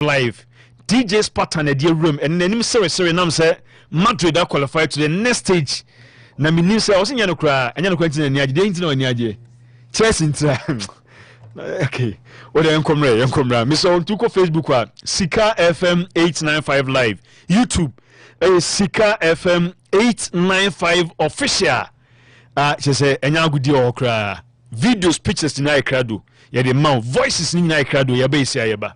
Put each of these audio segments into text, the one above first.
live. DJ's pattern at your room and then him sorry nam say Madrid are qualified to the next stage. Na me nim say I was in Yanokra and Yanokra ni agye dey no ni agye. Chess in time. Okay. O dey enkomra. Me so on to Facebook wa Sika FM 895 live. YouTube Sika FM 895 official. She say enya agudi okra. Videos, pictures ni ikrado. Ya the mouth voices ni ikrado ya be isi ayeba.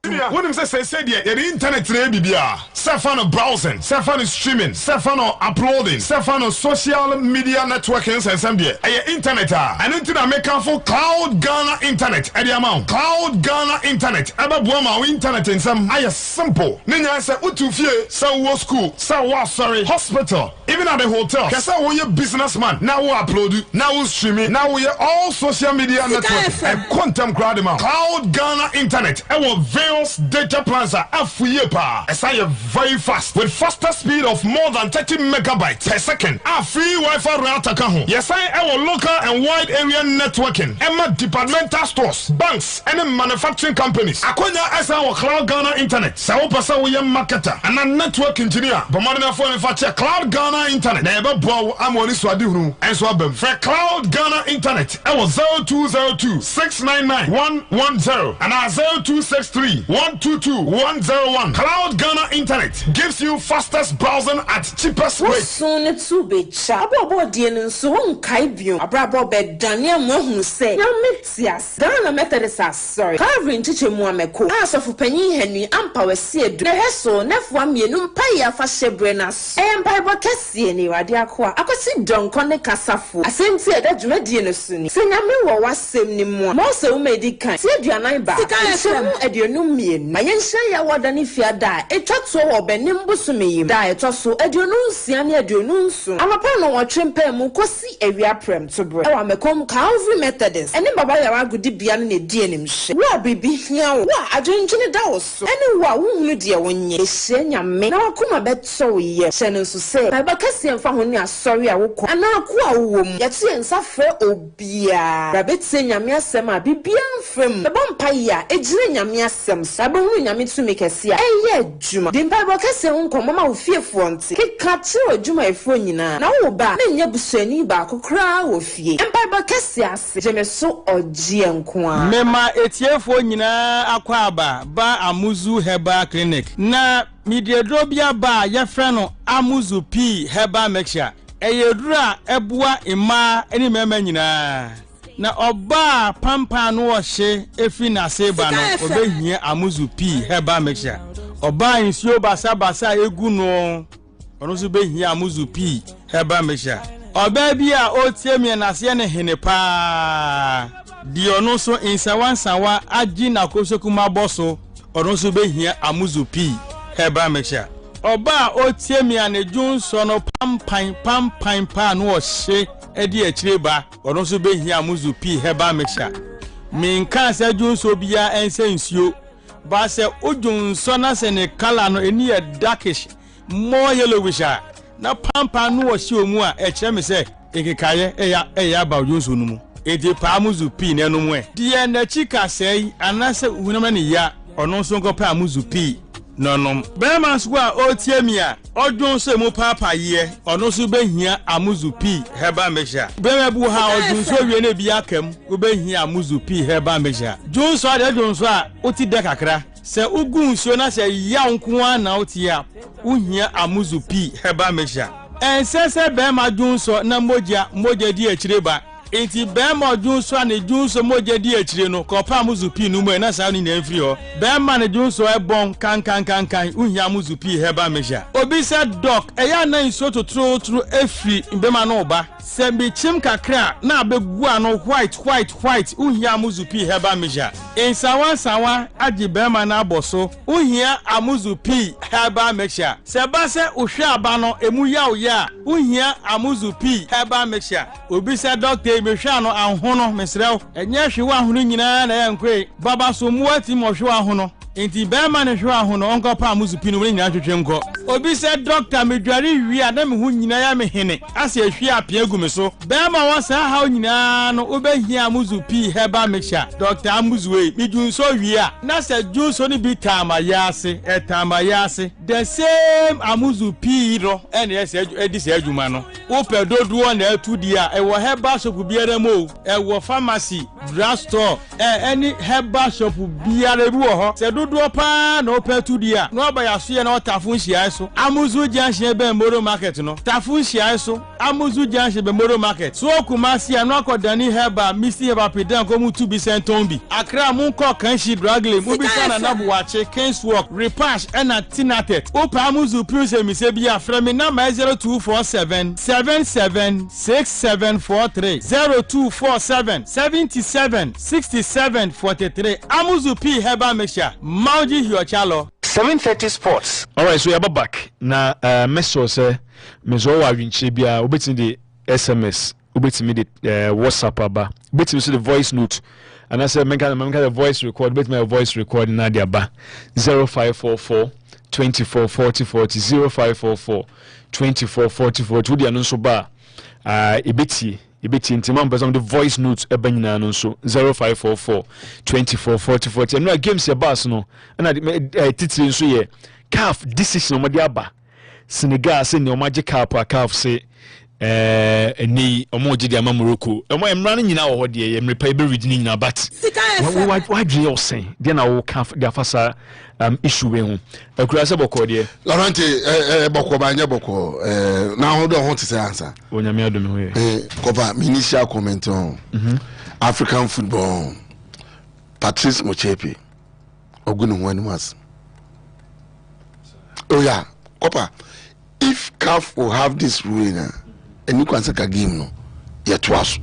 When him say the internet today bibia, Stefano browsing, Stefano streaming, Stefano uploading, Stefano social media networking and some there. Internet and internet make for Cloud Ghana internet. At the amount Cloud Ghana internet. Eba buama internet in some simple. Ninya say utufie, say school, say sorry hospital, even at the hotel. Kasa wo ye businessman. Now we upload, now we streaming, now we all social media networking. And quantum crowd amount. Cloud Ghana internet. Data plans are pa. Very fast with faster speed of more than 30 megabytes per second. Free Wi-Fi router can yes, our local and wide area networking. Emma departmental stores, banks, and manufacturing companies. Akonya as our Cloud Ghana internet. Sao pasa we marketer and a network engineer. But modern phone manufacturer Cloud Ghana internet. Never bow amoni swadi and swabem. For Cloud Ghana internet, our 0202 699 110 and our 0263 122-101. Cloud Ghana Internet gives you fastest browsing at cheapest rates. Soon it's too big. Abo dien so on kaibio. Abrabo bed Daniel Mohun say. Now metias. Ghana Methodist sorry. Calvin chiche muameko. As of penny Henry ampa we see do. Neheso nefwa mienu mpaya fa shebrenas. Bible kesi ni wadi akwa. Akosi don kone kasafu. Asemti eda dwumadi no suni. Senyame wo wasem ni mu. Mo se umedi kan. Se aduanan ba. Sika FM aduonum Mayenshia ya wadani fiada etwato obenim busumi da etoso aduonu nsia ne aduonu nso amapa no wotwempa mu kosi awia prem to bre e wa mekom Calvary Methodist ene baba ya wagudi bia ne di anim hye wa bibi hia wa adwenkyene da wo so ene wa wohunu de wonye ehye nyame na wakoma betso ye hye no so se baba kase mfa ho ne asori a wokọ ana akọ a wo mu yete nsa frɛ obia rabetse nyame asɛm a bibia mfrem baba mpa ya ejire nyame asɛm sabonu nyame tumi kɛse a ɛyɛ adwuma de mpaebɔ kɛse ho nkɔmɔ wo fie fonte keka kyerɛ adwuma efo nyina na wo ba na nya busuani ba kokra wo fie mpaebɔ kɛse ase jeme so ɔgye nkoa mema etiefo nyina akwa ba amuzu herbal clinic na midiedo bia ba yɛfrɛ no amuzu p herbal mixture ɛyɛ dura ɛboa ima ani mema nyina na oba pampa no ohye efi na seba no obehia amuzu p herbal mixture oba nsuo basa egu no ono so behia amuzu p herbal mixture oba bi a otiemie na se ne hene pa di ono so insawansawa agi na kosokuma boso ono so behia amuzu p herbal mixture oba otiemie na junso no pampan pa no ohye edi achireba ono so behia amuzu p herbal mixture min kan se junso bia ense nsuo ba se ojunso na se ne color no eni e darkish more yellowish na pampa no wo hye omu a e kire me se ekekaye eya ba ojunso no mu edi pa amuzu p na no mu e die na chika sei anase hunama ne ya ono so nkopa amuzu p nonom bema so a otiemia odwon so mu papa ye ono so behia amuzu p herbal mixture bema bu ha odwon so wie na bi akam wo behia amuzu p herbal mixture dwon so ade dwon so a oti de kakra se ugun so na se ya nko a na oti a uhia amuzu p herbal mixture ensese bema dwon so na moja di achireba enti bema dwunso ane dwunso moje di achire no kopa amuzu p no mu na sa ni na mfiri ho bema ne dwunso e bon kan uhia amuzu p herbal mixture obi se doc eya na nso totro efri bema no ba se bi chim kakra na abegu ano white uhia amuzu p herbal mixture insawa agi bema na aboso uhia amuzu p herbal mixture se ba se uhwe aba no emu ya uhia amuzu p herbal mixture obi se doctor mehwa no ahono mesrew enye hwe ahono nyina na yankwe baba so muati mo hwe ahono enti bema ne hwe ahono onko pa amuzu p no nyina twetwe nko obi said doctor me dware wi ana me hu nyina ya me hene ase ahwi apia gu me so be ma won sa ha nyina no obehia amuzu p herbal mixture Dr. Amuzu we mi dun so wi a na se juice oni bi tamayase etamayase the same amuzu p ro ene ese edise adwuma no wo pedodo na atudi a e wo herbal shop biara mo e wo pharmacy drugstore any herbal shop biara bi wo ho se dodo pa na opetudi a no ba ya so ye na otafun hia so amuzu junction be moro market no tafun hia so amuzu junction be moro market so kumasi a no akodani herbal misi herbal pedan ko mu tu bi sentombi akra mu ko kan shi dragle mu bi sana na buache Kings Walk repash na tinatet opa amuzu plus emise bi afra me na 0247 776743 0247 776743 amuzu p herbal mixture Mauji Hiochalo 7:30 sports. All right, so you're back. Na message say mezo wa winche bia obetimi the SMS, obetimi the WhatsApp aba, obetimi so the voice note. And I said menka the voice record, obetimi a voice record na dia ba 0544 24 40 40 0544 24 40 40 udi anunso ba ebeti intima mpesa the voice notes ebanyina no so 0544 24 40 40 and games ya bass no na titiri nso ye CAF decision mo de aba Senegal se ne o magi CAF se eni omo gidi ama Morocco omo emra no nyina wo ho de ye mrepa be read ni nyina but why do you say de na wo CAF de afasa issue we hu akura se boko de Lebarante boko ba nya boko na ho do ho tse answer onyame adom ho ye kopa initial comment on African football Patrice Motsepe ogunu ho animas oh yeah kopa if CAF will have this rule and you can say a game no yet was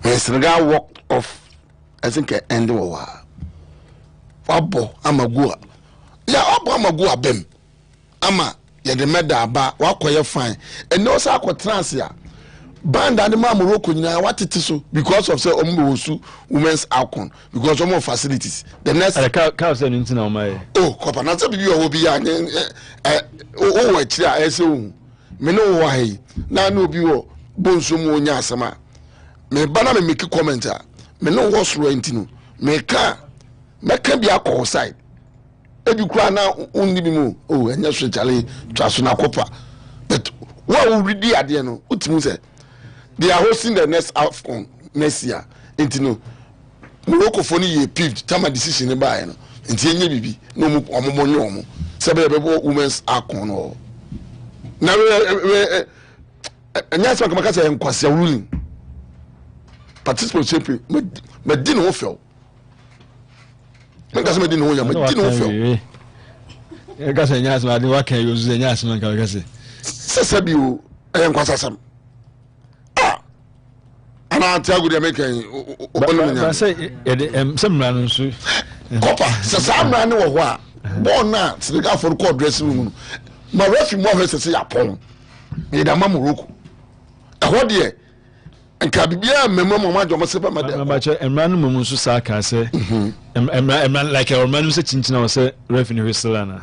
when Senegal walked off I think end the war Abo amagua ya abo amagua bem ama ya de meda ba wakoye fine and no say akọ transfer band and ma Morocco nyina watete so because of say ombo wosu women's alcon because of more facilities the next ka say nti na o mai oh kopa na say bibi o bi ya o wa kira ese o me no wa hai na na obi wo bonso mu onya asema me bana me make comment a me no wo soro ntino me ka meka bi akọ side ebi kura na unni bi mu oh enya so chale twaso na kopa but what we ready ade no utimu say they are hosting the next AFCON next year ntino Morocco for ni ye pived tama decision ba no nti enye bibi no mu omomonye omo sebe bebo women's AFCON no na enya so kama ka say enkwase ruling participant champion me di no feel me me di no ya me di no feel e ka say nya asma di wa kan yo zu nya asma ka ka say sese bi o enkwase sam ana tiago de American onu nya say semra no so kopa sese amra ne wo ho a bon na Senegal for court dressing room ma refi mo ho sese ya pon e da ma Morocco ho de nka bibia memma mo ma jomo sepa ma de ma che emra no mum so sa ka say emra like our man say chinchina say refi ni whistle na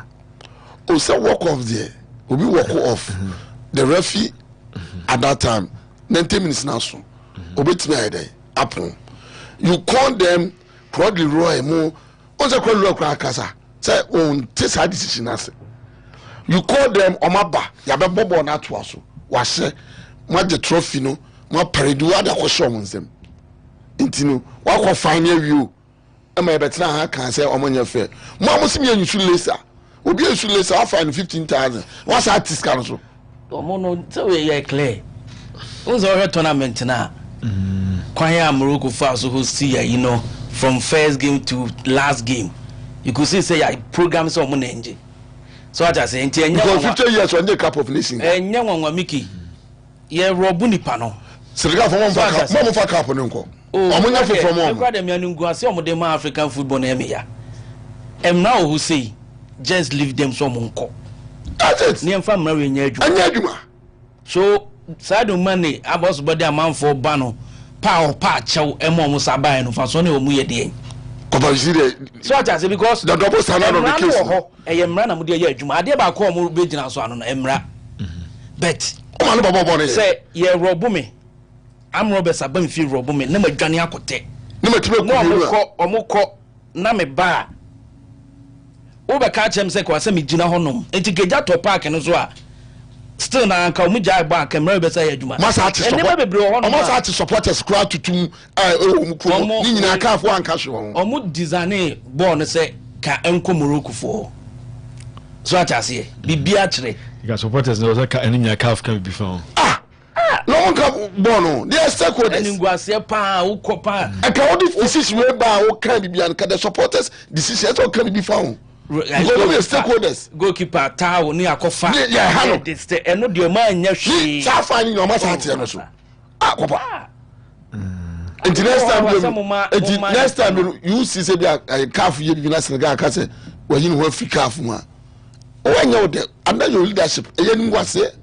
o say walk off there obi walk off the referee at that time 90 minutes now so obetime ide apon you call them probably roy mo on say call roy kasa say on take that decision as you call them omaba ya be bobo na to aso wa hye mo je trophy no mo parade wa da ko show mo nsem intino wa ko final view e ma be tena ha kan say omonya fe mo amosim ya nyusu lesa obi ensu lesa fine 15,000 wa sa artist kan so omo no say we ye clear unzo he tournament na kwanya Morocco for so host here you know from first game to last game you could see say program so mo na nje so I just say enti because 50 years on the cup of nation enya nwanwa miki ye robu nipa no Senegal for mo fa cup no nko omunya for mo kwa dem ya ngu ase omo dem African football na eme ya now who say just leave them so mo nko that's it ni emfa mra we nya adwuma so side money abos body amanfo ba no pa chew emo mo sabai no fa so na omu ye de Kopa, you see the. So I say because the double standard of the case. Emra na mudia ye adwuma. Ade ba ko mo be gina so ano na emra. Bet. Come on, Baba. Say ye robo me. Am robo sabam fi robo me na madwane akote. Na matime ko omukọ na me ba. Wo be ka chem say ko asem gina honom. Enti geja to park no so a still na anka omu jai ba camera be say adwuma. Masa ati support. Masa ati supporters crowd tutum omu ko ni nyina ka fo anka hwe ho. Omu design ball no say ka enko Morocco fo. So atase bibia kire. You got supporters no ka enu nyina ka can be found. No one can bono. They are stakeholders. Eni ngwase pa ukọ pa. Aka all the decision we ba o kan bibia and the supporters decisions o kan be found. Go be stakeholders. Goalkeeper tawo ni akofa. Yeah, hello. Eno de ma anya hwe. Sa fa ni no ma sa ate no so. Kopa. And next time you see say be calf ye bi na Senegal ka say we yin ho fi calf ma. O anya o de under your leadership e ye ni ngwase.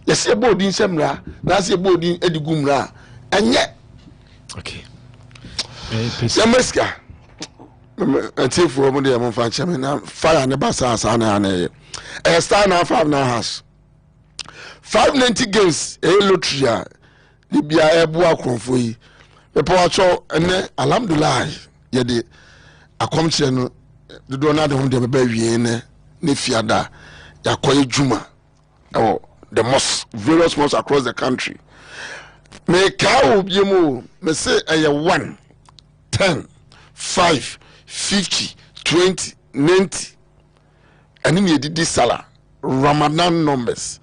Yes, a board in Semra, that's a board in Edigumra, and yet, okay. Sameska, a chief for Monday among Fanchaman, fire and the Bassas, and a star now 5 now has 590 games, a lotria, Libya, a boa crofui, the power show, and then Alhamdulillah, yet a commission, the donor whom they baby in Nifiada, Yakoy Juma, or the most various mosques across the country. Me cow biemu me say 1, 10, 5, 50, 20, 90. And in the sala Ramadan numbers.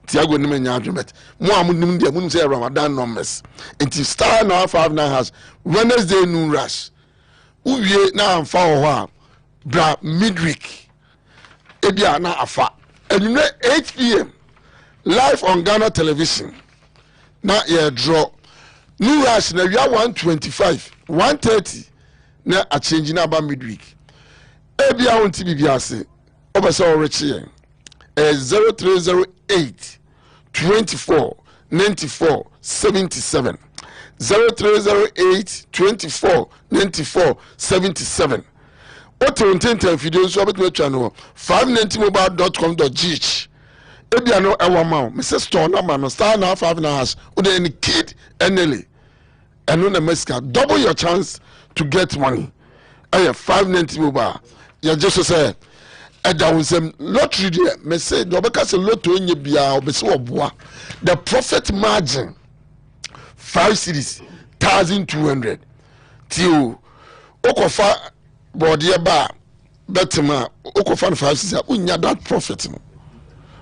Tiago ni me nya adwumet. Mo amunim dia munum say Ramadan numbers. Until star now 59 has Wednesday noon rush. Uwie na amfa ho a bra midweek. Ebia na afa. And 8 p.m. live on Ghana television. Now yeah draw. New rush na we are 125, 130. Na a change na about midweek. Ebia on TBBS. Obasa Orechi. 0308 24 94 77. 0308 24 94 77. What you intend to video so about channel 590mobile.com.gh. Ebia no ewa ma me say store number no star now 5 hours with any kid enely and no meska double your chance to get money. 590 mobile. You just say some lottery there me say do beka say lotto nye bia obese oboa the profit margin 5 cities 1200 till okofa body ba betima okofa 5 cities unya that profit no.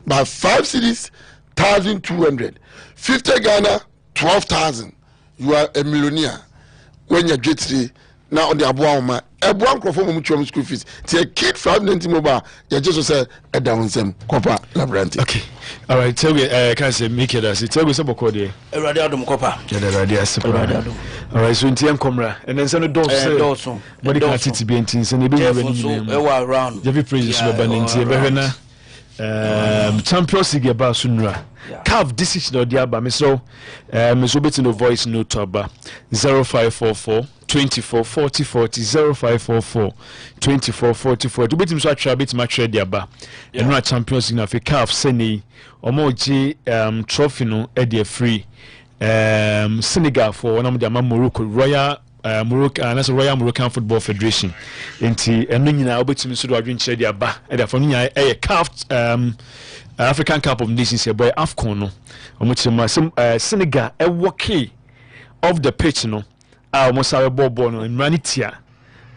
By 5 cities, 1,200. 50 Ghana, 12,000. You are a millionaire. When you get 3, now on the Abuama, a blank of home school fees. Take a kid 590 mobile. You just say a down some copper Lebarante. Okay. All right. Tell me, can I say make it as it tell me some code here? A radiadum copper. Get a radiadum. All right. So in TM Comra and then send a dog. Body can't be in things and they be around. Every praise is banning. Champions League ba sunra calf decision or diaba me so bit no voice note aba 0544 24 40 40 0544 24 40 40 bit so atwa bit ma trade diaba no Champions League na fe calf seni omoji trophy no e dey free Senegal for one of the Morocco Royal Morocco and that's Royal Moroccan Football Federation. Enti enu nyina obetimi so do adwen kire dia ba e da for nyina e CAF African Cup of Nations e boy AFCON no omochima Senegal e woke off the pitch no almost sabe ball no imranitia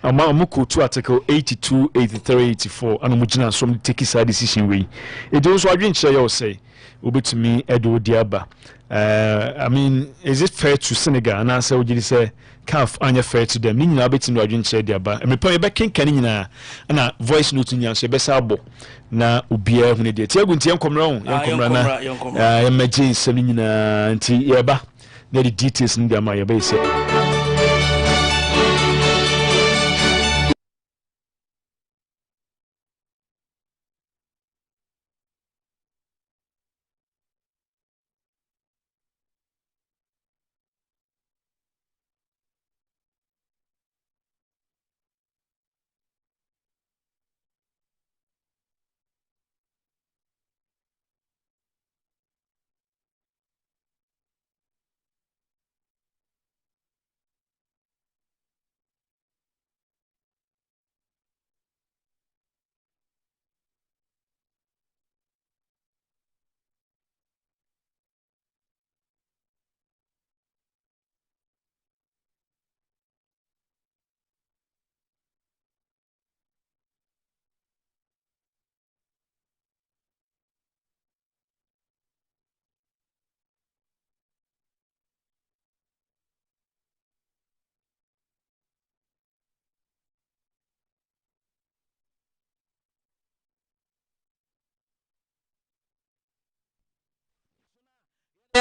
amako to article 82 83 84 and omugina so take side decision we e do so adwen kire you say obetimi edo dia ba. I mean, is it fair to Senegal? And I say, would you say, CAF anya fair to them? Nina bit in Rajin said, "Yaba." And me point back in Canina, and a voice note in your Sebesabo. Na ubia when it did. You're going to come round, imagine Selina and Yaba. The details in the Maya base.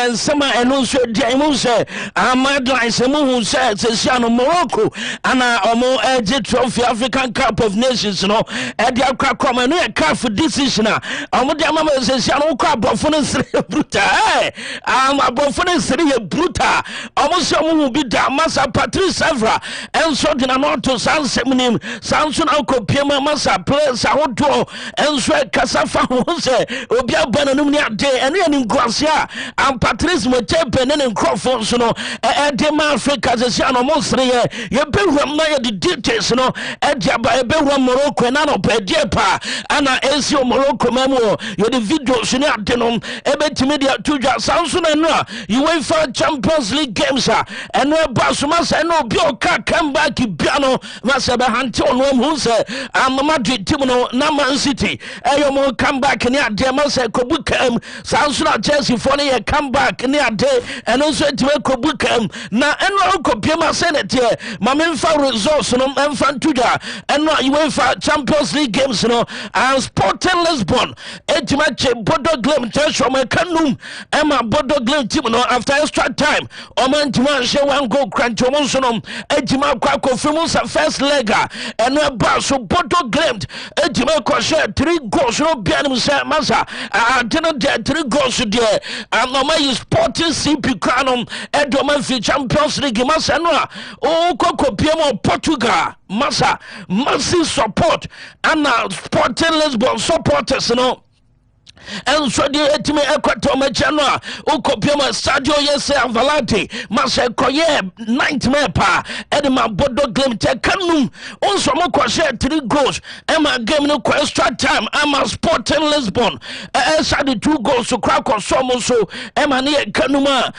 nsema eno so dia emu se amadlines emu hu se se no Morocco ana omo eje trophy African Cup of Nations no e dia kwakoma no e CAF decision a omo dia mama se no kwa abofo no sere brutal abofo no sere ye brutal omo se omo bi da masa Patrice Evra enso dina no to sansem nim sanso na kopie masa players ahodo enso kasafa ho se obi abana no ni ade ene ni nkwase a Patrice mo chepe ne nkrofo so no e de ma Africa se no mo sere ye bewuam na ye the details no e dia ba e bewuam Morocco na no pe die pa ana esi Morocco memo ye the videos ni ade no e betimi dia tuja sanso na no UEFA Champions League games a eno e ba so ma se no obi o ka come back bia no ma se be hante ono hu se Madrid team no na Man City e mo come back ni ade ma se kobukam sanso na Chelsea for ne come back ni ade eno so etime kobukam na eno kopie ma se ne tie ma memfa results no memfa tuja eno UEFA Champions League games no and Sporting Lisbon etime che Bodo Glimt tesho ma kanum e ma Bodo Glimt team no after extra time o man tima she one goal crunch o mon so no etime kwa confirm sa first leg eno ba so Bodo Glimt etime ko share 3 goals no bianim se masa ateno de 3 goals de no ma Sporting CP Crown e do man fi Champions League masa no o kopie mo Portugal masa massive support and Sporting Lisbon supporters no and so the etime ekwato machano o kopiama Stadio Yese Avalante masa koye 9th mepa edema Bodo Glimt kanum onso mo ko share 3 goals ema game no ko extra time ama Sporting Lisbon the 2 goals so kwa ko so mo so ema ne kanuma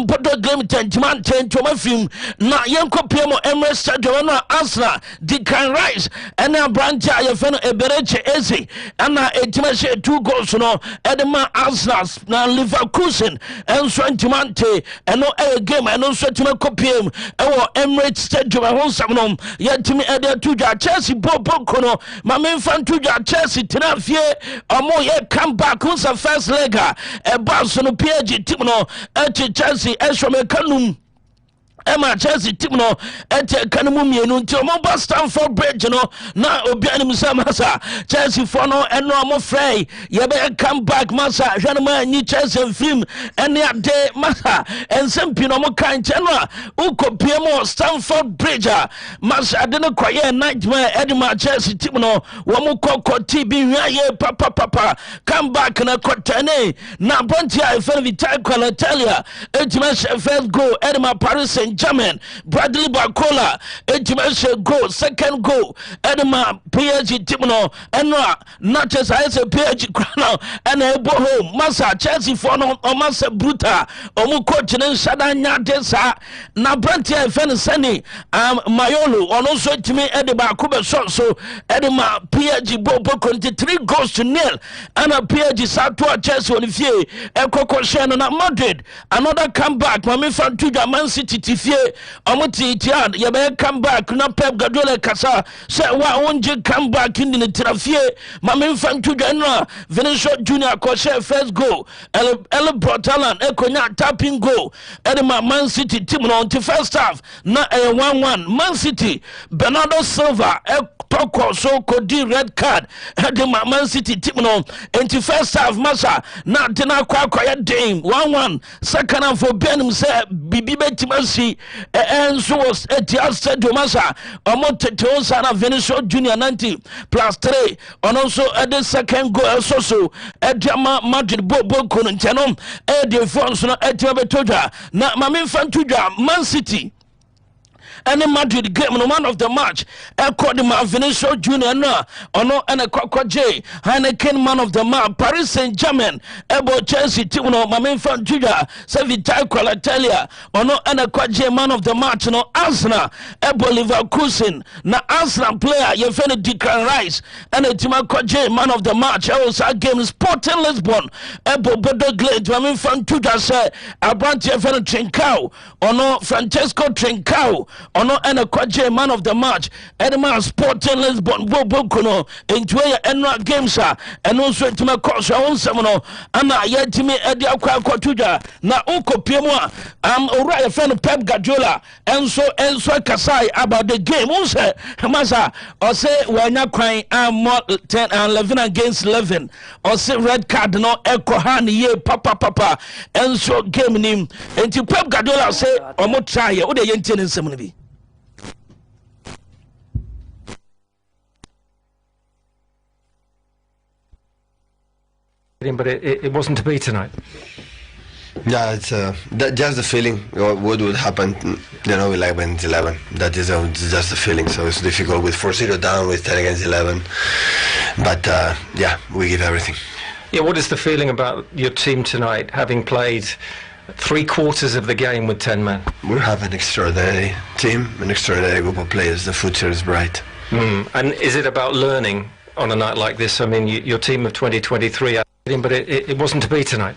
Bodo Glimt tentman tentoma film na yenkopiamo Emirates Stadium no Arsenal Declan Rice and na branch ya fe no Ebereche Eze ana etime share 2 goals no edema Arsenal na Leverkusen enso ntimante eno game eno so time kopiem ewo Emirates Stadium ho sam no yetimi ede tuja Chelsea bobo kono ma memfa tuja Chelsea tenafie omo ye come back on sa first leg e ba so no PSG team no Chelsea esho me kanum Emma Chelsea team no ete kanimu mienu nti omo ba Stamford Bridge no na obiani masa Chelsea for no eno omo frey ye be come back masa hwanema ni Chelsea film ene ade masa ensempi no mo kan cheno ukopie mo Stamford Bridge masa ade no kwaye nightmare edema Chelsea team no wo mo kokoti bi hwaye papa come back na kotane na bonti a fe vital qualitalia etima first goal edema Paris German Bradley Barcola etimeshe goal second goal edema PSG team no enra not just I say PSG crown and ebo home masa Chelsea for no masa brutal omu coach ne shada nyade sa na branti e fen sani Mayolo ono so etimi edeba akube so edema PSG bobo 23 goals to nil and PSG sato Chelsea on fie ekoko sheno na Madrid another comeback mami fan to Man City omuti tiad ye be come back na Pep Guardiola kasa se wa onje come back in the trafie ma me fan to general Vinicius Junior ko share first goal El Brotalan ekonya tapping goal edema Man City team no until first half na 1-1 Man City Bernardo Silva toko so kodi red card edema Man City team no until first half masa na dena kwa ya game 1-1 second half for Benim say bibi betimasi enso was Etihad Stadium masa omo tete sana Vinicius Junior 90 plus 3 on also at the second goal so Edema Madrid bobo kono nteno the France no Etihad betoja na mamin fan tuja Man City any Madrid game no man of the match called the Vinicius Junior no ono and a J Heineken man of the match Paris Saint-Germain ebo Chelsea team no main fan Juja se vital qualitalia ono and a J man of the match no Arsenal ebo Leverkusen na Arsenal player ye fene Declan Rice and a team J man of the match also game Sporting Lisbon ebo Bodo Glimt main fan Juja se Lebarante 18Th Trincao ono Francesco Trincao ono ene kwaje man of the match Edema Sporting Lisbon Bobokuno into a games eno so etime course onsem no ana yetime edi akwa kwatuja na ukopiem ora ye friend Pep Guardiola enso kasai about the game unse masa or say wanya kwan more 10 and 11 against 11 or say red card no ekoha ne ye papa enso game nim enti Pep Guardiola say omo try ye wo de yenti ne nsem no bi. But it wasn't to be tonight. Yeah, it's just the feeling what would happen, you know, 11. That is just the feeling. So it's difficult with 4-0 down, with 10 against 11. But yeah, we give everything. Yeah, what is the feeling about your team tonight, having played 3/4 of the game with 10 men? We have an extraordinary team, an extraordinary group of players. The future is bright. And is it about learning on a night like this? I mean, your team of 2023, but it wasn't to be tonight.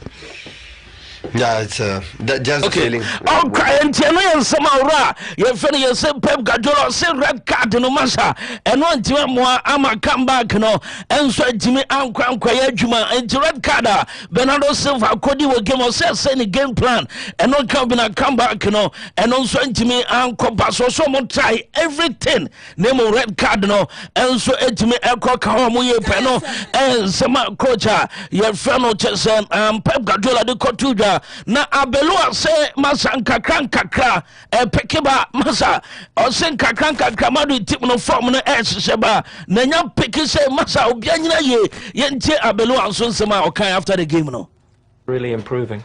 Yeah, it's just okay. feeling. Okay, and Tiano Samaura, you're funny, you say Pep Guardiola, say red card no massa, and one time more, I'ma come back, no, and so Jimmy Uncle Juma, and red card, Bernardo Silva, Cody will give us a game plan, and not come back, no, and also Jimmy Uncle Basso, so much try everything, name of red card, no, and so Jimmy Uncle Kawamu, Peno, and Sama Cocha, your friend of Chesson, Pep Guardiola, the Cotuja. Na abelua se masa nkakra pekeba masa o se nkakra madu tip no form no seba na nya peki se masa obia nyina ye yente abelua so nsema o kan after the game no really improving.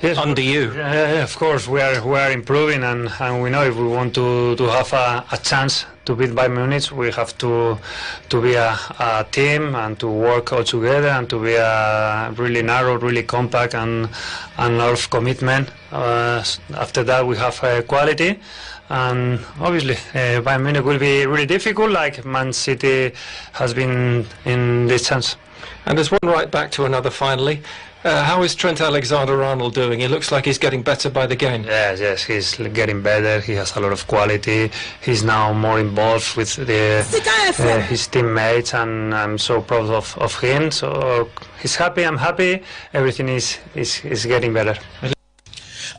Yes, under you. Of course we are improving, and we know if we want to have a chance to beat Bayern Munich, we have to be a team and to work all together and to be really narrow, really compact, and a lot of commitment. After that we have quality, and obviously Bayern Munich will be really difficult, like Man City has been in this chance. And there's one right back to another finally. How is Trent Alexander-Arnold doing? He looks like he's getting better by the game. Yes, he's getting better. He has a lot of quality. He's now more involved with his teammates, and I'm so proud of him. So he's happy, I'm happy. Everything is getting better.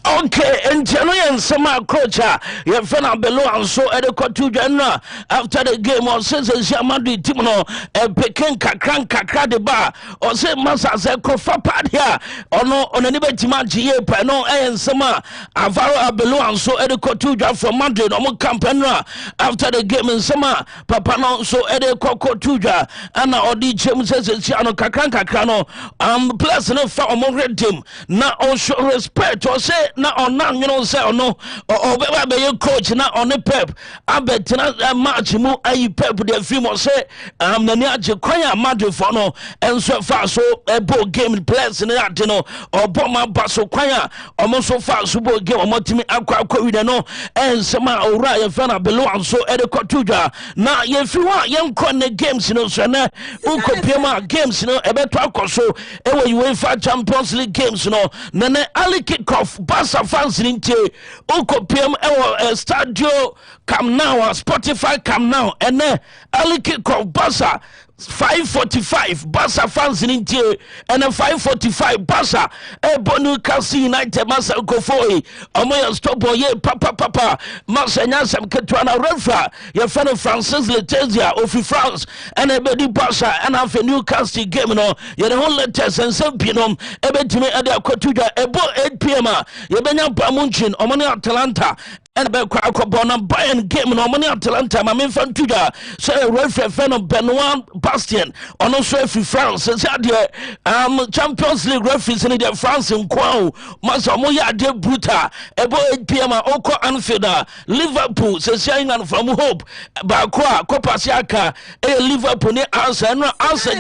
Okay, and January Sama Cocha, your friend Abelo, and so at the Cotuja after the game on says Yamadi Timono, and Pekin Kakra de bar, or say Massa Kofa Padia, or no on any Betimaji, Pano, and Sama, Avaro Abelo, and so at the Cotuja from Madrid, or Campana after the game in Sama, Papano, so at the Cotuja, and all the James says Yano Kakrano, plus no far more red team, now also respect or say. Na on you know say no or be your coach na on the Pep abetina match mu ayi Pep the film say na ni age kwanya Madrid for no and so far so a ball game players in that no or bomber baso kwanya almost so far so ball game omotimi akwa with no and sama ora ye fana below and so e de kotuja na ye fi wa ye nkon the games no so na ukopema games no e beto akoso e we UEFA Champions League games no na early kick off Barca fans in Inter, Ukopiem, Stadio, Come Now, Spotify, Come Now, and then early kick off Barca. 5:45 Barca fans in Inter and then 5:45 Barca Bonu Kasi United Masa Kofoi Omoya stop ye papa Masa Nyasam Ketwana Refa your friend Francis Letizia of France and Ebedi Barca and have a Newcastle game no ye the whole letters and some pinom ebetime ada kotuja ebo 8 p.m. ye benya Pamunchin Omoni Atalanta and be kwa akobona Bayern game no Omoni Atalanta ma memfa ntuja say referee fan of Benoit Bastien ono so fi France say there Champions League referees in the France in kwao maso mo ya de brutal ebo 8 p.m. oko Anfield Liverpool say England from hope ba kwa Copa Siaka Liverpool ni Arsenal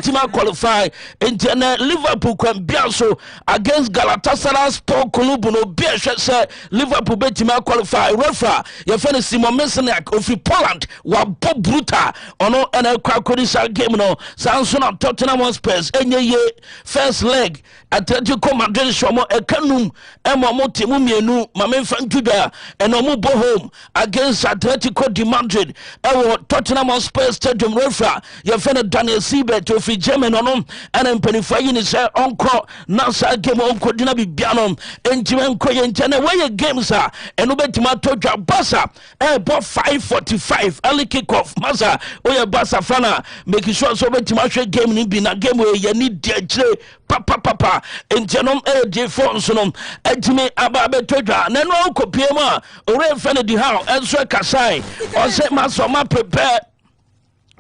team qualify into Liverpool can be also against Galatasaray Sport Club no be say Liverpool betima qualify refa your friend Simon Mesniak of Poland wa Bob Bruta ono ena kwa game no sanso na Tottenham Hotspur enye first leg Atletico Madrid shomo ekanum emo motimu mienu mamemfa ntuda eno mo bo home against Atletico de Madrid ewo Tottenham Hotspur Stadium refa your friend Daniel Siebert of German ono ena mpanifa yi ni se onko na sa game onko dina bibiano entimen ko ye ntene we games a eno betima todwa Barca bo 5:45 early kick off masa oye Barca fana make sure so betima hwe game ni bi na game we ye ni de kire papa entenom de phones no etimi aba betodwa na no kopie ma ore fene di how enso kasai o say maso ma prepare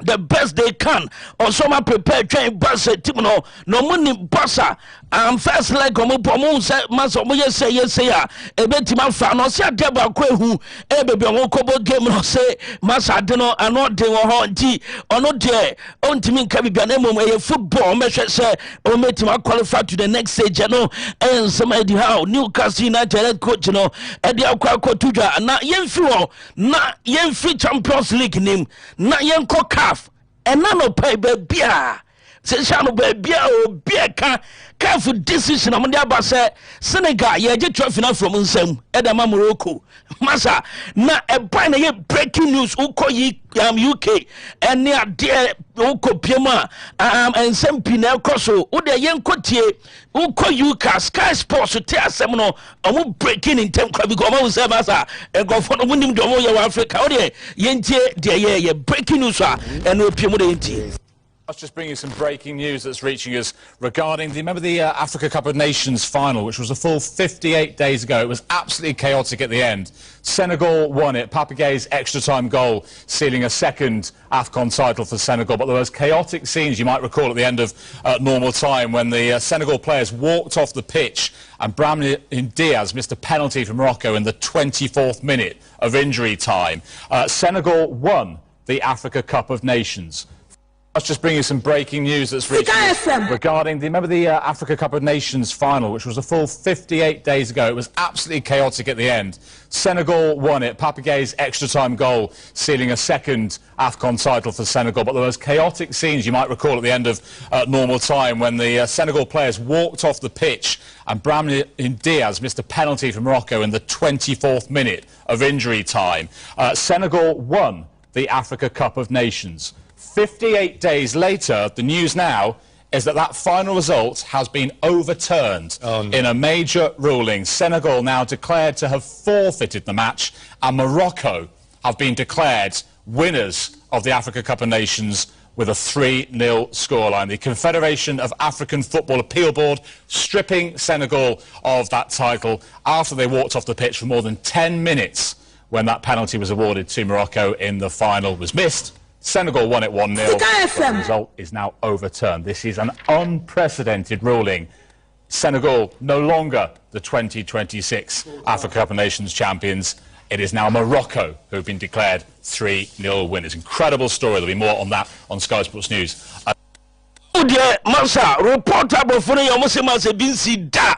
the best they can or some prepare train Barca team no muni Barca first leg omo say maso mo yes ya e betima fa no say adeba ko ehu e bebe won kobo game no say masa de no ano de wo ho nti ono de ontimi nka bibia na mom e football me hwe say o metima qualify to the next stage no and some edi how Newcastle United coach no e de akwa tudwa na yemfi ho na yemfi Champions League nim na yenko CAF ena no pay bia se shano bia o bia ka careful decision among aba say Senegal ye je trophy na from nsam edama Morocco masa na e buy na ye breaking news uko UK ene ade uko piema nsam pina koso wo de yenko tie uko UK Sky Sports te asem no omo breaking in term kwa because omo say masa e go for no munim do omo ye Africa wo de yentie de ye breaking news a ene opiemu de yentie. Let's just bring you some breaking news that's reaching us regarding the Africa Cup of Nations final, which was a full 58 days ago. It was absolutely chaotic at the end. Senegal won it. Papagay's extra-time goal sealing a second AFCON title for Senegal. But there was chaotic scenes, you might recall, at the end of normal time when the Senegal players walked off the pitch and Brahim Diaz missed a penalty from Morocco in the 24th minute of injury time. Senegal won the Africa Cup of Nations. Let's just bring you some breaking news that's reaching us regarding the Africa Cup of Nations final, which was a full 58 days ago. It was absolutely chaotic at the end. Senegal won it. Papagay's extra-time goal sealing a second AFCON title for Senegal. But there was chaotic scenes, you might recall, at the end of normal time when the Senegal players walked off the pitch and Brahim Diaz missed a penalty from Morocco in the 24th minute of injury time. Senegal won the Africa Cup of Nations. 58 days later, the news now is that final result has been overturned in a major ruling. Senegal now declared to have forfeited the match, and Morocco have been declared winners of the Africa Cup of Nations with a 3-0 scoreline. The Confederation of African Football Appeal Board stripping Senegal of that title after they walked off the pitch for more than 10 minutes when that penalty was awarded to Morocco in the final was missed. Senegal won it 1-0. The result is now overturned. This is an unprecedented ruling. Senegal no longer the 2026 Africa Cup of Nations champions. It is now Morocco who have been declared 3-0 winners. Incredible story. There'll be more on that on Sky Sports News. Masa reporter before you must say binsi da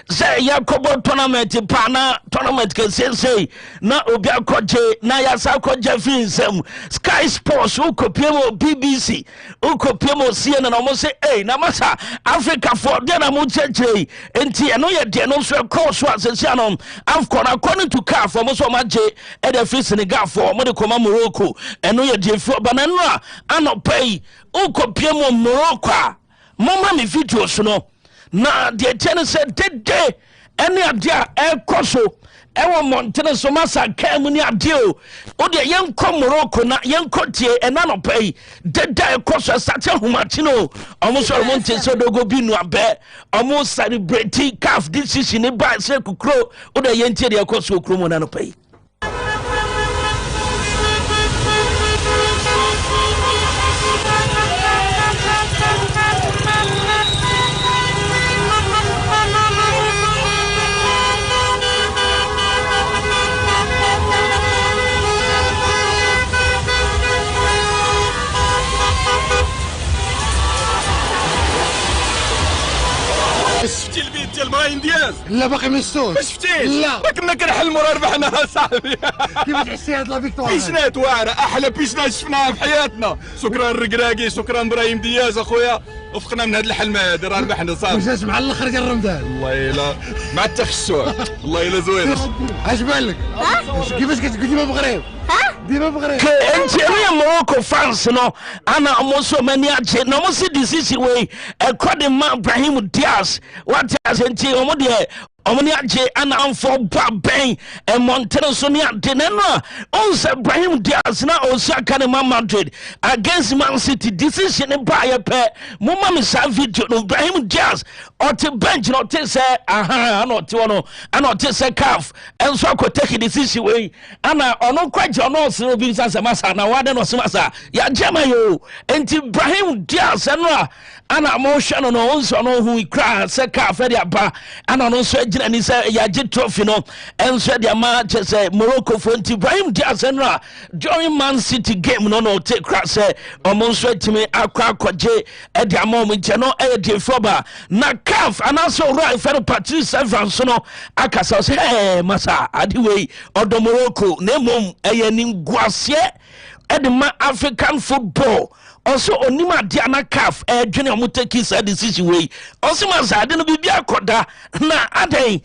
say yakobo tournament can say na obi akoje na yasa akoje finsem Sky Sports ukopiemo BBC ukopiemo CNN na mo say na masa Africa for there na mo cheche enti eno ye de no so course asese anom AFCON according to CAF for mo so maje e de free Senegal for mo de koma Morocco eno ye de for banana anopai ukopiemo Morocco mama me videos no na de tene said dede ene adia e koso e wo montene so masa ka mu ni adio o de yenko Morocco na yenko tie ena no pai dede e koso sate humachi no omo so monte so dogo bi nu abe omo celebrate CAF decision e ba se kukro o de yentie de koso kro mo na no pai. ابراهيم دياز لا باقي ما شفتوش ما شفتيش لا كنا كنحلموا ربحنا صاحبي كيف تحسي هاد لا فيكتوار بيشنات واعره احلى بيشنات شفناها في حياتنا شكرا الركراكي شكرا ابراهيم دياز اخويا وفقنا من هذا الحلم هذا راه ربحنا صافي وجات مع الاخر ديال رمضان والله الا مع التخشع والله الا زوينه اش بان لك كيفاش كتقول ديما بغريب ديما بغريب انت يا موروكو فانس نو انا موسو maniaje no mo see this way according ma Ibrahim Diaz what as enti omo de omoni agye ana amfo ba ben e Montero so ne ade no on say Ibrahim Diaz na o sia kan Ma Madrid against Man City decision ba ya pe mo ma me sa video no Ibrahim Diaz o te bench no te say aha no te wono ana o te say calf enso akotake decision way ana ono kwaje ono so bi sansa masa na wade no semasa ya jema yo enti Ibrahim Diaz no ana mo hwe no no onso no hu ikra say calf e dia ba ana no so agina ni say ya je trophy no enso dia ma che say Morocco for enti Ibrahim Diaz no during Man City game no take crack say omo so atimi akwa akwaje e dia ma mo je no e dia foba na calf ana so right for Patrice Evans no akasa say hey masa adiwe odo Morocco na mom eye ni guase e de ma African football also onima dia na calf dwene omuteki sa decision way also masa de no bibia koda na adai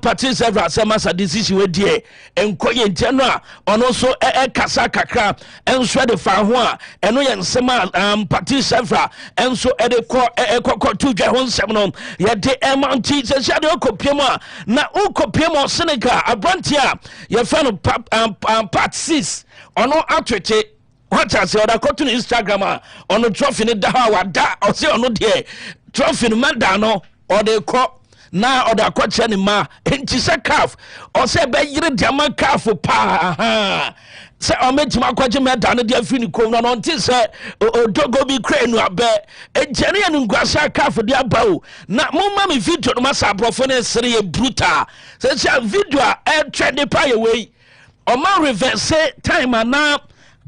Patrice Evans masa decision we die enkoye nteno a ono so kasa kakra enso de fa ho a eno ye nsema Patrice Evans enso de ko tu dwa ho nsem no ye de emanti se sha de okopiem a na okopiem o Senegal abrantia ye fa no part 6 ono atwete what I say oda ko to Instagram ono trophy ne da ha wada o se ono de trophy no manda no o de ko na oda kwache ni ma enti se calf o se be yire diama calf pa aha se o metima kwache me da no de afiri ni kom no nti se odogo bi kra nu abe ejere ya ngwasa calf de abawo na mumma me video no masa brofo ne sere ye brutal se video a trend pa ye we o ma reverse time na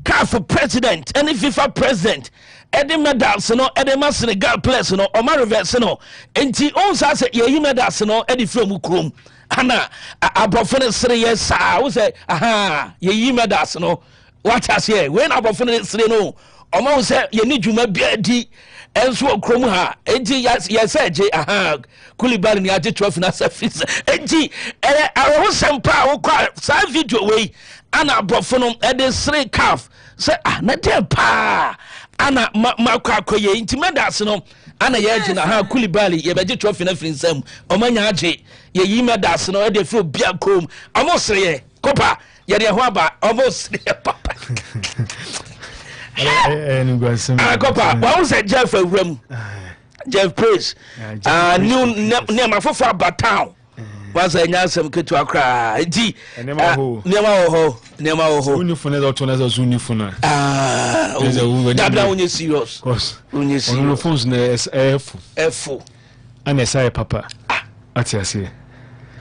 calf president any FIFA president Eddie medals no Eddie ma Senegal players no o ma reverse no enti on sa say ye medals no Eddie from krom ana abofo ne sere ye sa wo say aha ye medals no what as here when abofo ne sere no o ma say ye ni dwuma bia di enso krom ha enti ye say je aha Kulibali ni age 12 na surface enti awo sempa wo kwa sa video we ana abofo no Eddie sere calf say na dem pa ana makwakoye intimadas no ana ye agina ha Kulibali ye beje trophy na frinsam omanya age ye yimadas no e de fro bia kom amosre ye kopa ye de ho aba amosre papa kopa wa wo say Jeff awram Jeff Praise new name afofo abatown was a nyasem ketu akra enti nema ho unifune do to na za unifuna dabla unye serious unye serious unifune na f ana sai papa atiase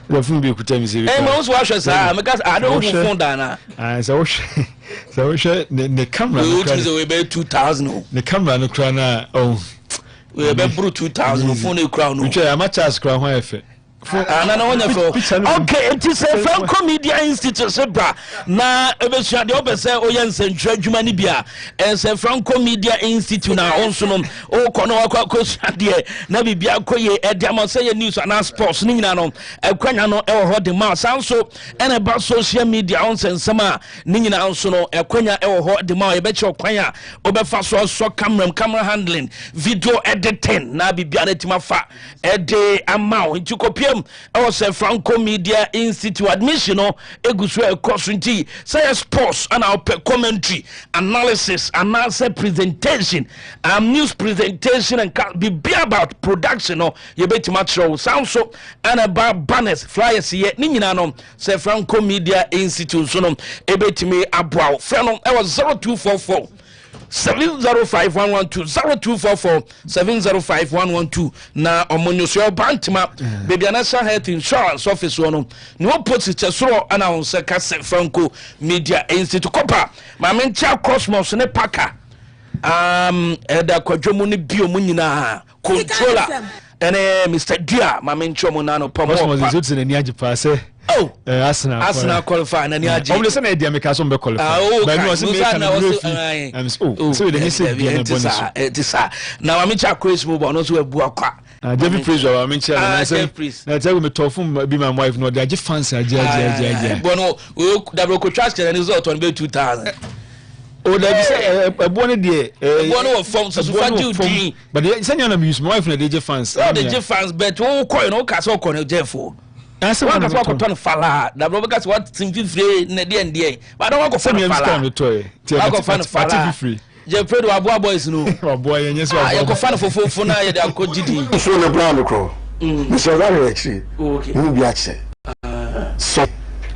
the phone be kuta mi seri ma so ahwe sa because I don't phone dana so the camera no kra we be 2000 the camera no kra na we be bro 2000 phone e kra no we try amateur kra ho efe okay it is a Franco Media Institute sebra na ebesua de obese oyense ntwa dwuma ni bia ense Franco Media Institute na onso no o kono akwa de na bibia koye ediamo say news and sports ni nyina no ekwanya no e ho de ma sanso ene ba social media onse nsema ni nyina onso no ekwanya e ho de ma e be che okwanya obefa so camera handling video editing na bibia na tima fa e de amount ntikopia I was a Franco Media Institute admission egusu ekosunti say sports and our commentary analysis and answer presentation news presentation and be about production you bet much show sound so and about banners flyers ye ni nyina no say Franco Media Institute so no ebetimi aboa friend no I was 0244 705-112 0244-705-112 na omonyoso bantima baby anasa health insurance office wono no opposite soro announce ka Franco Media Institute kopa ma mencha cosmos ne paka Eda Kwadwomu ni bio mu nyina controller ene Mr. Dua ma mencho mu na no pomo was in the Niaji say Arsenal qualify na Niaji I'm just saying they so be qualify but no say now I mencha Chris mu no so ebu akwa David Praise I mencha na say na tell me tofu be my wife no they fancy aja bono double contract and result on be 2000 Oh, that is a bonnet dear. One of forms of fun, but the senior use my wife and the fans. Oh, the fans, but oh, coin, no castle, corner, therefore. That's what I want to Fala. The Roberts what seem free, Nedian, but I don't want to find a toy. I go find a Fala free. Jeffrey, our boys know. Oh, boy, and yes, I go find for now. They are called GD. So the brown crow. Mr. Larry, actually, okay, you be actually. So.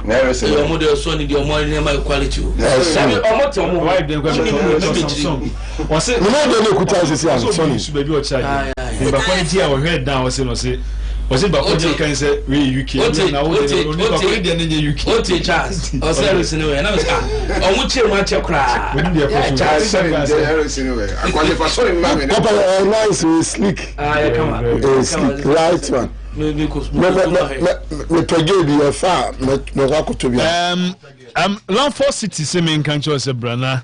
Your model son in your money my quality. Almost your wife then was it? No, no, could baby or child. But quality our head down was it but what you can say we UK now what a chance or service in a way and I was on which you want your cry wouldn't be a nice sleek right one. Me pegedi fa me wakoto bia Longford City se me kan cho se brana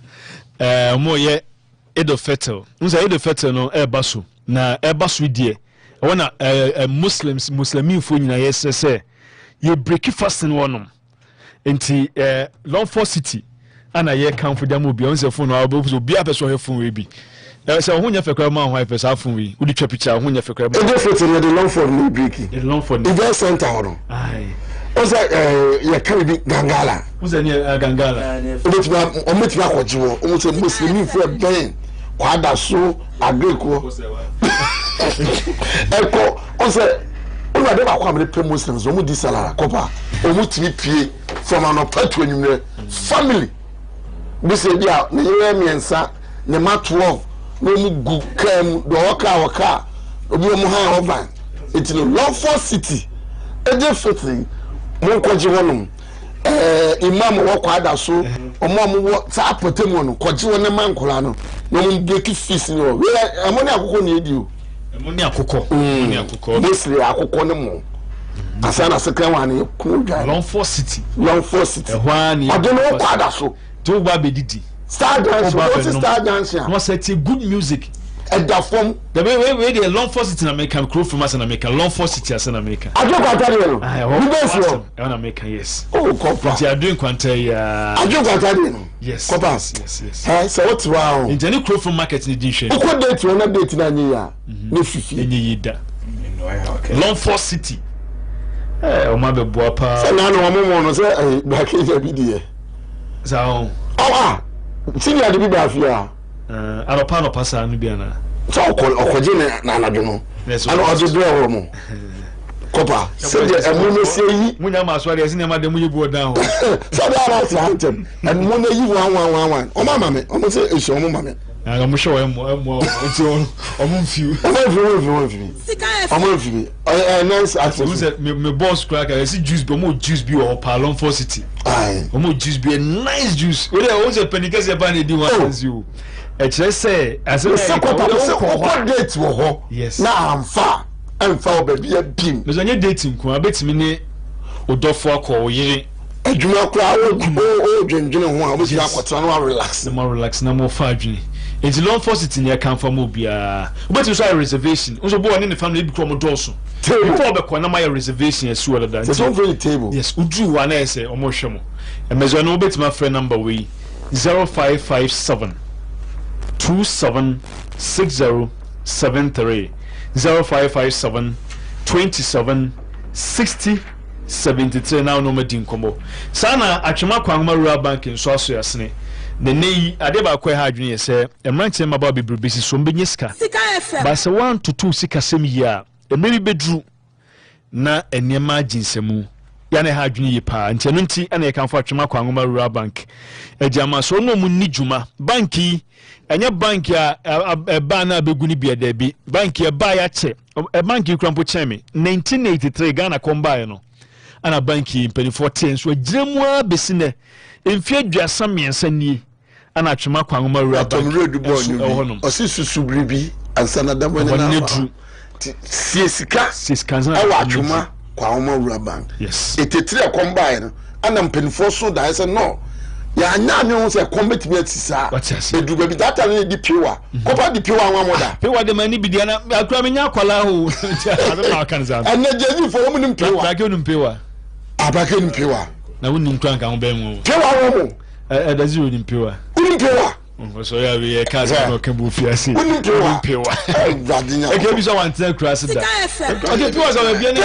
mo ye Edo Fetel unsa Edo Fetel no e baso na e baso die wona muslimin fo nyina yesese ye break fast in wonom enti Longford City ana ye kan fo damo bia unsa fo no abozo bia person he fo we bi so who nyɛ fɛkra ma ho afɛ afun wi wodi twa picture who nyɛ fɛkra ma Edo Fetel the Longford no breaking the Longford event center hono ai oza ya kan bi gangala oza ni gangala ometima akɔgye wo se muslimin fo ben kwada so agreko eko oza oza de ba kwa me pre muslims omu di salara kopa omu timi pie from an opatu anwumre family bi se bia ne yere miensa ne ma 12 no mu gu kam do waka obi mu ha ovan it no Longford City Edo Fetel mo kwaji wonum imam wo kwada so omo wo ta potemu no kwaji won ma nkola no no mu break fees no we amoni akoko ne edi o amoni akoko mostly akoko ne mo asana sekran wa ne ku dwa Longford City ehwa ni adeno wo kwada so to ba bedidi star dance was good music at the form the way the Longford City in America crew from us in America Longford City as in America I don't know in America yes oh copper they are doing quanta I don't yes yes so what's wow in any crew from market in edition who date you na date na nya no fifi enye yida Longford City o ma be boa pa so na no mo no say back in the video so senior de bibia afia alopa no pasa no bia na so okoje na anadwo no ana oje do ewo mo kopa se de emuno se yi munya ma so de se ne ma de mu yibu odan ho so da ra ti hantem and mo na yi 1 o ma me o mo se ehio mo ma me aga mo show mo enti o mo mfiu o mo mfiu nice access me boss crack I see juice but mo juice bi o pa Longford City o mo juice bi nice juice we dey o se penikese e ba na di one you e kire say as e say ko date wo ho na amfa obabi abim me so nye dating ko abetimi ne odofo akọ oyire adwuma kra o dwendwene ho a obi akọtra no relax na mo fa adwene enti Longford City ne kan fa mo bia obeti so reservation so bo one ne family bi ko mo doso before be ko na my reservation as well that so very table yes udu wa na ese o mo hwe mo e mezo no obeti my friend number we 0557 276073 0557 27 60 73 now no ma din kombo sana atwema kwangoma rural bank nso aso yasene ne nei ade ba kwa ha adwene se emranche maba bebrebe si so mbenye sika ba se 1 to 2 sika sem yi a emeri bedru na enema aginsemu ya na ha adwene yi pa nti eno nti ana yekanfo atwema kwangoma rural bank ejama so no mu ni djuma banki enye banki a ba na abegu ni bia da bi banki ba ya che banki krampo cheme 1983 Ghana combine no ana banki 2014 so giremu abesine emfie aduasa miensa nie ana atwema kwa ngoma wura ba osi susubribi ansana da mo na sieska awa atwema kwa ngoma wura bank etetire kombae no ana mpenfo so da ese no ya nya ne ho se commitment atisa edu baby that time di piwa kopa di piwa anwa moda piwa de mani bidia na akura menya kwala ho na kan za ana jeji fo mo nim piwa abake nim piwa abake nim piwa na woni nkran kan ho ba mu piwa wo mo da zero nim piwa nim piwa so ya we ka za no kan bu fiase nim piwa e ke bi so wan tell cross da okay piwa za we bia na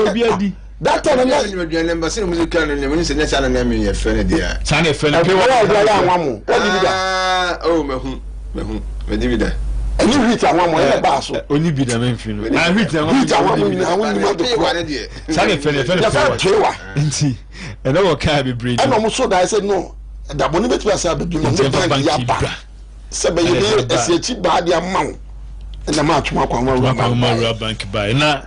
so bia di that time na you remember say music and when say na na me ye friend dia sana friend piwa da anwa mo what di da oh me di da any hit anwa mo e ba so oni bi da men fi no na hit anwa mo ni ma do ko sana friend piwa nti e no ka be breed e no mo so da say no da boni betu asa be dum no bank ya ba se be ye ese chi ba dia mawo na ma atuma kwa ma bank ba na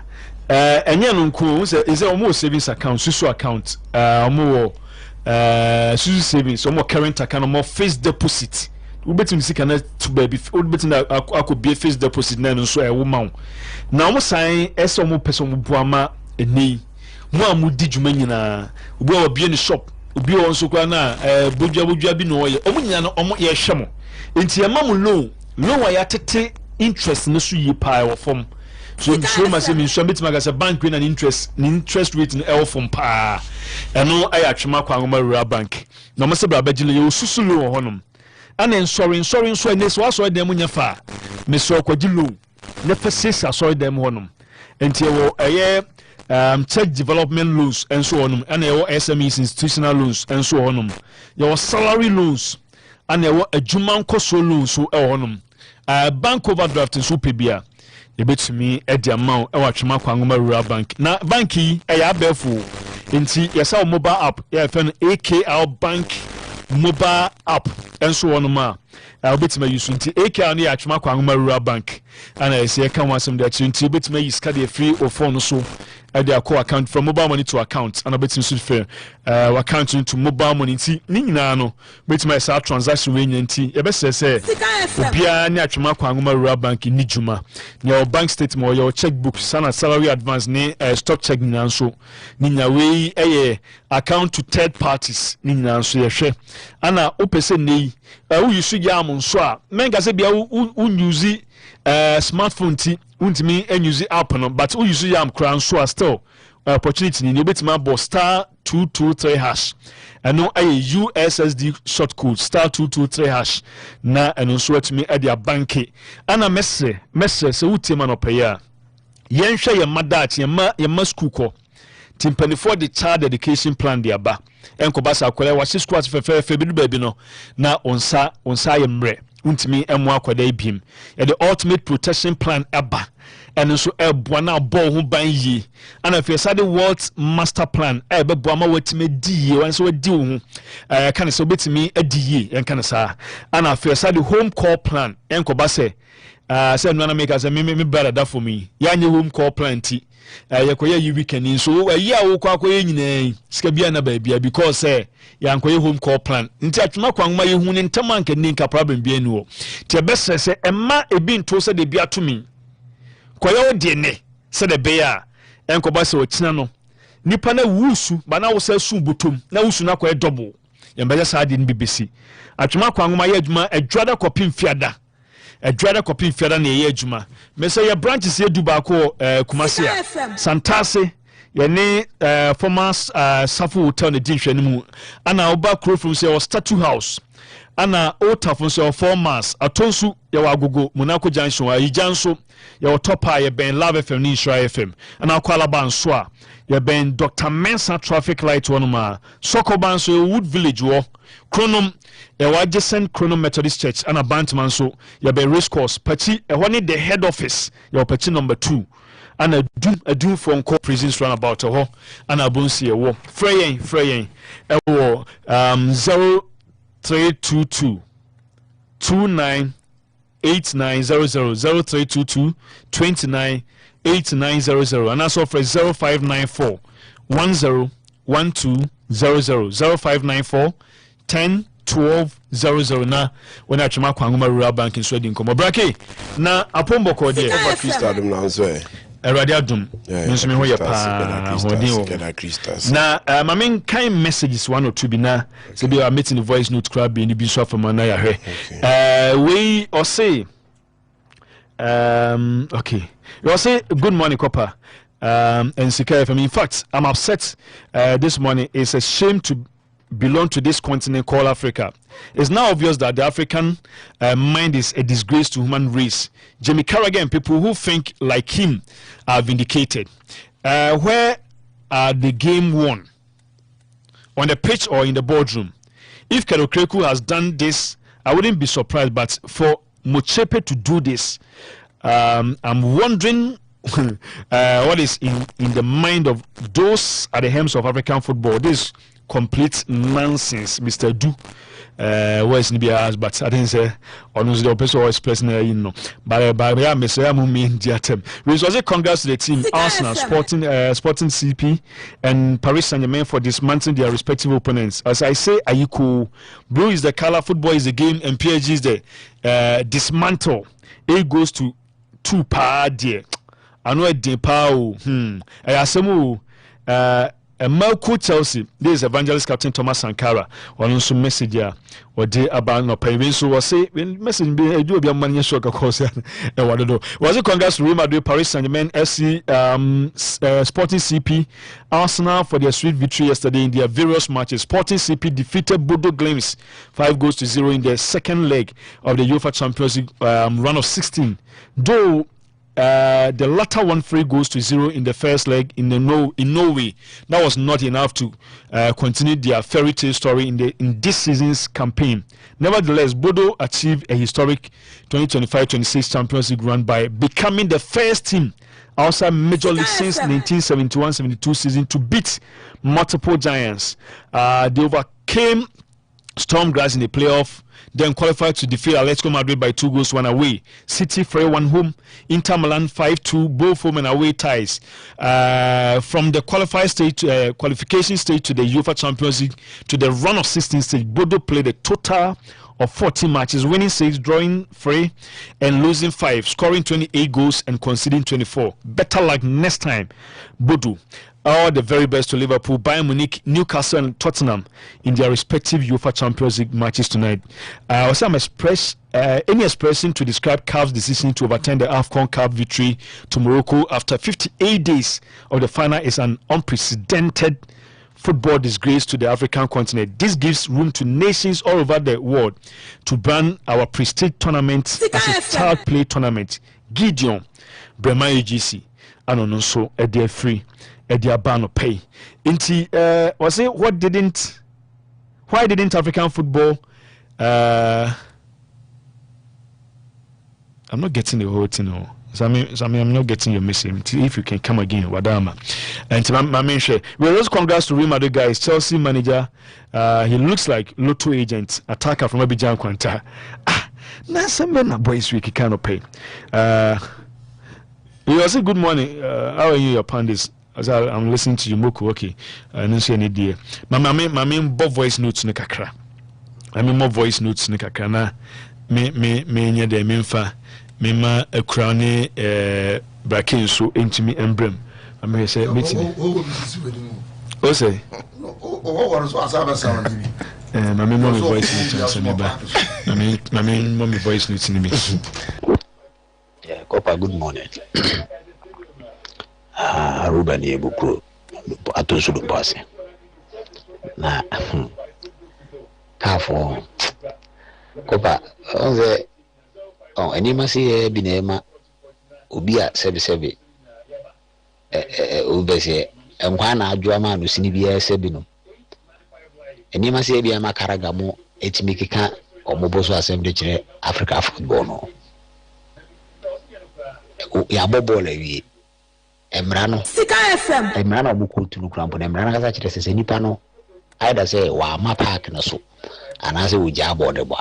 enye no nko say omo savings account susu account omo susu savings omo current account omo fixed deposit ubetim sika na to baby ubetim akobie fixed deposit na no so e wo mawo na omo san ese omo person omo buama eni mo amudi djuma nyina obi o bie ni shop obi o nso kwa na bodua bi no ye omo nyina no omo ye hwemo enti e mamu loan wa ya tete interest no so yi pa e wo fom so ma se mi so betima ga se bank na interest rate no e wo fom pa eno aya twema kwa ngoma rural bank na mo se bra bagile ye osusu loan honom ana nsori nso ene so aso dem nya fa me so kwaji loan ne fa sesa so dem honom enti e wo eye check development loans and so on and your SMEs institutional loans and so on your salary loans and your adwuma nkoso loans so e honum bank overdraft so pebia e betumi e di amount e watwema kwangoma rural bank na banki e ya abefo enti yesa mobile app ya fen AKR bank mobile app and so on ma betumi use nti AKR ne atwema kwangoma rural bank ana ese ka wasem da nti betumi use card free or phone so their core account from mobile money to account and a bit in fair account into mobile money nti ni nyina no bit my sa transaction we nti e be say obia ni atwema kwangoma rural bank ni juma your bank statement or your checkbook sana salary advance ni stock check nyina so ni nya we account to third parties ni nyina so ye hwe ana opese nei u use yam nso a menga se bia u use smartphone ti untimi use app no but we use yam crown so still opportunity ni betima bo star 223 hash eno USSD short code star 223 hash na eno so atimi e dia banki ana messe se utima no paya yenhwe ye madachi ye ma school ko timpani for the child education plan dia ba enko basa akwala wa school fe bi do no na onsa ye mre untimi emu akwada ibim ya the ultimate protection plan eba and so eboa na bo ho ban yi ana fe sade world master plan ebeboa ma watime di yi wan so wadi ho kan so betimi adi yi en kan sa ana fe sade home call plan enko ba se no na make as me brother that for me ya nye home call plan ti yakoya yi weekend so ya wo kwa nyina sika bia na ba bia because ya nkoye home call plan nti atwema kwanma ye hu ne ntama anka ni nka problem bia ni wo ti ebesese emma ebi nto se de bia to mi koye odi ne se de bia enkoba se okina no nipa na wusu ba na wo se su botom na wusu na koye double ya mbeja sa ade ni BBC atwema kwanma ye adwuma adwada kopim fiada adwada kopim fiada na ye adwuma me se ye branches ye duba ko Kumasia Santase yene former Safo hotel ne dinhwe ne mu ana oba crow from say statue house ana otafo say formers atonsu ye wa agogo Monaco junction ayi janso ye topa ye ben Love FM ni Shira FM ana akwala banso a ye ben Dr. Mensa traffic light one ma Sokoban so Wood Village wo Chronom ye wa Jesen Chronom Methodist Church ana Bantman so ye ben race course pachi e ho ni the head office ye pachi number 2 ana adum for nko prisons run about ho ana bonsi e wo freyen e wo 0322 29 8900 0322 29 8900 and also for 0594 10 1200 0594 10 1200 na when I chama kwangoma rural bank in Sweden komo brake na apombo ko de Krista dum na nso Erade adum nso me ho ye pa na mamen kind messages one or two bi na say be are meeting the voice note crab bi ni bi so afama na ya hwe we or say okay you say good morning Copper and Sika FM. In fact, I'm upset this morning. It's a shame to belong to this continent called Africa. It's now obvious that the African mind is a disgrace to human race. Jamie Carragher, people who think like him are vindicated. Where are the game won? On the pitch or in the boardroom? If Kerekreku has done this, I wouldn't be surprised. But for Mochepe to do this, I'm wondering what is in the mind of those at the helms of African football. This complete nonsense, Mr. Du. Where's Nibia? But I didn't say honestly the person was expressing but yeah, Mr. Mumi Diatem. We also congrats to the team Arsenal, Sporting CP and Paris Saint-Germain for dismantling their respective opponents. As I say, Ayiko, blue is the color, football is the game, and PSG is the dismantle. It goes to 2 pa dear. I know a depao. I assume Malco Chelsea. This is Evangelist Captain Thomas Sankara. Or also message here or day about no payment. So was say when message be do be a money shock of course. Was it congrats to Real Madrid, Paris Saint-Germain, FC, Sporting CP, Arsenal for their sweet victory yesterday in their various matches. Sporting CP defeated Bodo Glimt 5-0 in their second leg of the UEFA Champions League run of 16. Though the latter one 3-0 in the first leg in Norway. That was not enough to continue their fairy tale story in this season's campaign. Nevertheless, Bodo achieved a historic 2025-26 Champions League run by becoming the first team outside Major League since 1971-72 season to beat multiple giants. They overcame Storm Grass in the playoff, then qualified to defeat Atletico Madrid by 2-1 away. City 3-1 home. Inter Milan 5-2, both home and away ties. From the qualification stage to the UEFA Champions League to the run of 16 stage, Bodo played a total of 40 matches, winning 6, drawing 3, and losing 5, scoring 28 goals and conceding 24. Better luck next time, Bodo. All the very best to Liverpool, Bayern Munich, Newcastle, and Tottenham in their respective UEFA Champions League matches tonight. Also, any expression to describe CAF's decision to overturn the AFCON Cup victory to Morocco after 58 days of the final is an unprecedented football disgrace to the African continent. This gives room to nations all over the world to ban our prestige tournament as a child play tournament. Gideon, Brema UGC, and also a day free. Ediabano pay. Was it why didn't African football I'm not getting the whole thing. So I'm not getting your message. If you can come again, Wadama. And my main share. We also congrats to Real Madrid guys, Chelsea manager. He looks like Lotto agent, attacker from Abidjan Quanta. Now some men boys week cannot pay. You also good morning. How are you, your pandits? As I'm listening to you, Moku, okay. I don't see any idea. My main voice notes nekakra. I mean more voice notes nekakra. Na me nya de memfa mema akrane brakin so entimi embrem. I mean say meeting. O say. O so asaba sound me. My main mommy voice notes me ba. My main mommy voice notes me. Yeah, Kopa, good morning. Ruben Yebuku Atosu Lumbasi. Na Kafo Kopa Onze Enima si binema Ubia sebi Ubese Mwana ajua manu sinibia sebino Enima si bia makaragamu etimikika omoboso assembly chire Africa football no ya bobole wi Emrano Sika FM Emrano buku tunu krampo na Emrano kasa chire sese nipa no aida say wa ma park na so anase wo ja bo de bo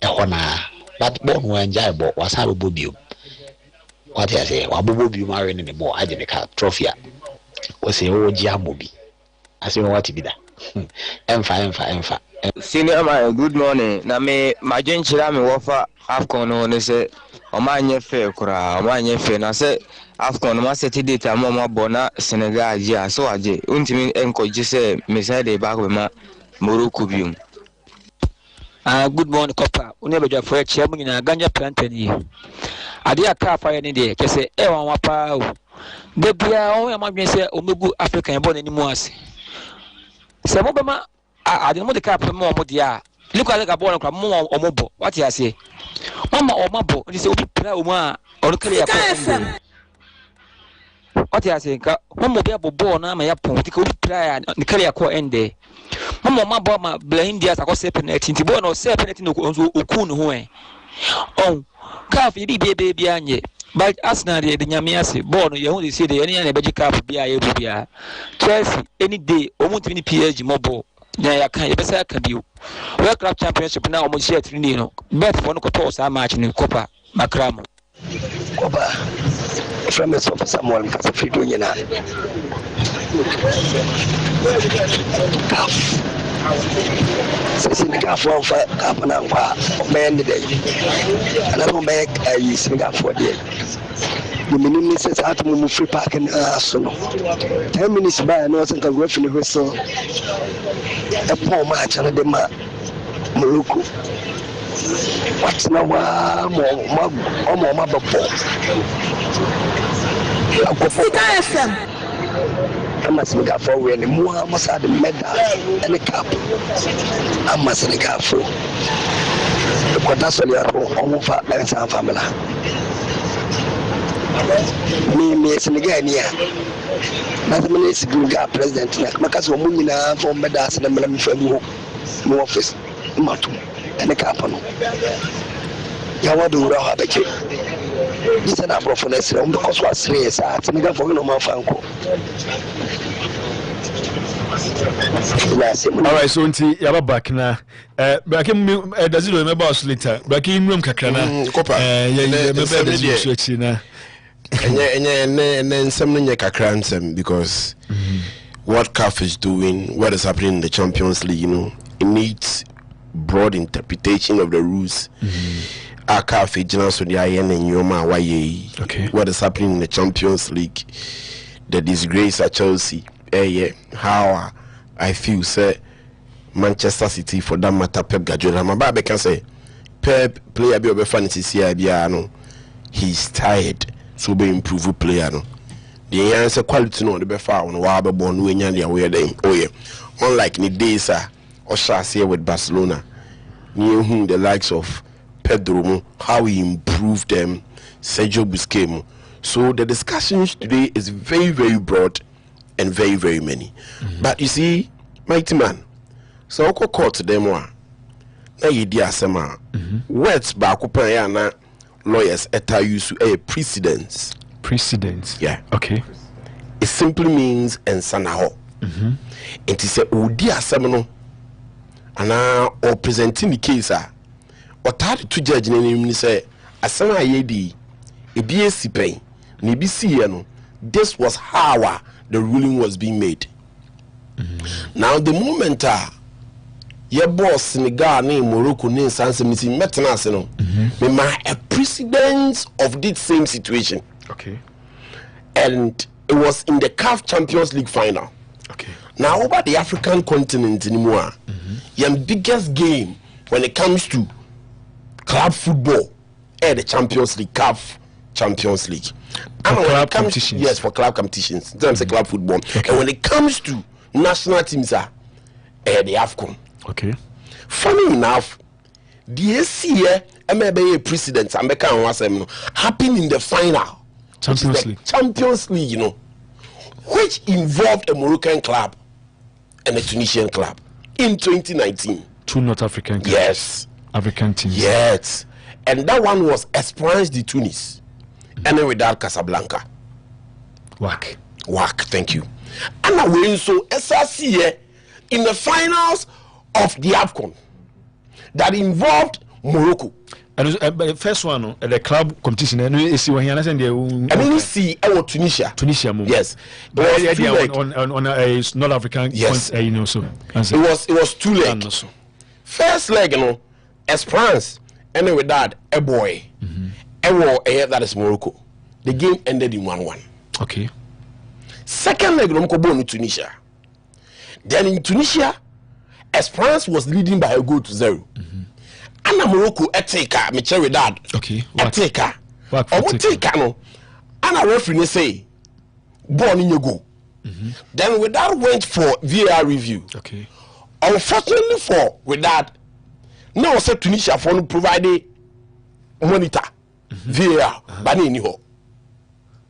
e hona but bon wo enjoy bo wasa bo bio what I say wa bo bio ma we ne bo aje ne ka trophy a wo say wo ja bo bi ase what bi da emfa Senior man, good morning. Na me majen chira me wofa Afcon no ne se o ma nye fe kura, o ma nye fe na se Afcon no ma set date am ma bona Senegal aje so aje. Untimi enkoje se me say dey back with ma Morocco bium. Good morning, Copper. We never just for a chairman in a ganja plantain here. I did a car fire in there, just say, Ewan Wapa. The Bia, only a man say, Omugu African born anymore. Some of them, I didn't want the cap more, Modia. Look at a born of more or mobile. What I say? Mama or Mabo, and he said, Oma or Korea. What I say, Mama be able born, I'm a political player, the Korea core end day. Mama maboma blame dia sako sepeneti ntibo no sepeneti no okunu ho on calf yi bebe bia anye but Arsenal de nyame ase ball no ye hu dey say dey any na beji calf bia ye bu bia Chelsea any day omuntu ni PSG mobo na ya kan ye besa ka bio World Club Championship na omo share trini no bet for no ko to sa match ni Copa Makramo Copa from the sofa Samuel kasa fido nyina Senegal for Kapana man the day. And I don't make a Senegal for the the minute says how to move free park and so 10 minutes by no think of referee whistle a poor match and the Morocco. What's now more I must make up for when more must have the medal and the cup. I must make up for because that's all you are home for and some family. Me, Senegal, yeah. That's my next good president. Because we're moving for medals and I'm from no office, Matu, and the cup. Yawadu Rahabeke. This is an apple for this room because what's serious at Senegal for no more fanco. Alright, so until you're back now, back in does it remember us later? Back in room Kakana, and then some Kakran because what CAF is doing, what is happening in the Champions League, you know, it needs broad interpretation of the rules. CAF agents with the IN and Yoma Waye. Okay. What is happening in the Champions League? The disgrace at Chelsea. How I feel say Manchester City for that matter Pep Guardiola. My baby can say Pep player be fantasy CIB he's tired so be improve player no. The answer quality no the be found wa be born we nya dia we dey. Oh yeah. Unlike the days or shall say with Barcelona. Near whom the likes of Pedro, how he improved them, Sergio Busquets. So the discussions today is very, very broad and very, very many. But you see, mighty man, so I call to them one. Now you dear Sama, words back up lawyers eta use a precedence. Precedence. Yeah. Okay. It simply means ensanaho. It is a dear Samano, and now or presenting the case. Or tired to judge and say, Asana Yedi, a BSC pay, Nibisi, this was how the ruling was being made. Now, the moment your boss, Senegal, name Morocco, name Sansa, missing Metanasino, a precedence of this same situation. Okay. And it was in the CAF Champions League final. Okay. Now, over the African continent anymore, your biggest game when it comes to club football, the Champions League, CAF Champions League. For club competitions. Yes, for club competitions. That's club football. Okay. And when it comes to national teams, the AFCON. Okay. Funny enough, the year, MLB precedents happened in the final. Champions League. Champions League, you know, which involved a Moroccan club and a Tunisian club in 2019. Two North African clubs. Yes. African teams. Yes. And that one was Esperance de Tunis. And then without Casablanca. WAC. Thank you. And I went so SRC in the finals of the AFCON that involved Morocco. And the first one, the club competition, and we see when he understand the see Tunisia. Tunisia, yes. On a North African, yes. you know, so it was too late. first leg no Esperance and with that a boy that is Morocco. The game ended in 1-1. Okay. Second leg no go in Tunisia. Then in Tunisia Esperance was leading by a goal to 0. And Morocco eteka me cherry dad. Okay. Eteka. What take no? And a referee say born in your goal. Then with that went for VAR review. Okay. Unfortunately for with that, now said Tunisia for no provided monitor VAR banning you.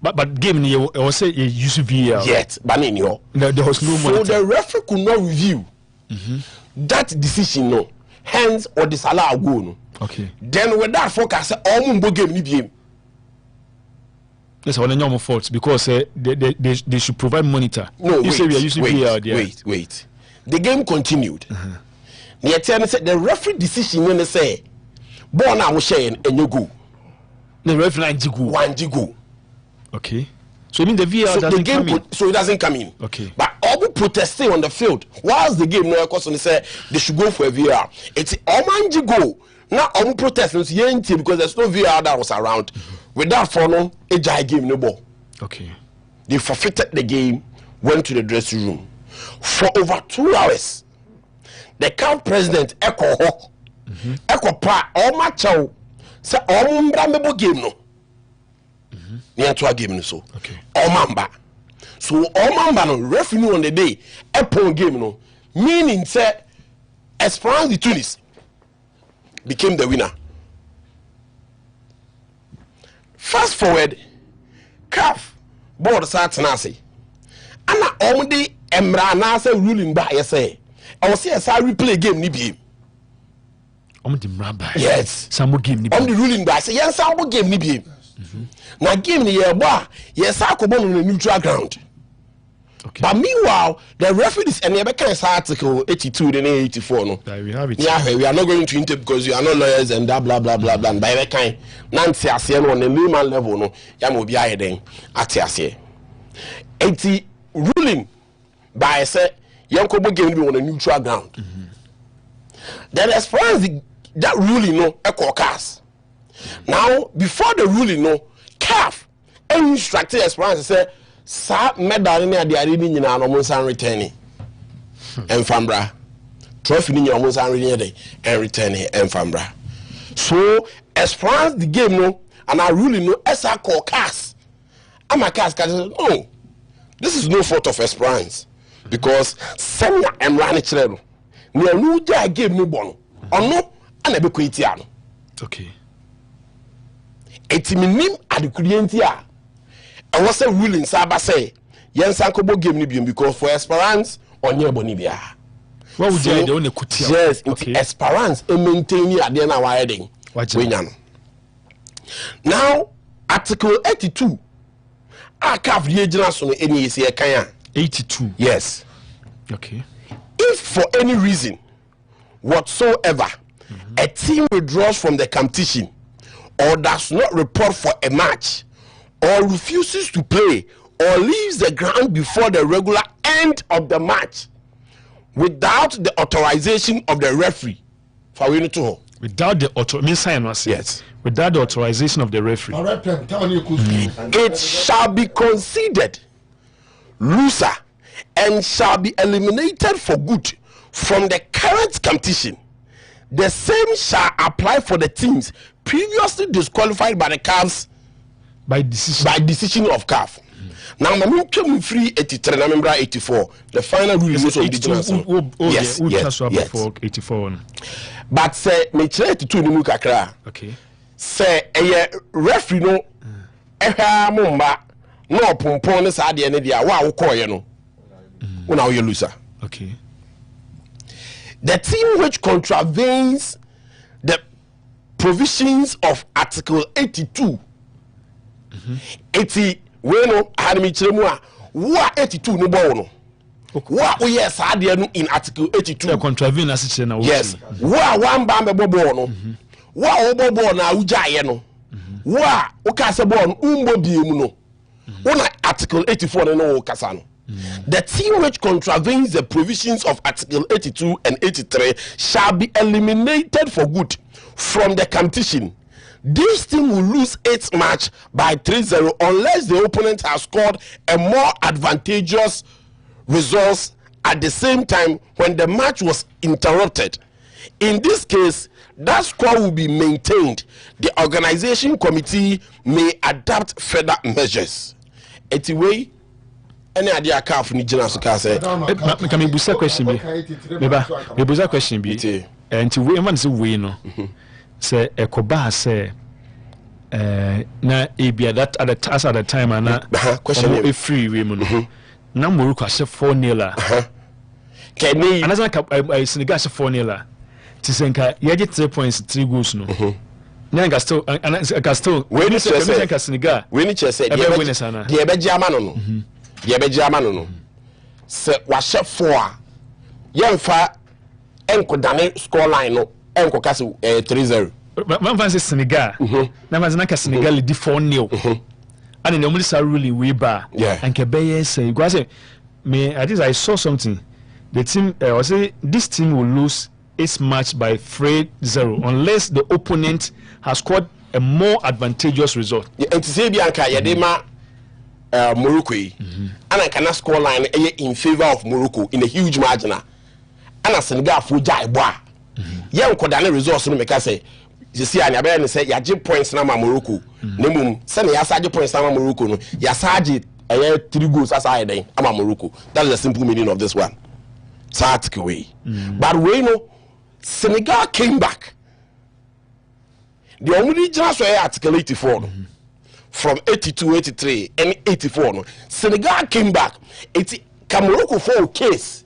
But game ni I say you use VAR. Yet banning you. There was no monitor. So the referee could not review that decision no. Hence or disallow goal no. Okay. Then with that focus all mumbo game ni game. That's one of your faults because they should provide monitor. No, you say we are using VAR there. Wait. The game continued. The referee decision when they say, "Born now share and you go." The referee one go. Okay. So you mean the VAR so doesn't come in? So it doesn't come in. Okay. But all we protesting on the field whilst the game no because they say they should go for a VAR. It's Omanji go. Now all protesting because there's no VAR that was around. Without for no a game no ball. Okay. They forfeited the game, went to the dressing room. For over 2 hours, the CAF president Echo Pa all my chow say all mbrambebo game no. Near to a game no so. Okay. All mamba. So all mamba no referee on the day upon game no. Meaning say Esperance de Tunis became the winner. Fast forward, CAF board sat nasi. And now only Emra Nasa ruling by you say. I was here, I replay game nibi. Yes, some game nibi. On the ruling by say, yes, some game nibi. Now game ni year yes, I could on the neutral ground. Okay. But meanwhile, the referees and the article 82 and 84 no. We have it. Yeah, we are not going to enter because you are not lawyers and blah blah blah blah blah. By the kind, Nancy Asian on the layman level no. Yamu be ahead then at Asian. 80 ruling by say Yankobo game be on a neutral ground. Then as far as that ruling no echo cast. Now before the ruling no CAF instructed Esperance say sa medal ni ade ade ni nyina no mo san return enfambra trophy ni nyina mo san return enfambra. So Esperance the game no and I ruling no esa call cast ama cast no, this is no fault of Esperance because send emra ni kire no ni anu ja game no bono ono ana be kweti ano. Okay. Etiminim adekurienti a and what's a ruling Saba say? Yes, Uncle game Nibium because for Esperance on your Bonibia. What would you do? Yes, okay. Esperance and maintaining at the end of our heading. Now, Article 82. I can't read on any year. 82. Yes. Okay. If for any reason whatsoever a team withdraws from the competition or does not report for a match, or refuses to play or leaves the ground before the regular end of the match without the authorization of the referee. Without the yes. Without the authorization of the referee. It shall be considered loser and shall be eliminated for good from the current competition. The same shall apply for the teams previously disqualified by the CAF's by decision of CAF. Now, I'm free 83, I remember 84. The final rule is also yes. 84. But say, me 82 ni kakra. Okay. Say, referee no, mumba, no pompon ne sa de ne dia wa wo koye no. Una wo loser. Okay. The team which contravenes the provisions of Article 82 80 we no hadmi chiremu a wa 82 no bo no wa o yes ade no in Article 82 contravene as chire na yes wa one ba me bobo no wa o bobo na ujaye no wa o ka se bo no umbo biem no una Article 84 no o kasa no The team which contravenes the provisions of Article 82 and 83 shall be eliminated for good from the competition. This team will lose its match by 3-0 unless the opponent has scored a more advantageous result at the same time when the match was interrupted. In this case, that score will be maintained. The organization committee may adapt further measures. Anyway, any idea calf ni jina so ka say me busa question bi me busa question bi and we man say we no say ekoba say na ebia that at the time na question e free we mu no na Morocco ase 4-0 Kenny anasa Senegal ase 4-0 tisenka yaje 3 points 3 goals no Nyanga still we ni Senegal we ni say the be jama no the be jama no se wa she 4 yemfa enko dane score line no enko kase 3-0 man fancy Senegal na man na Senegal di 4-0 and in the only really we bar and Kebeye say because me I saw something the team I say this team will lose its match by 3-0 unless the opponent has scored a more advantageous result. And to say Bianca Yadema Morocco and I cannot score line in favor of Morocco in a huge margin. And a Senegal for Jai Bois. Young Kodane results no make say you see I never say Yaji points na Morocco. Nemum send Yasaji points na Morocco no Yasaji 3 goals as I then am Morocco. That is the simple meaning of this one. Start away. But we know Senegal came back. The only just were Article 84 from 82, 83 and 84 no. Senegal came back. It's Morocco for case.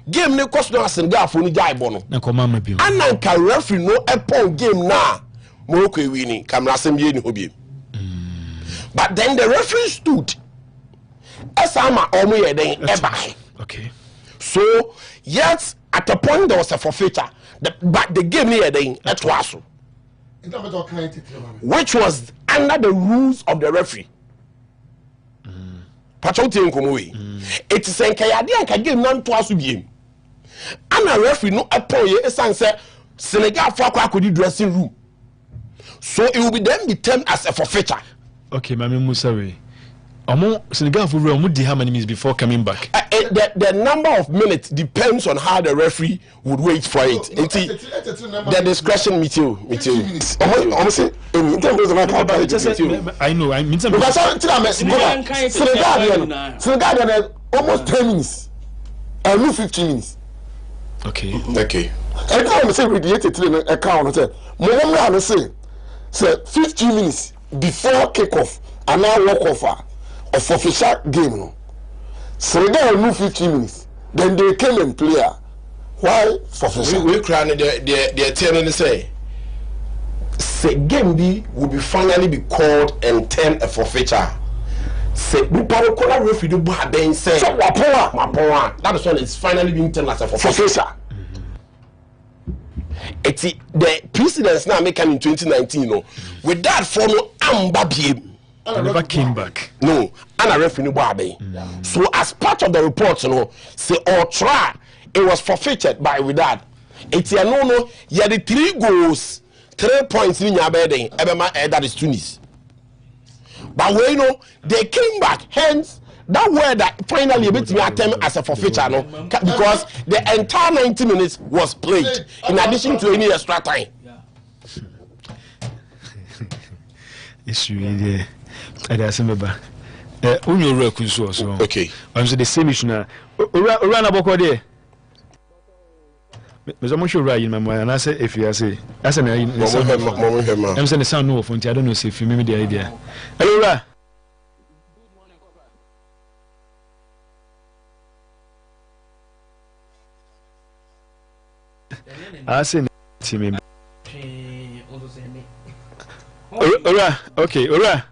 Game no cost no Senegal for ni jai bono. Na koma mabio. Ananka referee no upon game na Morocco winning. Camera assembly ni hobby. But then the referee stood. Esama omo ye den eba. Okay. So yet at a point there was a forfeiture. But the game near then at was which was under the rules of the referee. Pachotin Komoe. It is saying Kayadi game non twice game. And a referee no upon ye say Senegal for could dressing room. So it will be then be termed as a forfeiture. Okay, Mami Musawe. Senegal for real di how many minutes before coming back? The number of minutes depends on how the referee would wait for it. The discretion me too. I know. I mean Senegal almost 10 minutes. I move 15 minutes. Okay. I can't say with the 83 account. More say 15 minutes before kickoff and now walk off. Of official game no. Senegal move 15 minutes. Then they came and play. Why for official? We crown the telling say game B will be finally be called and turn a forfeiture. Say we power call referee do bad then say so Mapoa. That is when it's finally being turned as a forfeiture. It's the precedents now make in 2019 no. With that follow Ambabie. I never came back. No, and a referee Babe. So as part of the report, say or try, it was forfeited by with that. It's a no. You the 3 goals, 3 points in your bedding. That is Tunis. But we know they came back. Hence, that word that finally bit me attempt as a forfeiture, no, because the entire 90 minutes was played in addition to any extra time. Issue there. I remember. Unyo reku so. Okay. I'm the same issue now. Ora na boko there. Me so much right in my mind and I say if you say that's an I'm saying the sound no of I don't know if you me the idea. Hello Ra. I say team. Ora, okay, ora.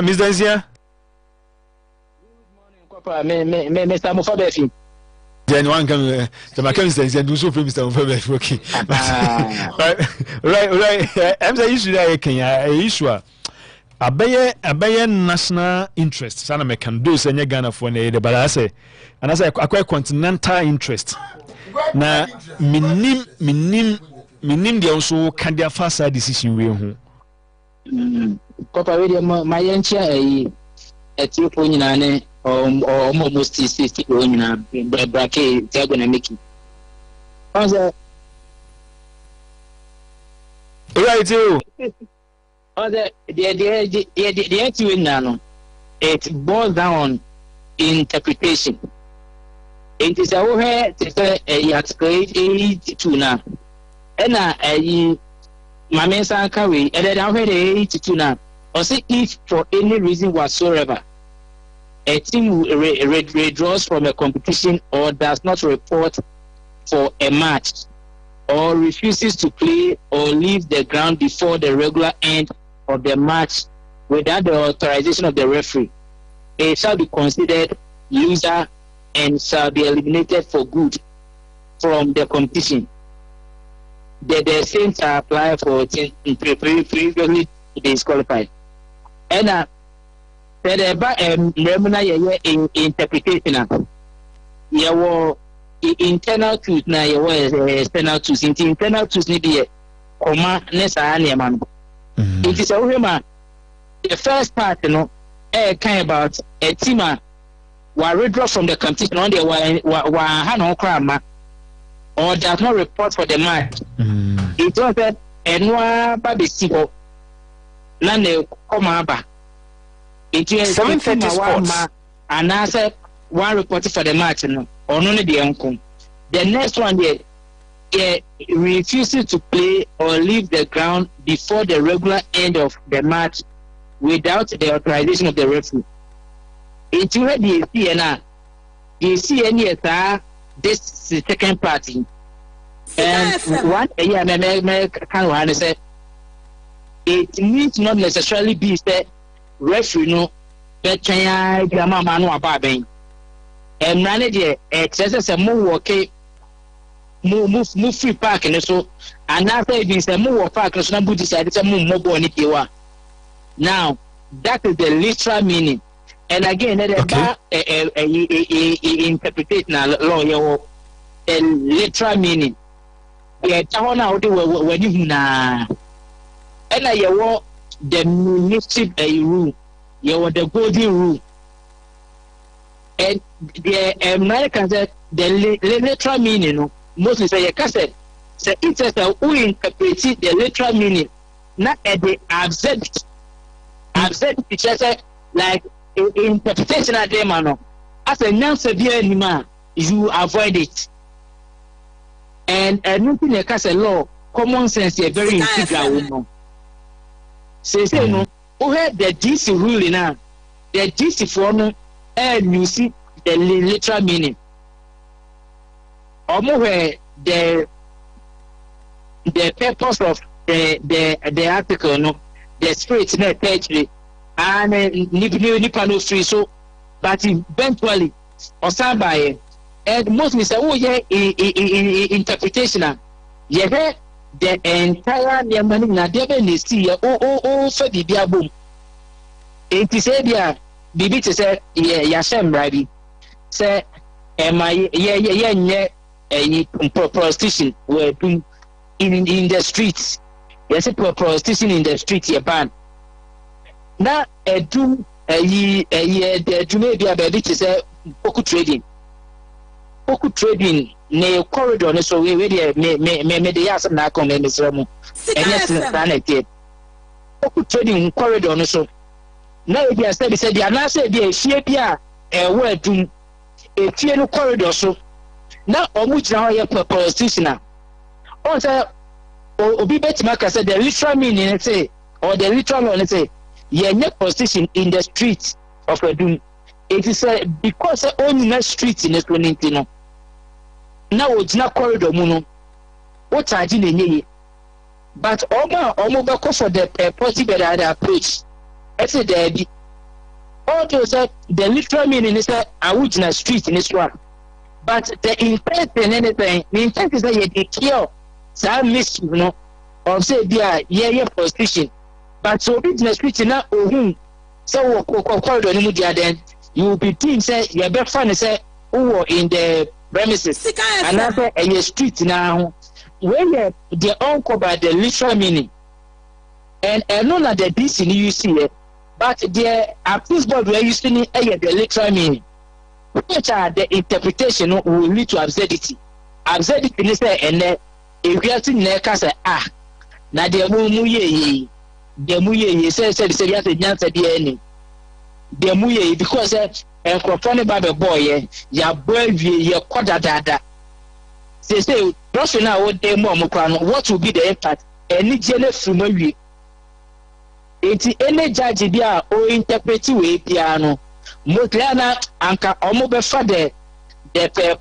Miss Denzia? Mr. Mufabefi. Then one can the mechanics and do so for Mr. Okay. Right. I'm the issue that I can issue. A Bayer national interest. Sana me can do say Ghana for ne but I say and I say acquire continental interest. Na minim the also can their faster decision we hu. Papa we my yencha a tipo nyina almost 60 nyina bracket they are going to make it. Right you. The it boils down on interpretation. It is a way to say a grade 82 now. And my men san carry, and then I heard 82 now. Or say if for any reason whatsoever a team withdraws from a competition or does not report for a match or refuses to play or leave the ground before the regular end of the match without the authorization of the referee, it shall be considered loser and shall be eliminated for good from the competition. The same shall apply for previously disqualified. And in interpretation, internal truth na external truth. Internal truth ni be comma necessarily man. It is a the first part, kind about a team who withdraw from the competition on the crime or does not report for the match. It was that and baby sibo nane come back. It is 7:30 sports and answer one report for the match or none of the uncle. The next one refuses to play or leave the ground before the regular end of the match without the authorization of the referee. It's already the CNA this second party. And one can say it needs not necessarily be said referee no but grandma no about and manager excesses a move okay move free park and so and after it is a move park so now decided to move mobile on now that is the literal meaning. And again interpretation law a literal meaning. Town out when you na and the ministry rule, the golden rule. And the Americans said the literal meaning, mostly say a cassette. So it says that we interpret the literal meaning, not at the absurd picture, like interpretation of them, no. As a non-severe animal, you avoid it. And nothing like as a law, common sense is very integral. Say no, who had the DC ruling now, the DC form, and you see the literal meaning. Or where the purpose of the article, no, the spirit, no, actually, and Nipano free so, but eventually, or somebody, and mostly say, oh, yeah, interpretation, yeah, the entire Yamani, Nadebe, see, so the boom. It is a Bibi to say, yeah, Yashem, Rabi, say, am I, prostitution, were in the streets. Yes, prostitution in the streets, yeah, ban. Now, a doom, the Jumabia baby to say, Poku trading, near corridor, so we may the ass and Nacom and Miss Ramo. And yes, planet yet. Poku trading corridor, so now if you said, the answer be a Shapia, a word to a piano corridor, so now on which now you proposition. Also, Obi Betmaka said the literal meaning, say, or the literal one, say, yeah, no position in the streets of a doom. It is because only the streets in this one. Now it's not corridor mono. What I didn't but almost for the possible approach. I said there all those the literal meaning is that I would in a street in this one. but the intent in anything, the intent is that you kill some miss, you know, or say, yeah, position. But so business which now, so corridor then you will be team say, you're better fun, say, in the premises, another a street now, when they're uncovered the literal meaning, and none of the DC you see it, but the appeals board where you see the literal meaning. Which are the interpretation will lead to absurdity. Absurdity is and if we are to neck say now the muye says the muye because and confounded by the boy ya boy ye quarter dada. Say Russian now what they more what will be the impact any jealous from we it's any judge there or interpret way piano. Mutliana anka omo be fa the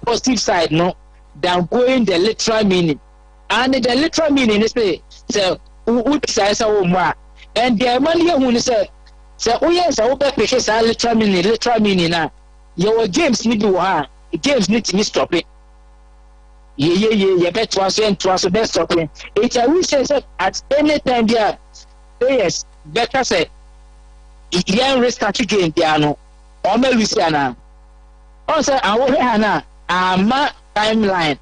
positive side no than going the literal meaning, and the literal meaning is say who say so more and the money who say oh yes I will be because literal meaning na your games need to games need to stop it yeah bet was and twice best stop it I will say at any time there yes better say yeah restart again piano. Ome Luciana. Also, I will have a timeline.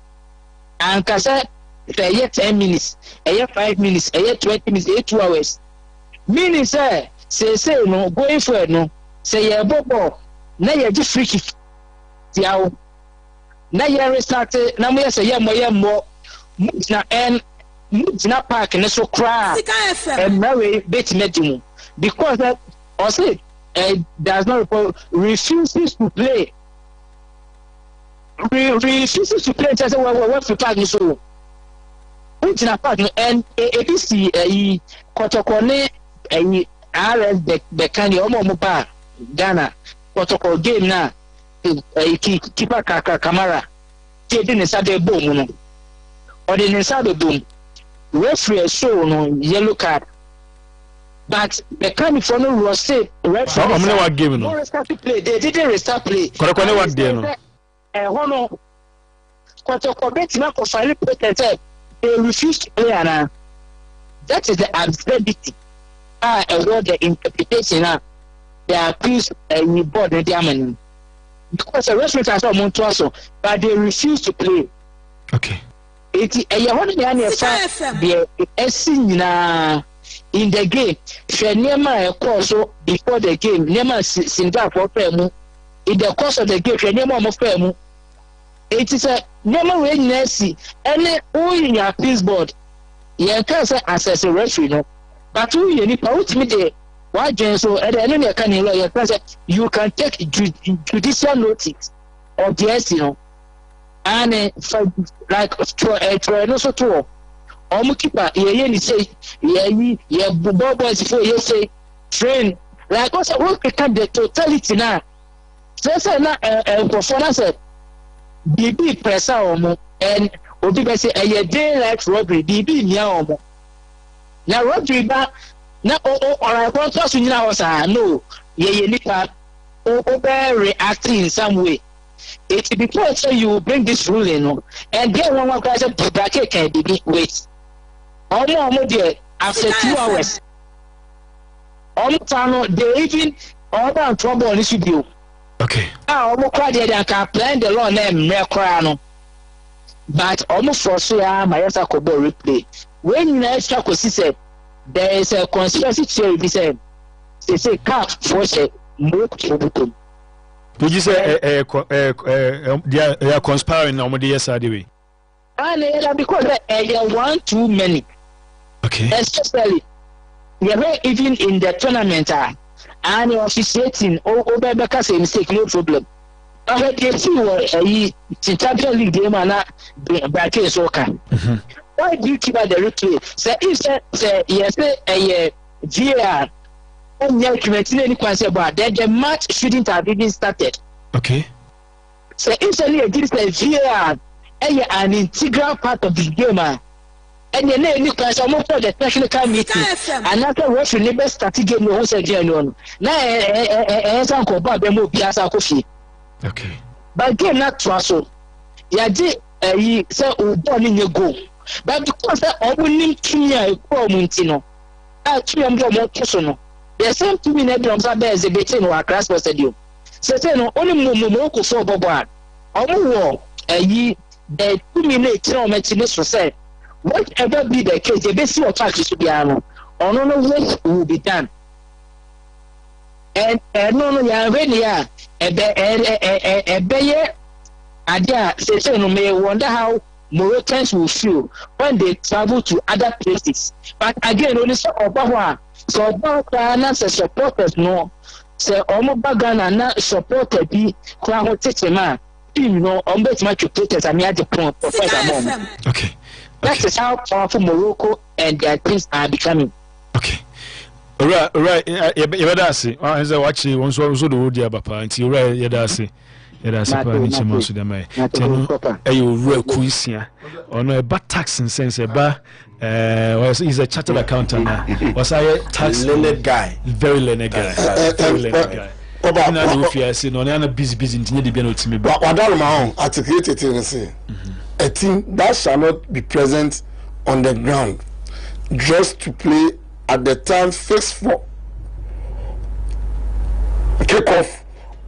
And Cassa, a 10 minutes, a 5 minutes, a 20 minutes, 2 hours. Meaning, sir, say, no, going for it, no. Say, yeah, Bobo, now you're just freaky. Now you're restarted, now we say, yeah, more. And Mutna Park and so cry. And Mary bit medium. Because that, also, does not refuses to play. Refuses to play. Just what to play so. Which na part and ABC Kotokone RS Bekani Omo Ba Ghana Kotoko game na keeper Kamara. Taking inside the boom no. Or the inside the boom. Referee show no yellow card. But the kind for no was say red for what game no restart to play. They didn't restart play. Kone what day no. Hono Kotoko betima ko file protect. They refused to play and that is the absurdity. What the interpretation they accused we board the diamond. Because the referee has someone to also, but they refused to play. Okay. It's a one the in the game, Nema also before the game, Nema Sinda for Pemu. In the course of the game, Nema Mofemu. It is a Nema way Nessie, and all in your peace board. You can't say as a referee, no. But you need to me the why so at the enemy can you can take judicial notice of the SCO and like no so too. Keeper, you say, yeah, boys before you say, train, like also, what can the totality now? So, performance, BB press and Obi say, a day like robbery, BB Niaomo. Now, robbery, but now, or I want us to know, no, ye nipa, reacting in some way. It's because you bring this ruling, and then one more person to bracket can be wait. Almost after 2 hours. Almost they even all trouble on this video. Okay. Almost quite they can plan the law name Mercrano. But almost for sure, my answer could be replay. When you extra said there is a conspiracy theory, they say cat force milk to the would you say they are conspiring on the SRD? And because they are one too many. Okay. Especially, even in the tournament, and officiating over because a mistake, no problem. I they see what a Champions League game and bracket soccer. Why do you keep at the replay? So if yes, a VAR, any question about that, the match shouldn't have even started. Okay. So instantly against the VAR, an integral part of the game. And the name you can some of the technical meeting and after what you never started game no say no now some ko ba be mo biasa ko fi okay but game not so yaje yi say o ball ni go but because obunim tunia e ko munti no a tuya mbo mo keso no the same to me na be on say exhibit no across stadium say no only mo ko so bobo a omo wo the 2 minutes no match ni so say whatever be the case they be see what fact to be ano ono no way will be done and no ya really ya ye adia say no me wonder how Moroccans will feel when they travel to other places. But again, only so about na supporters no say omo bagana na supporter bi kwa ho tete ma team no ombet ma protest and ya the point. Okay. That is how powerful Morocco and their teams are becoming. Okay. Right. You better see. I say watch one so do dia papa. Until right, you better see. That's a plan in most of them. You real Kuisia or no, but tax and sense about he's a chartered accountant. Was I a tax learned guy? Very learned guy. Very learned guy. If you see no other busy in the piano to me, but what I articulated in say a team that shall not be present on the ground just to play at the time fixed for kickoff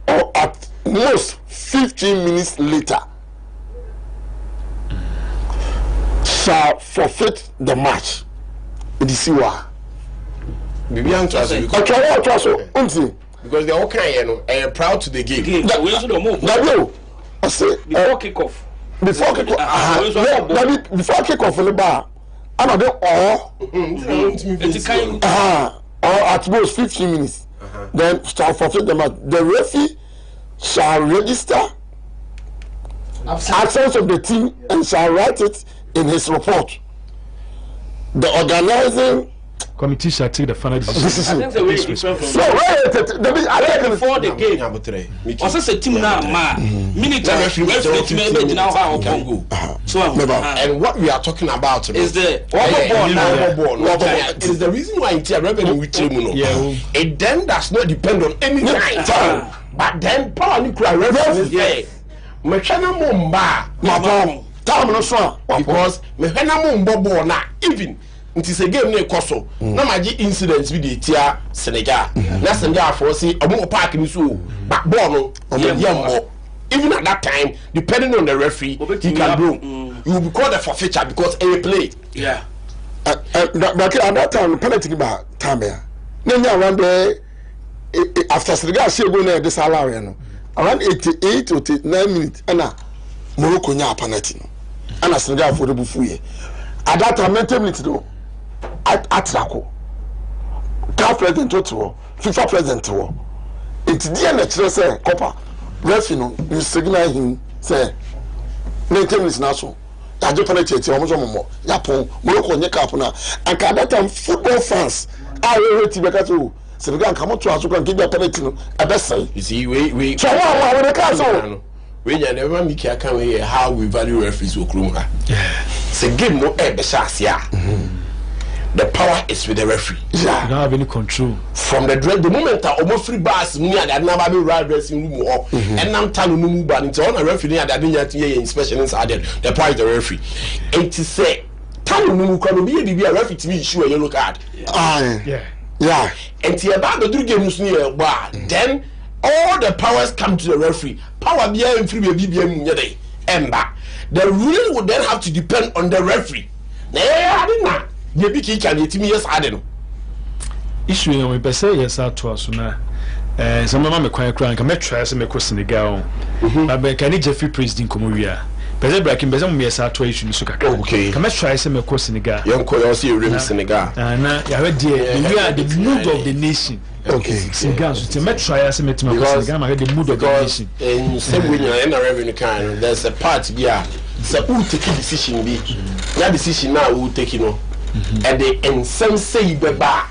or at most 15 minutes later shall forfeit the match. Because they all can proud to the game. Before kickoff. Before kickoff in the bar, another or at most 15 minutes. Then shall forfeit the match. The referee shall register absence of the team and shall write it in his report. The organizing committee shall take the final decision. I think the way it went from before the game. Also, say team now, military referee now how Congo. So, and what we are talking about is the it is the reason why it's a revenue with team. It then does not depend on any time. But then power nuclear referee there. Mechana mumba time no so because mehena mumbo na even it is a game near Koso. Na maji incidents with the tia Senegal. Na Senegal for see omo park ni so but ball no even at that time depending on the referee he can do you will be called a forfeiture because a play. Yeah. But at that time penalty ba time ya. Nenya around there after Senegal she go na this salary no around 88 or 89 minutes and Morocco nya penalty no and Senegal for the bufuye at that time 90 minutes though at Rako CAF president to FIFA president to it's the natural say copper referee no you signal him say 90 minutes na so ya jo penalty ti omo so mo ya pon Morocco nya cap na and at that time football fans are ready to be to Senegal come to us can give a penalty no abesai. You see we so what we can so we never make can we how we value referees okrumha. It's a game no e be shasia. The power is with the referee. Yeah. You don't have any control. From the moment that almost free bars me and never be right dressing room or and I'm telling you move back into on a referee that didn't inspection inside the power is the referee. It is say tell you can be a referee to be issue a yellow card. Yeah. And the about the three games near then all the powers come to the referee. Power be and free BBM day and back. The ruling would then have to depend on the referee. I didn't know. Maybe he can get me yes, I don't know. Issue we be say yes out to us now. Some mama me kwai kran ka me try say me ko Senegal. Na be kan Jeffrey President komowia. Pese breaking be some me yes out to issue so kakra. Okay. Ka me try say me ko Senegal. Yanko you see you Senegal. Na ya we there we are the mood of the nation. Okay. Senegal so me try say me to me Senegal ma the mood of the nation. In same way you na revenue kind there's a part here. So who take decision be. That decision now who take no. And they and some say beba,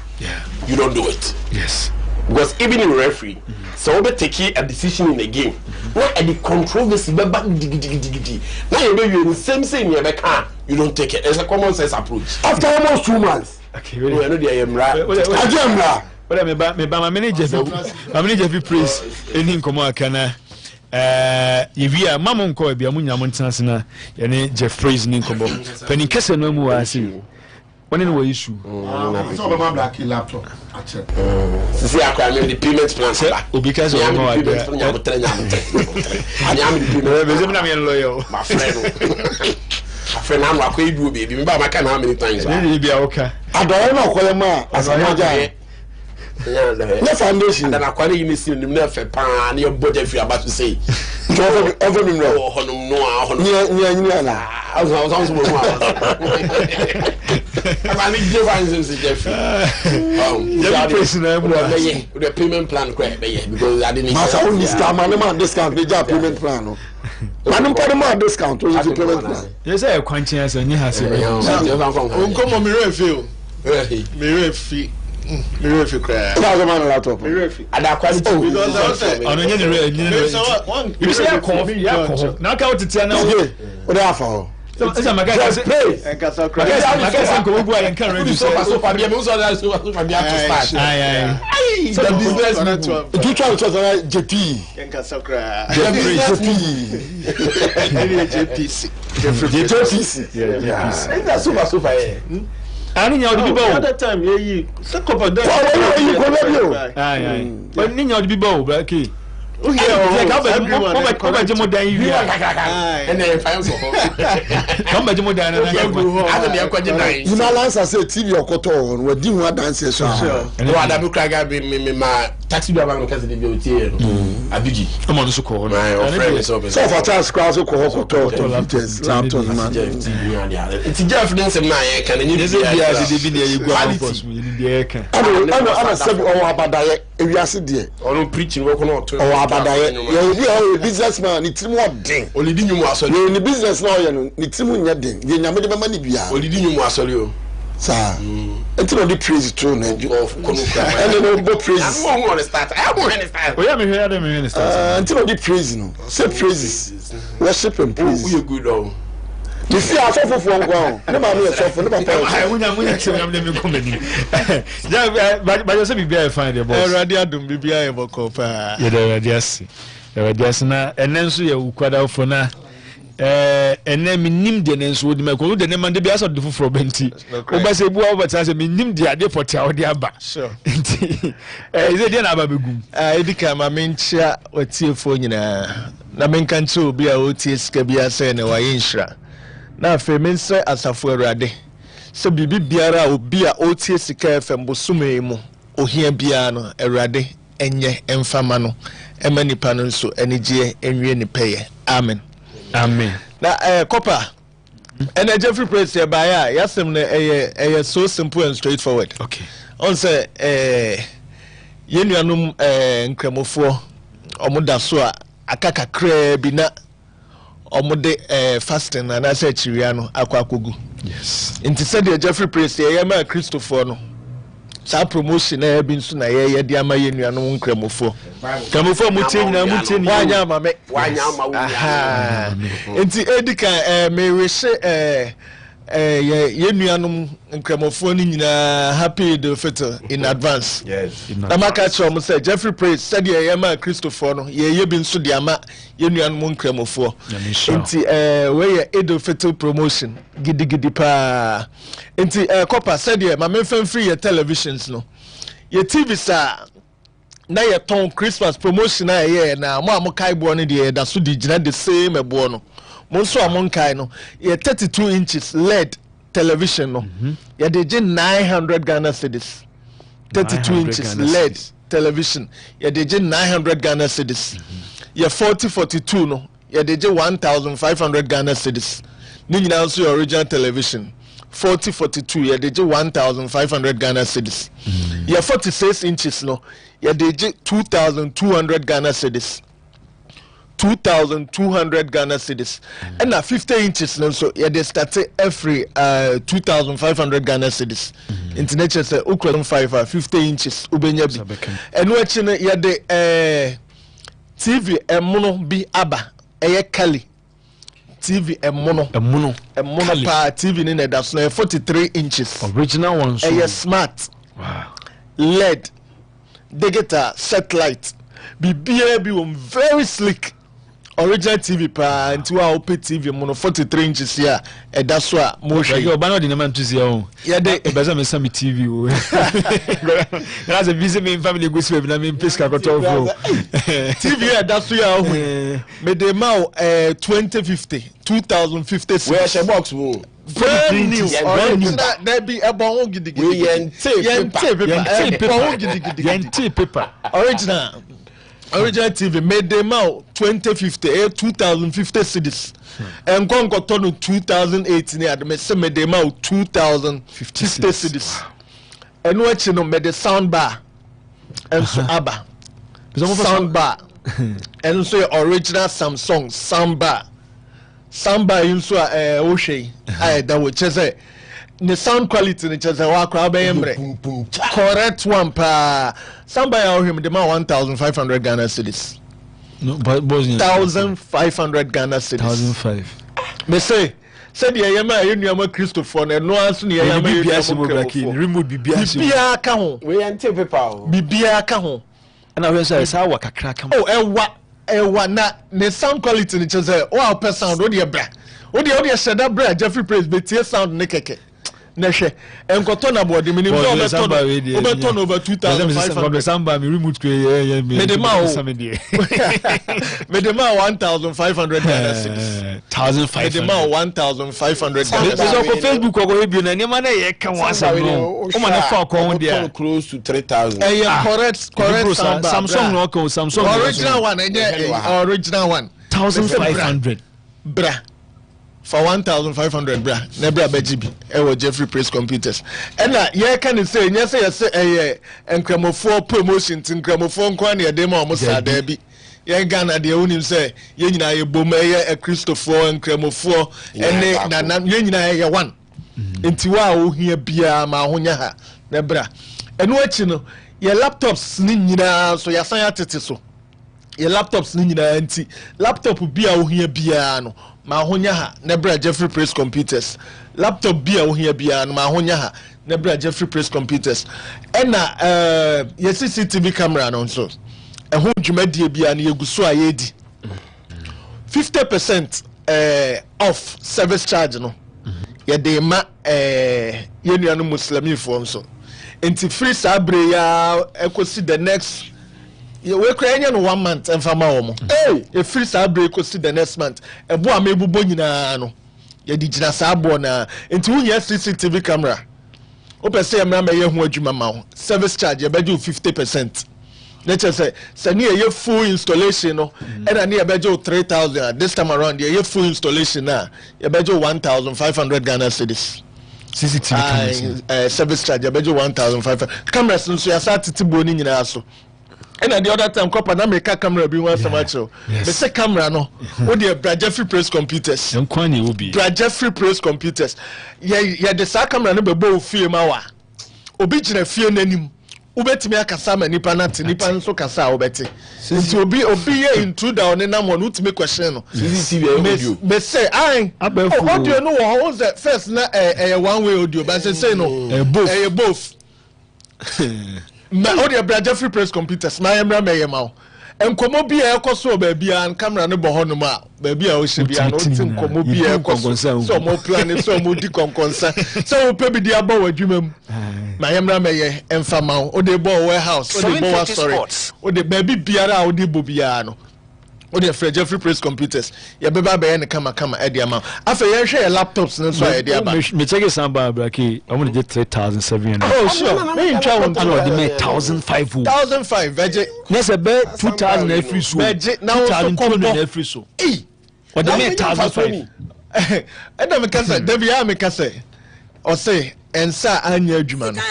you don't do it. Yes. Because even in referee, so we take a decision in the game. Not at the controversy beba diggy. Now you the same say you don't take it. It's a common sense approach. After almost 2 months. Okay, really? I know the my manager, praise any come on, can yevia mama nko bia munya mo ntena sena ye ne Jeffreys ni nkobo pani kese no mu wase woni no issue so be ma black laptop see akwa me the payment plan obi ka so no wa dia anyam the be zem na me lawyer my friend I'm akwa edu obi me ba maka na how many times ni bia oka adore na okoye ma asamaja no foundation na akwari yi mesi nim na fe pa na your budget fi about to say over me no honum no a honum nya na sounds mo mo abani give answers to Jeff the payment plan correct because I didn't masa on discount man discount the payment plan no man put them discount on the payment plan yes I kwanchi answer ni hase onko mo mi refill me refi cry that's the man laptop me refi ada quality because I say ono nye ni you say ya na ka otitia na o da fa esa magaka say ko bu ayen kan ready so bia me so da so bia to start ai the business network you try to say JP enka sakra JPC yeah super ani nya odi bibo that time ye sekopa da you go radio but ni nya odi bibo bra ke o ba jemo dan yi ene fa so kan ba jemo dan na ade ne akwaje dan you know answer say TV okoto on we di hu dance so no ada bi kraga bi me ma taxi driver no kase de bi otie no abigi o mo no so ko my friend so for chance cross ko okoto laptop man it's Jeff dance na ye kan ni bia de bi na ye go campus mu ni de kan ana sabi o abadaye ewiase de ono preaching we ko no to abadaye ye bi o businessman ni timu odin olidi nyumu asori ni business na o ye no ni timu nya den ye nyame de mama ni bia olidi nyumu asori o sa enti no dey praise too na of kono kra and no go praise I want to start o ya me hwe start enti no dey praise no say praises worship and praise you good oh you see asofo nko ne ma me asofo ne papa munya chemnyam dem ko mani ja ba jo se bibia e find the boss radio adum bibia e boko pa ye the radias na enenso ye ukwada fo na ene minim de nenso wodi ma ko de ne man de bia so de foforo benti o ba se bua o ba ta se minim de ade potia o de aba sure is de na aba begum edika ma menchia otiefo nyina na menkanche obi a otie sika bia se ne wa yinhra na afa mense asafo awurade se bibi biara obi a otie sika fm bosume mu ohia bia no awurade enye emfama no ema nipa no nso enigye enwie ni peye amen na copper and Jeffrey Praise here by yasem na so simple and straightforward okay on say yenuanum nkremofo omoda so a akaka kra bi na omode fasting na say chiria no akwakogu yes inti said Jeffrey Praise here ma Christopher no sa promotion na bi nso na ye de ama yenuanum nkremofo mutie ni wanya ama me enti edika me wish yenuanum nkremofo ni nyina happy the fete in advance yes na maka chom say Jeffrey Praise said ye ma Christopher no ye bi nso de ama yenuanum nkremofo enti we ye edo fete promotion gidigidi pa enti copper said ye ma me fan free your televisions no ye TV sa na ye ton Christmas promotion na ye na mo amokai bo no de da so di gina the same ebo no mo so amonkai no ye 32 inches LED television no ye de 900 Ghana cedis 32 inches LED television ye de 900 Ghana cedis ye 4042 no ye de 1500 Ghana cedis ni nyina so your original television 4042 ye de 1500 Ghana cedis ye 46 inches no ye de 2200 Ghana cedis 2200 Ghana cedis and na 50 inches no so ye de start every 2500 Ghana cedis internet say ukron 5 50 inches ubenya bi eno achi no ye de TV emuno bi aba eye kali TV emuno pa TV ni na da so 43 inches original one so smart wow LED digital satellite bibia bi very slick original TV pa nti wa open TV mo 43 inches here eda so a mo hwe yo ba no de na man to see o ya de beza me some TV o na se busy me family go see na me peska ko to fo TV eda so ya o me de ma 2050 where she box wo brand new there be a bon gidigidi we yente paper original TV made them out 2050 2050 cities and Congo turn 2018 near me say made them out 2050 cities and what you know made the sound bar and so ABBA sound bar and so original Samsung sound bar in so Oshay that would say the sound quality in just correct one pa somebody out him the man 1,500 Ghana cedis. No, but 1,500 Ghana cedis. 1,500. Me say the yama you Christopher no answer ni yama remote bibia ka ho we ante paper bibia ka ho na we say sa wa kakra ka oh ewa na the sound quality ni just o per sound o de bra o de sheda bra Jeffrey Praise betie sound ne keke Neshe enkoto na body minimum obeton over 2,500 samba me remote me de ma 1,500 Ghana cedis 1,500 me de ma 1,500 Ghana cedis so ko Facebook ko go bi na ne ma na ye ka wasa no o ma na fa ko ho dia close to 3,000 correct samba Samsung no ko Samsung original one original one 1,500 bra for 1,500 bra nebra bejibi ewo Jeffrey Praise Computers and ye can say enkramofo promotion tin nkramofo nkwa na de ma omo sada bi ye Ghana de unim say ye nyina ye bom ye Christopher nkramofo ene na ye nyina ye one enti wa ohia bia ma ahonya ha nebra eno achi no ye laptops ni nyina so ya san ya tete so ye laptops ni nyina anti laptop bia ohia bia no ma honya ha nebra Jeffrey Praise Computers laptop bia ohia bia no ma honya ha nebra Jeffrey Praise Computers ena ye CCTV camera no so eho dwumadie bia na yeguso a yedi 50% off service charge no ye de ma ye nuanu muslimi fo so enti free sabre ya ekosi the next we kra no 1 month emfama wo mo e free sabre ekosi the next month ebo amebubo nyina no ye di gina sabo na enti wunya CCTV camera o pese ye mra ye hu adwuma ma wo service charge ye beju 50%. Nature say ye full installation no and na ye beju 3,000 this time around ye full installation na ye beju 1,500 Ghana cedis. CCTV cameras service charge ye beju 1,500 cameras nso ya sa titibo ni nyina so. And the other time, Copa America camera be one so much. The second camera no, o the Jeffrey Praise Computers. Jeffrey Praise Computers. Yeah, the second camera no be bo fie ma wa. Obi gina fie nanim. Ubetimi akasa ma nipa na te nipa nso kasa obeti. Nti obi ye intruder on na mo no ultimate question no. CCTV audio. Me say audio no wo hold the first na one way audio but say no both. Ma audio Jeffrey Praise Computers ma yemra meyema enkomo bi e ekoso ba bia camera no bo hono ma ba bia o hye bia no tin komo bi e ekoso so mo plan so mo di konkonsa so o pe bi di aba wadwuma mu ma yemra meye emfa o de bo warehouse o de bo wa sorry o de ba bi biara o de bo bia no o de Jeffrey Praise Computers ya beba be ne kama e de ama afa ye hwe laptops no so e de aba me check samba braki I want to get 3,700 oh sure me try one to the 1,500 1,500 veje yes a be 2,000 every so veje now so 2,200 every so what the 1,500 and me kasa David ya me kasa o say ensa anya adwuma no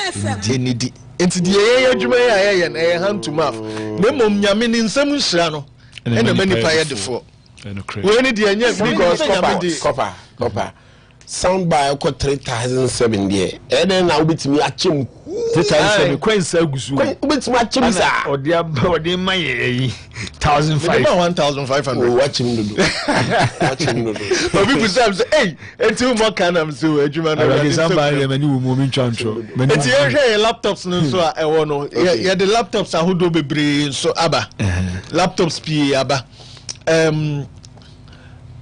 tenidi enti de ye adwuma ya ye na hand to mouth na mom nyame ni nsam nhira no and the many fire before. We need the because copper. Sound by 3,007 there. And then I'll be to me a chim. 3,007 Queen's Agusu. Which my chim or dear body my 1,500. 1,500. Watch him do. Watch him do. But people say, hey, and two more can so Juman. Somebody a new woman chancho. It's here laptops no so I want yeah the laptops are who do be brain so abba laptops p abba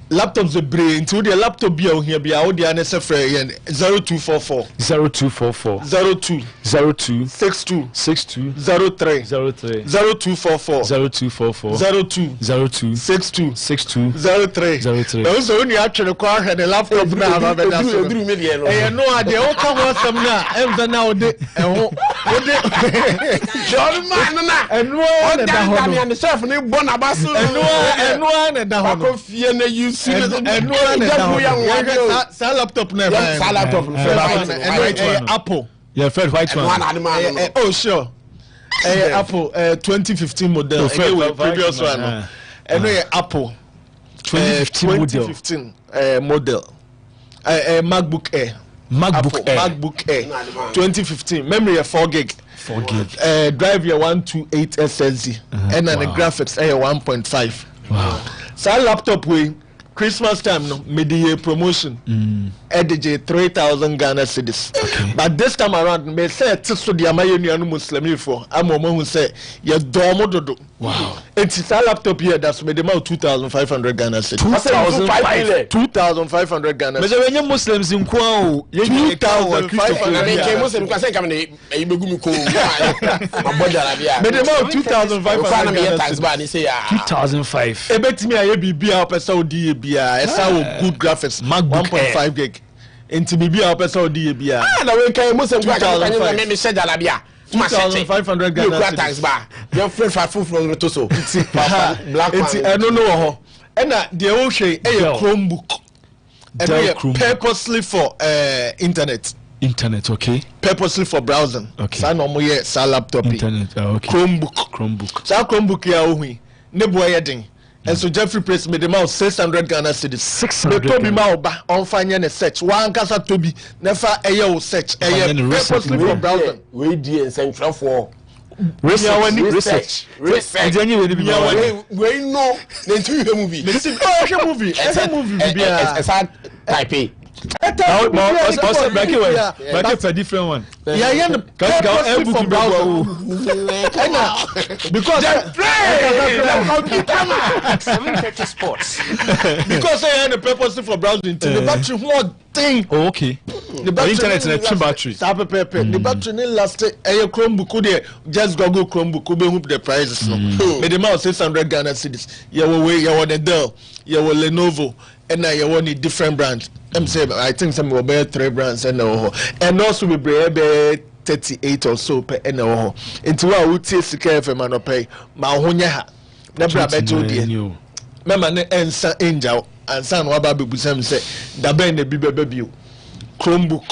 laptops the brain to the laptop be out here be out the answer for 0244 0244 02 02 62 62 03 03 0244 0244 02 02 62 62 03 03 now so when you actually call her the laptop now about that eh no ade o ka ho sam na emza na ode eho ode John man na eno na da ho no and chef ni bon abaso eno na da ho no fie na you see eno sa laptop na sa laptop Apple yeah first white one oh sure Apple 2015 model previous one eno Apple 2015 model MacBook Air MacBook Air 2015 memory 4 gig drive your 128 SSD and then the graphics 1.5 wow so laptop we Christmas time no media promotion edj 3,000 Ghana cedis but this time around me say so the amayenu Muslim for amomo who say ya domo dodo wow it's a laptop here that's made them out 2,500 Ghana cedis 2,500 Ghana cedis when you Muslims in Kwao 2,500 Muslim kwa say come na ibegu mi ko abodara made them out 2,500 Ghana cedis 2005 ebetimi aye bibia opesa odi bia esa wo good graphics 1.5 gig into bibia opesa odi bia na we kan Muslim kwa kan me share la bia 2,500 Ghana cedis ba your friend for from to so black it's no ho and the o hwe Chromebook and purposely for internet okay purposely for browsing okay sa no mo ye sa laptop internet okay Chromebook sa Chromebook ya ohui ne boye den and so Jeffrey Praise made them out 600 Ghana cedis 600 Toby ma oba on fanya ne search one kasa Toby never eyo search purposely for browsing we di essential for research we know the movie it's a type a different one. Because 750 sports. Because I had a purpose for browsing. The battery one thing. Oh, okay. The battery internet and a battery. The battery need last a Chromebook. Just Google Chromebook. Who the prices? Made them out 600 Ghana cedis. You were the Dell. You were Lenovo. And now you want a different brand. I think some will bear 3 brands and also we bear 38 or so per no into our would say secure for man pay Mahonya never better dear. Member and angel and son Wababu Busam say the band the baby Chromebook.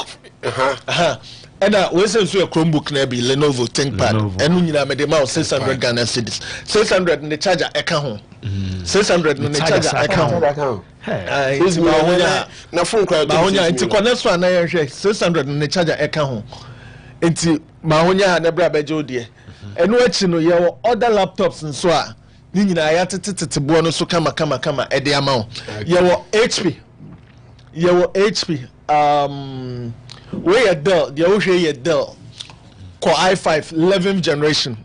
And we say so a Chromebook maybe Lenovo ThinkPad and we made them out 600 Ghana cedis 600 in the charger account 600 in the charger account it's na phone call it's connect one na 600 in the charger account it's mahonya na bra bejo de eno achi no ye other laptops nso a ni nyina ya tetete bo no so kama e de ama ye wo HP we Dell the o hwe ye Dell Core i5 11th generation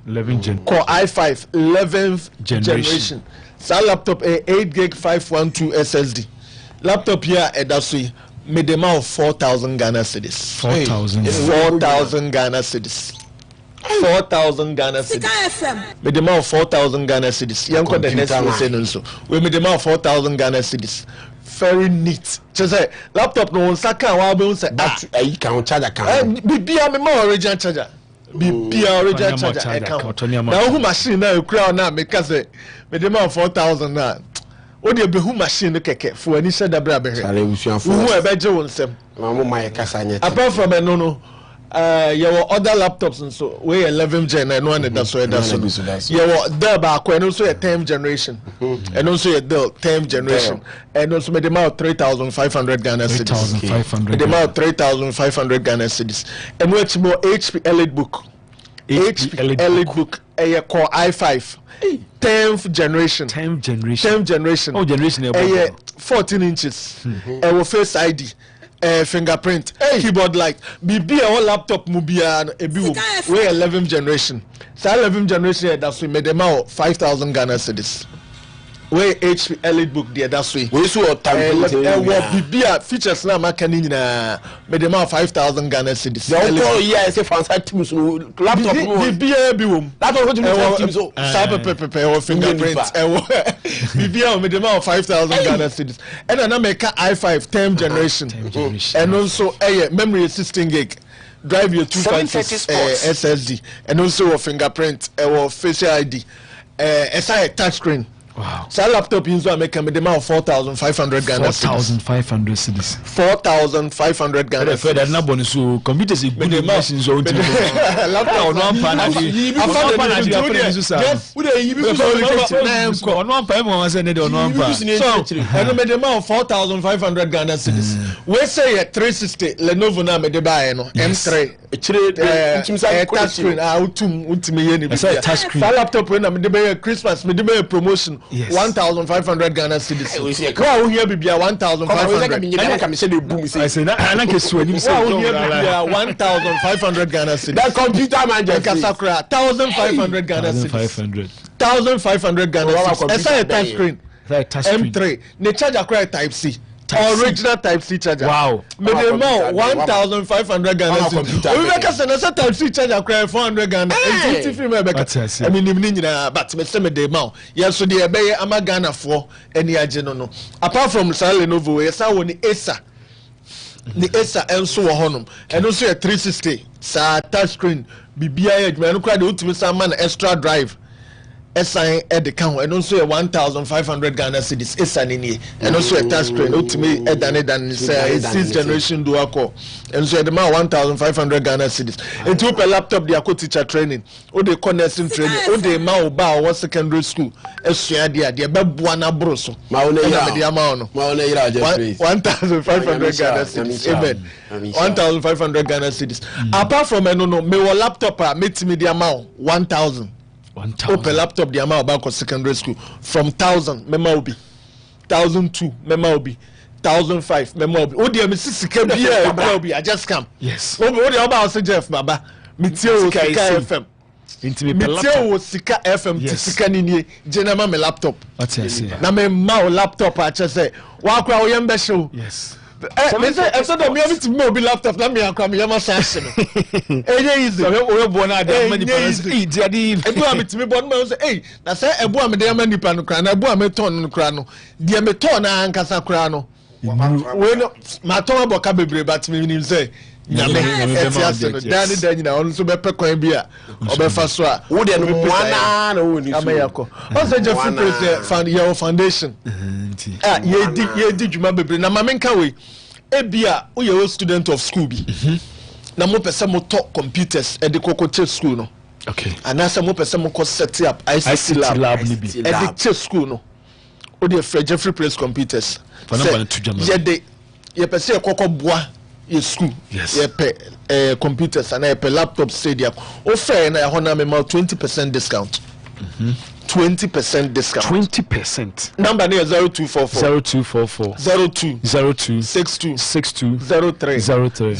Core i5 11th generation sa laptop 8 gig 512 SSD laptop here edasui made them out 4,000 Ghana cedis 4,000 Ghana cedis 4,000 Ghana cedis made them out 4,000 Ghana cedis yanko the next one say no so we made them out 4,000 Ghana cedis very neat just say laptop no saka wa be say you can charge account bibia me ma original charger bibia original charger account now who machine na ekura na make say me dem 4,000 na o de behu machine keke for any said abra be here who e be je won sem mama my kasa nyet apart from no your other laptops and so we 11th gen and one that's so your Dell back and also a 10th generation and also a Dell 10th generation and also made them out 3,500 Ghana cedis 3,500 them out 3,500 Ghana cedis and which more HP EliteBook a Core i5 10th generation oh generation 14 inches and will face ID fingerprint keyboard light bb our laptop mubia ebi we 11th generation so 11th generation that's we made them out 5,000 Ghana cedis wey HP Elite book there that's way we so bibia features na maka ni nyina me dem 5,000 Ghana cedis yeah say fancy teams no laptop no bibia bi wom laptop what you teams so cyber or fingerprint bibia me dem 5,000 Ghana cedis and na make i5 10th generation and also memory 16 gig drive your 256 SSD and also a fingerprint or facial ID SI touch screen. Wow. So laptop in so make me demand 4,500 Ghana cedis. 4,500 cedis. 4,500 Ghana cedis. Further na bonus so computers good machines so laptop no ampa na di afa na di apre so sa. Yes, we dey yibi so no ampa mo say ne dey no ampa. So and me demand 4,500 Ghana cedis. We say 360 Lenovo na me dey buy no M3 touch screen ultimi ye ni bi. Touch screen. Laptop we na me dey buy Christmas me dey buy promotion. Yes. 1,500 Ghana cedis. Wow, here be 1,500. I say na ke so ni say. Wow, here be 1,500 Ghana cedis. That computer man just Kasakura 1,500 Ghana cedis. 1,500 Ghana cedis. Esa a touch screen. M3. Ne charger cry type C. Original type C charger. Wow. Me dey more 1,500 Ghana cedis. We make us a type C charger cry 400 Ghana. It's free me back. I mean ni nyina but me say me dey more. Yes so dey be ama Ghana for any agye no. Apart from Lenovo, yes I won Acer. Ni Acer enso wo honum. And also a 360 sa touch screen. Bibia edge me no cry dey utimi sa man extra drive. SI at the count and also 1,500 Ghana cedis SI and also a touch screen ultimate than say 6th generation dual core and so the man 1,500 Ghana cedis and to per laptop they are teacher training or the nursing training or the ma ba what secondary school esua dia be buana broso ma one ya ma 1,500 Ghana cedis amen 1,500 Ghana cedis apart from no me laptop metimi dia ma 1,000 open laptop the amount about secondary school from 1,000 mema obi 1,002 mema obi 1,005 mema obi o dey me sika bia mema obi I just come yes o dey about say Jeff baba metie o sika FM intimi pe laptop metie o sika FM sika ni general me laptop na me ma o laptop a che say wa kwa o yem be show yes me say so that me have to move laptop na me akwa me yama sash no easy we bo na dey many parents dia di ebu am timi bo no say eh na say ebu am dey yama nipa no kra na ebu am ton no kra no dia me ton na ankasa kra no we no ma ton aboka bebre but me nim say nyame etiase no dan nyina on so be pe kwan bi a obefa so a wo de no wana na wo ni so amayako on say Jeffrey Praise found your foundation ye di djuma bebre na ma menka we ebia wo ye student of school bi na mo pese mo to computers e de kokoche school no okay anasa mo pese mo ko set up ICT lab ni bi e de che school no o de Jeffrey Praise computers ye de ye pese kokobua ye school ye pe computers and ye pe laptop stadium o fair na ho na me 20% discount 20% discount 20% number near 0244 02 62 03 02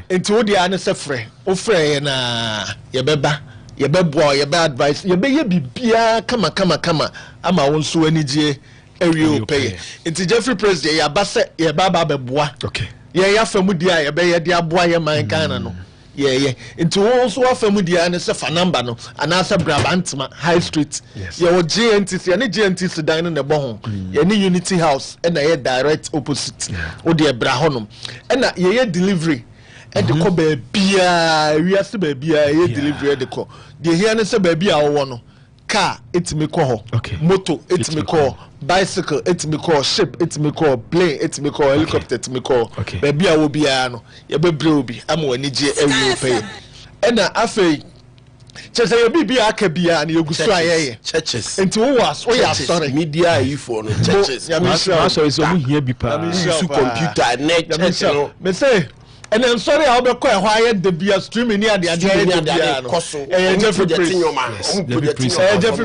into what the answer free o free na ye beba ye bebo ye be advice ye be ye bibia kama ama won so anigye area pay into Jeffrey Praise ye abase ye baba beboa okay ye ya famu dia ye be ye dia boa ye man Ghana no yeah into also afamu dia ne se fa number no anasa Brabantma High Street ye wo GNTC ye ne GNTC dan no ne bo ho ye ne Unity House e na ye direct opposite o de bra honom e na ye delivery e de ko ba bia wiase ba bia ye delivery e de ko de here ne se ba bia wo no car etimi ko ho moto etimi ko bicycle etimi ko ship etimi ko plane etimi ko helicopter etimi ko ba bia wo bia no ye bebre obi ama wani je ewi pay e na afei chese ye bibia aka bia na yegusu ayeye churches enti wo was o ya sorry media ifo no churches ma so so mu hia bi pa su computer net church no me say and then sorry how be ko e ho aye de bia streaming ni ade bia no Jeffrey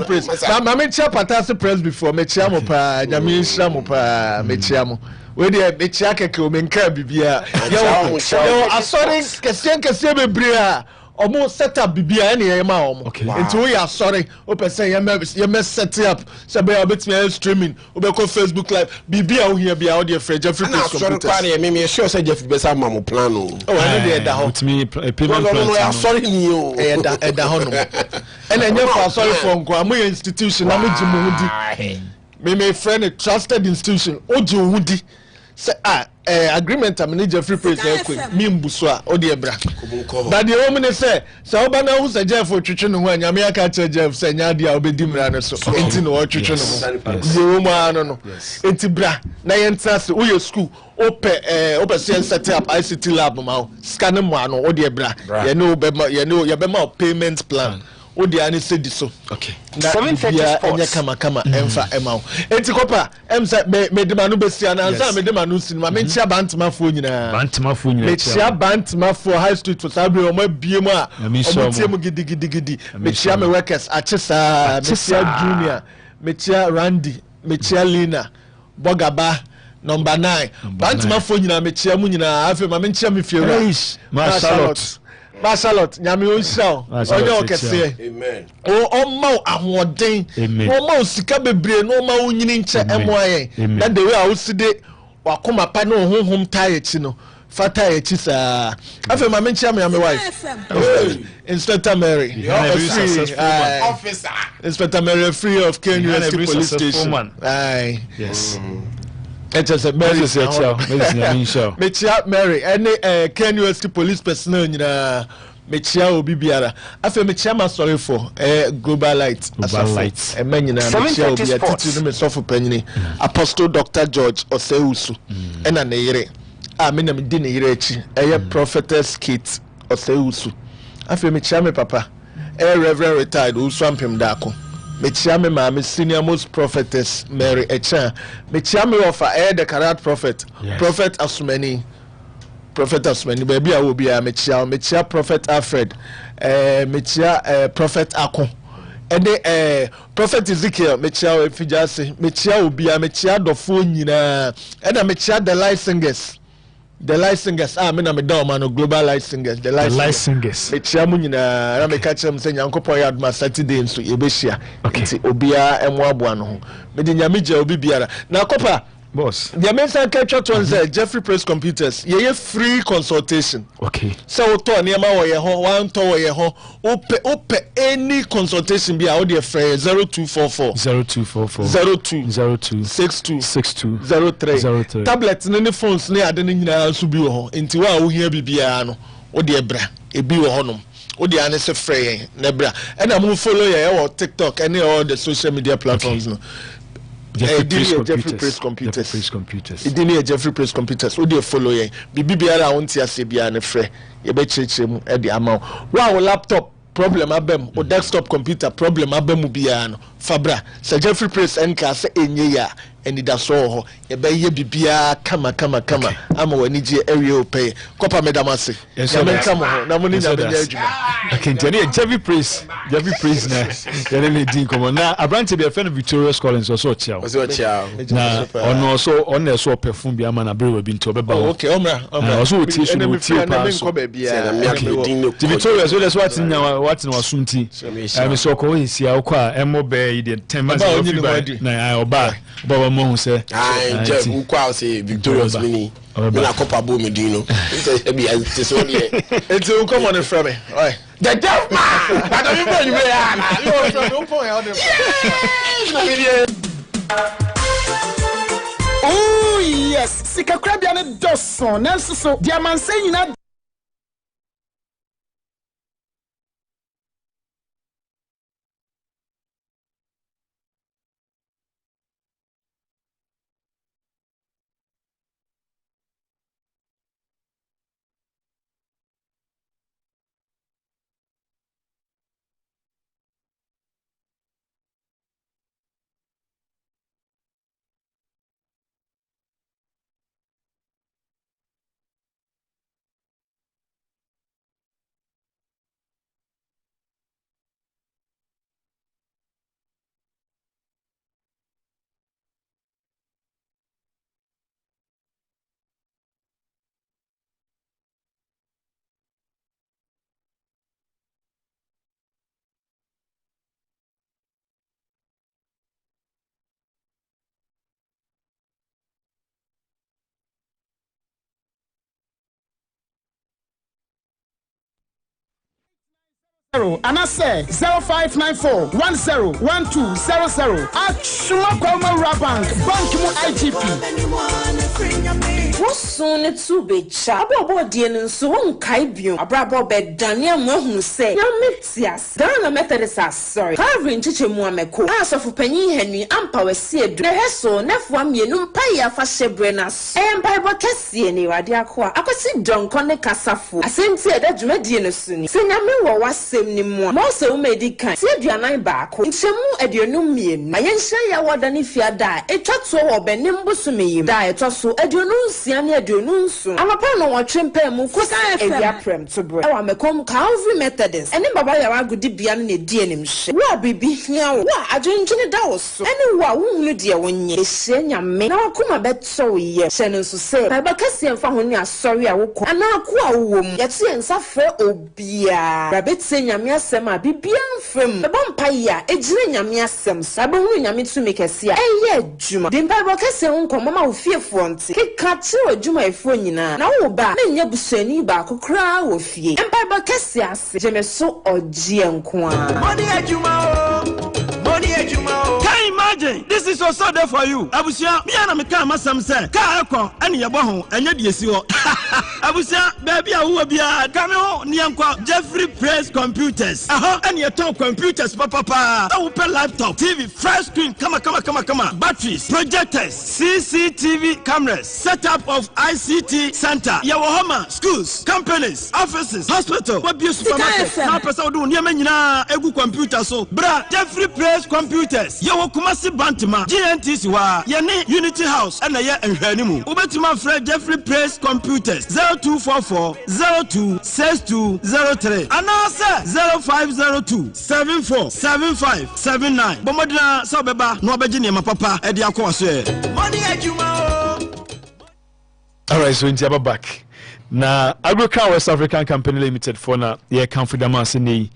Praise ma me chia patase press before me chia mo pa nyame nhira mo pa me chia mo we dey me chia keke o me nka bibia yo asori kese bebre a omo set up bibia na ye ma omo enti we ya sorry o person ye me set up say be obetime streaming obeko Facebook live bibia wo hia bia wo de free Jeffrey Prince computer na sorry kwa na me sure say Jeffrey be sa mamu plan o I know dey da ho me payment plan no sorry ni o e da ho no and enye for sorry for nko am institution na me jimu hudi me friend trusted institution oji hudi say agreement am ni Jeffrey Prince ekwe mi mbuso a o de bra but the woman say so oba na hu say Jeff otwetwe no ho anyame aka che Jeff say nya dia obedi mra no so enti no otwetwe no ho the woman no enti bra na ye ntase wo ye school ope set up ICT lab ma scan mo ano o de bra ye no be ma payment plan o de ani say so okay na 730 sports kama emfa emao enti kopa say me de manu besia na ansa me de manu sinima me chia bantma fo nyina me chia bantma fo high street for sabre o ma bie mu a o tie mu gidi me chia me workers achisa me chia junior me chia Randy me chia Lina Bogaba number 9 bantma fo nyina me chia mu nyina afi ma me chia me fiera ma Charlotte nyame o nshao onye okese amen o ma ahoden o ma osika bebre no ma onyini nche emoye na the way a oside wakoma pa no honhom taye chi no fata ye chi sa afa ma me nchia me wife Inspector Mary officer Inspector Mary free of KNUST police station yes it is a Mary Mechia Mary any KNUST police personnel nyina mechia obi biara afa mechia ma sorry for global light e manyina mechia obi atitu no me sofo panyini Apostle Dr. George Oseusu ena ne yire a me na me di ne yire achi Prophetess Kate Oseusu afa mechia me papa Reverend retired Usu Ampem Dako mechia me ma senior most prophetess Mary Echa mechia me offer the Karat prophet Prophet Asumani baby a wo bia mechia Prophet Alfred mechia Prophet Akon and Prophet Ezekiel mechia efijase mechia obia mechia dofo nyina and mechia the light singers me na me down man global light singers the light singers mechia mu nyina na me ka chem say nyankopon ya adma Saturday nso yebehia nti obia emo aboa no ho me de nyame gya obi biara na kopa boss the mention catch to say Jeffrey Press Computers ye free consultation okay so to na ma wo ye ho wan to wo ye ho ope any consultation be out there free 0244 02 62 03 tablet ne phones ne ade ne nyina so bi wo ho enti wa wo hia bibia no wo de bra ebi wo ho nom wo de ane se free na bra and am follow ye wo TikTok and all the social media platforms no Jeffrey Press Computers. It didn't Jeffrey Press Computers. Who do follow ye? Bibiara won't ya se bia ne frɛ. Ye be cheche mu e de amount. Wa laptop problem abem o desktop computer problem abem bia no. Fabra. Sir Jeffrey Press enka se enye ya eni da so ho. Ye be ye bibia kama. Ama wani je area o pay. Kopa medamase. Ya menka mo ho. Na mo ni nya be adwuma. Akintani Jeffrey Press na. Ye ne din komo na Lebarante be friend Victorious Collins also chiao. Na ono so on so perfume bi ama na brewe bi nti obeba. Okay, omra. Also we tie so no tie pa so. Victorious so what nya what na wasunti. Me so ko hisia ukwa emo be the 10 months na oba mo hu se. Jeff ukwa say Victorious mini. Na kopa bo me dino. Say be as so there. It's you come on from me. Oi. The deaf man. I don't even know you are. No point out there. Oh yes, sika krabia ne dosso. Nanso so diamond say nyina and I say 0594-101200. Achuma Kwama Rabank, Bank Mu IGP. What's soon to be chabo dear so one kaibio, a brabo bed Daniel Mohun say, young Messias, Dana Methodist, sorry, Calvin Chichimuameko, as of Penny Henry, Ampa said, the Hesso, Nefwam Yenum Paya for Shebrenas, and Bible Cassie, any Radiaqua. I could see Don Conne Casafu. I sent that Median soon. Singami was same more. Most of medical. See, you and I back. It's a more at your new mean. I ain't sure you what than if you die. A chat so or Benimbussumi. Die at us so at your noon, Siania do noon soon. I'm a pan on Trimpe Mukusa and Prem to break. I'm a come Calvary Methodist. And then Baba Yaragu did be an Indian ship. What be here? What? I didn't know so. Anyone who dear when you say, me now come a bet so yes. Shannon so say, Baba Cassian found you sorry I will come. And now, womb. Yet see and suffer obia. Rabbit saying Yamia Sema be beyond from the Bompire, a dream Yamia Sem, Sabon Yamitsu make a sia. Eh, Juma. The Bible Cassian come Mamma fear front. He cut you a Juma Fonina. Now, ba, then Yabuseni Baku cry with ye. And Bible Cassias, Jemeso or Gian Quan. Money at Juma. Money at Juma. Can you imagine? This is also there for you. Abusia, me and Mika Masam said, Kaako, and Yabaho, and Yadisio. Abusia, baby, I will be a cameo, Nianqua, Jeffrey Press Computers. And your top computers, papa. Open laptop, TV, fresh screen, come on. Batteries, projectors, CCTV cameras, setup of ICT center, Yawahoma, schools, companies, offices, hospital, what be supermarket. Now, person do near Menina, Egu computer, so, bra, Jeffrey Press Computers, Yawakumasi Bantima, GNTC, Yane Unity House, and a year and Hanimu. Ubetima Fred Jeffrey Press Computers, 0244 026203, and answer 0502 747579. Bomodina Sabeba, no Virginia, my papa, at the Aquase. Money at you, all right, so in Tiaba back. Na Agrica West African Company Limited for na ye confidence ni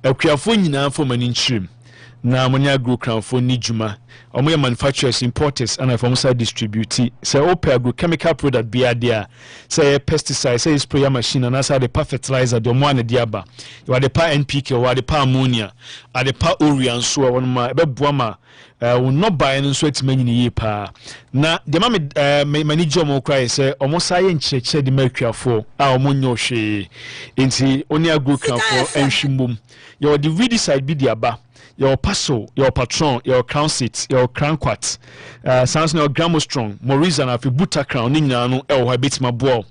akuafo nyina for mani ntrim na monya agro crown for ni djuma omo manufacturers importers and from side distribute say open agrochemical product be there say pesticide say sprayer machine and also the fertilizer the one diaba you are the pa NPK or the pa ammonia or the pa urea so one ma be boama will not buy any sweat many ye pa na the manager mo cry say almost science check the mercury for our monyo she inti only agro crown for enshimum you are the ready side be diaba your paso, your patron, your crown seat, your crown quat, sounds no gramo strong, Maurice and if you buta crown, Nina, no, bit my ball.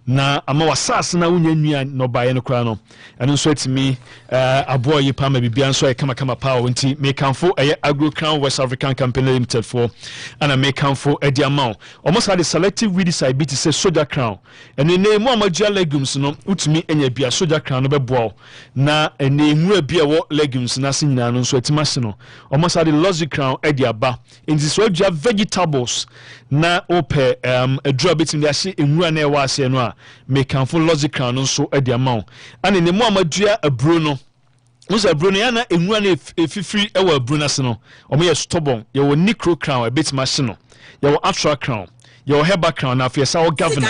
Na ama wasas na unya no buy no krano and so to me aboy ye pa maybe bian so e kama power nti make am for agro crown West African Company Limited for and I make am for e dia amount almost had the selective weed side bit say soldier crown and the name amadia legumes no utumi enya bia soldier crown no be boa na ene nwura bia wo legumes na sin nyina no so etimase no almost had the logic crown e dia ba nti so adua vegetables na ope a draw between the ashi nwura na e wa ase no a make am for logical no so e di amount and in the mo amadua abro no Musa Bruno yana enwura na efifiri ewa abro na se no omo ye stubborn ye wo nicro crown a bit machine no ye wo atra crown ye wo heba crown na afia sa wo governor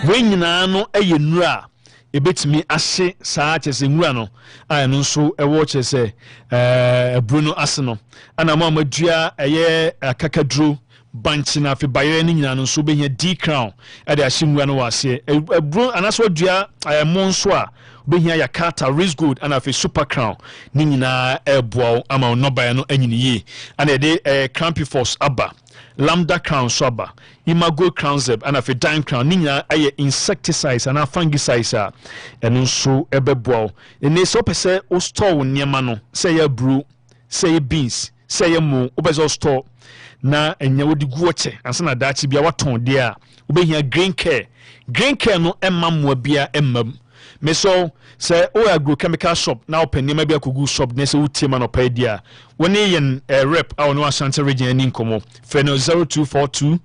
we nyina no eye nwura ebetimi ahye saa chese nwura no a no so ewo chese Bruno ase no ana mo amadua eye kakadro banchi na fi bayere ni nyina no so be hia D crown e de ahimwa no wase ebro anaso dua monso a be hia yakata race gold ana fi super crown ni nyina eboa ama no baye no anyini yi ana de crampy force aba lambda crown so aba imago crown zeb ana fi dime crown ni nyina aye insecticides ana fungicides a eno so ebeboa ene so pese o store wo niema no say ya brew say ya beans say ya mo obezo store na enya wodi guoche ansa na dachi bia waton de a obehia green care no emma mo bia emmam me so say o agrochemical shop na open nema bia kogu shop na se wutie ma no pa dia woni yen rep a no Ashanti region ani nkomo fe no 0242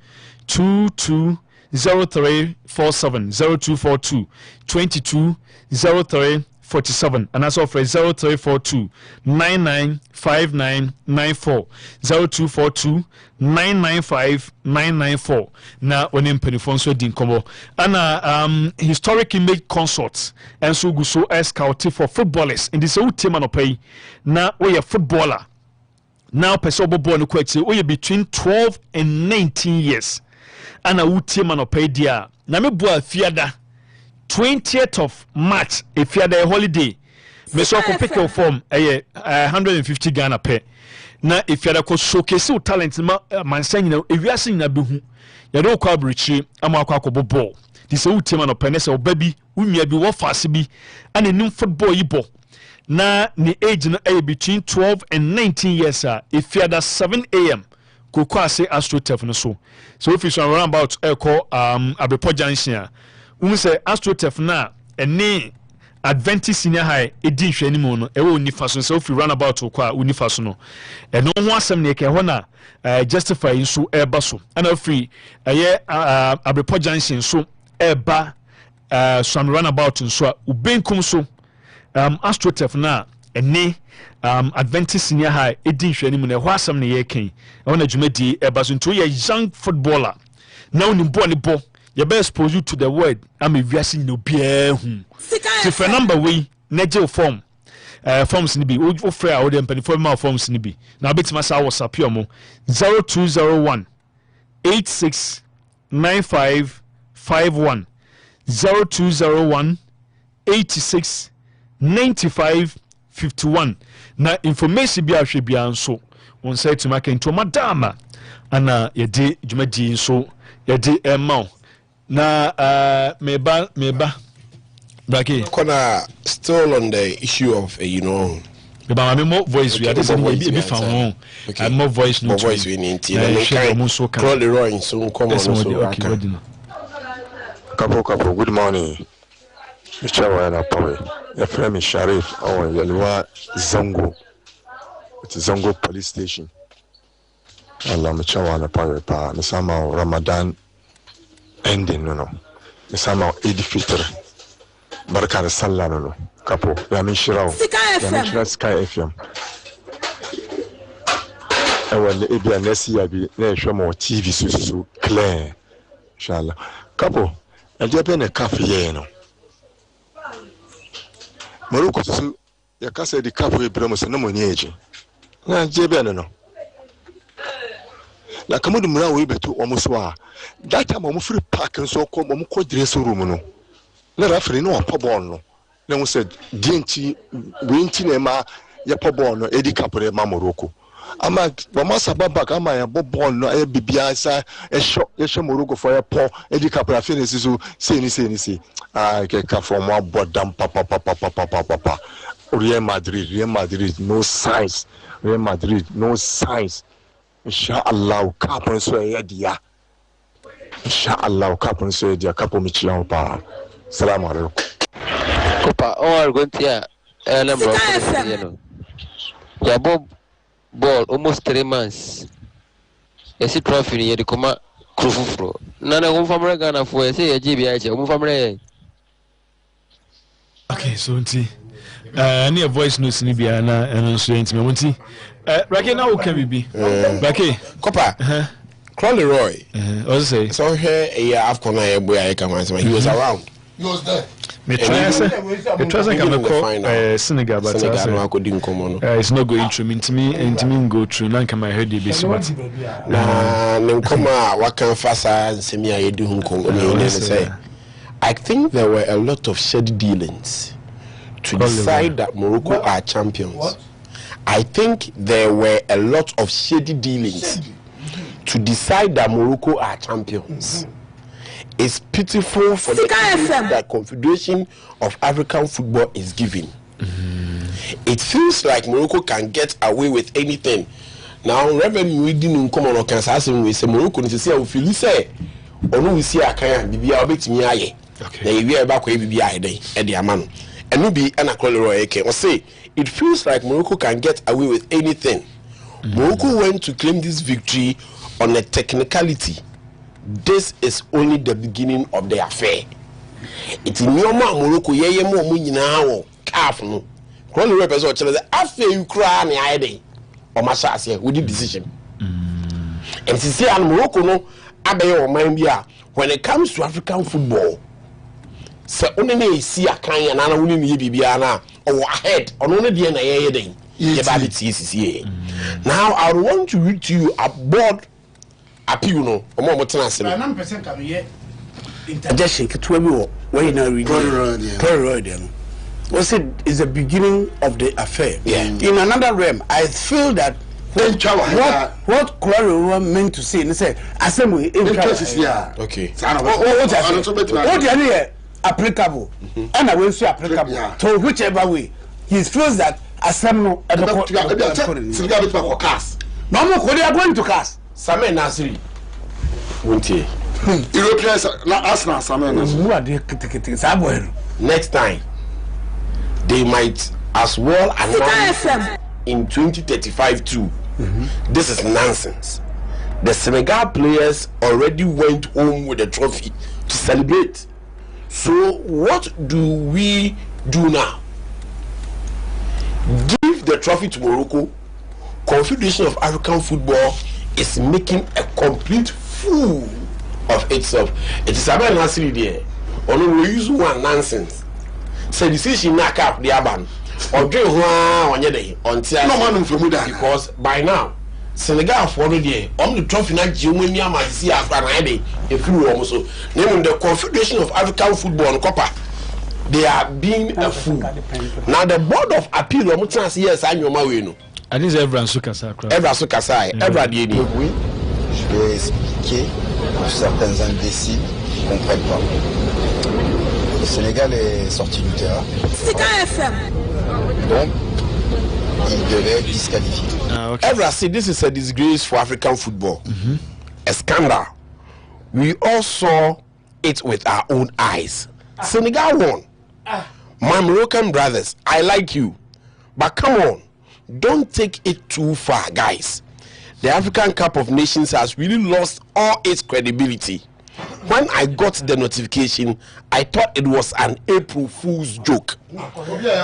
220347 0242 220347 47 and also for 0342 995994 0242 995994 na when penifon so din komo ana historic image consorts and so go so scout for footballers in this old team pay na we a footballer now person bobo no kwati we between 12 and 19 years ana wo team pay dia na me bo afiada 20th of March if you had a holiday me so ko pick your form 150 Ghana pay na if you had a showcase your talent man say na if you are seeing na behu you don't kwa brichi ama akwa ball this is team no pay say baby umia bi wo fase bi and new football yibo na ni age no between 12 and 19 years if you had 7 a.m. go kwa say AstroTurf no so if you around about call Abepo Junction say AstroTurf na ene Adventist Senior High edin hwe animu no ewo unifaso so if you run about kwa unifaso no eno ho asem ne ke ho na justify so eba so ana free Abepo Junction so eba some run about so ubenkum so AstroTurf na ene Adventist Senior High edin hwe animu ne ho asem ne ye ken e na dwumadi eba so nto ye young footballer na onimbo ne bo you better expose you to the word. I'm a viasi no beer. If a number we nejo form forms ni bi o free our dem penny forms ni bi. Now bit masa WhatsApp yo mo 0201 869551 0201 869551 na information bi ahwe bia nso won say to make into madama ana yedi dwumadi nso yedi emma na meba Brake Kona still on the issue of but I'm more voice we are this be found I'm more voice no voice we need to call the roin so come on so Kapo good morning Mr. Wana Power your friend is Sharif oh Yelwa Zongo it's Zongo police station Allah Mr. Wana Power pa nisama Ramadan ending no nisama Eid Fitr barka da sallah no kapo ya min shirawo ya min shira Sky FM wale ebia nesi ya bi na ehwe mo TV so clear inshallah kapo ade pe na cafe ye no Morocco so ya kasa di cafe Ibrahim so na mo ni eji na je be no la kamudu mura we betu omuso a that time omu free park nso ko omu ko dress room no na referee no apa ball no na we said dinti we nti na ma ya pa ball no edi kapore ma Morocco ama mama sababa kama ya ball no e bibia sa e sho Morocco for ya po edi kapore afini so say ni ke ka from one bodam papa Real Madrid no size Real Madrid no size inshallah kapon so ya dia inshallah kapon so ya dia kapo michian pa salamu alaikum kopa all gontia na bro ya ball almost 3 months esi trophy ni yedi koma krufufro nana ko famre Ghana fo esi ya jibi ache ko famre okay so nti any voice notes ni bia na eno so enti me wonti Rake now can we be Rake Kopa Crowley Roy what's say so here a AFCON na boy I come and he was around he was there me try come Senegal but no akodi nkomo no it's not going through me go through na come I heard the be so much na nkomo a wakan fasa nsemi a yedi hu nkomo no say I think there were a lot of shady dealings to decide that Morocco are champions. What? I think there were a lot of shady dealings to decide that Morocco are champions. It's pitiful for the that Confederation of African Football is giving. It feels like Morocco can get away with anything. Now, revenue we didn't come on Kansas we say Morocco is say we feel say onu we see akan bibia obetimi aye. Na ewi e ba kwa bibia aye dey e de amano. Enu bi ana Colero eke. O say it feels like Morocco can get away with anything. Morocco went to claim this victory on a technicality. This is only the beginning of the affair. It's Morocco ye mo nyina wo half no kron we person o chele afa you kra na ayede o ma sha ase we decision and see an Morocco no abaye o man bia when it comes to African football se oni na esi akan ya na na woni ne bibia na o ahead ono ne de na ye den ye ba be now I want to read to you about appeal no omo tena ase no 9% ka ye interjection ketwa bi wo where you now read no was it is the beginning of the affair. In another realm, I feel that what Claro meant to say, and say, assembly, okay. What you applicable, and I will say applicable to whichever way. He feels that assembly. No more, they are going to cast. Samen Nasiri. Won't Europeans, not us now, Samen. Next time. They might as well announce in 2035 too. This is nonsense. The Senegal players already went home with the trophy to celebrate. So what do we do now? Give the trophy to Morocco. Confederation of African Football is making a complete fool of itself. It is about Nasiri there. Only we use one nonsense. So decision na cap the aban or dream on your day until no man from because by now Senegal for the day on the trophy na Jumania might see after an day if you also naming the Confederation of African Football Copper. They are being a fool. Now the board of appeal on chance yes I know my way no. And this everyone sukasa. Everyone sukasa. Everyone dit oui. Je vais expliquer pour certains imbéciles qui ne comprennent pas. Le Sénégal est sorti du terrain. Donc, il devait être disqualifié. Everyone see this is a disgrace for African football. A scandal. We all saw it with our own eyes. Senegal won. My Moroccan brothers, I like you. But come on, don't take it too far, guys. The African Cup of Nations has really lost all its credibility. When I got the notification, I thought it was an April Fool's joke.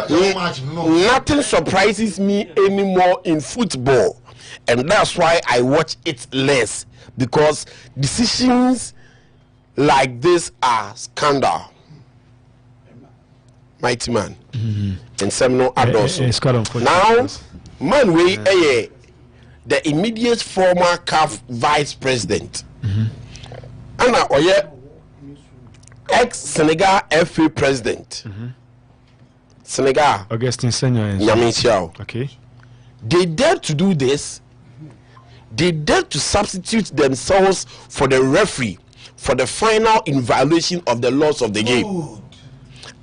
Nothing surprises me anymore in football, and that's why I watch it less, because decisions like this are scandal. Mighty man, and seminal adults. Now, man, we the immediate former CAF vice president. Anna Oye, ex-Senegal FA president. Senegal. Augustin Senior. Yamin Okay. They dared to do this. They dared to substitute themselves for the referee for the final in violation of the laws of the game.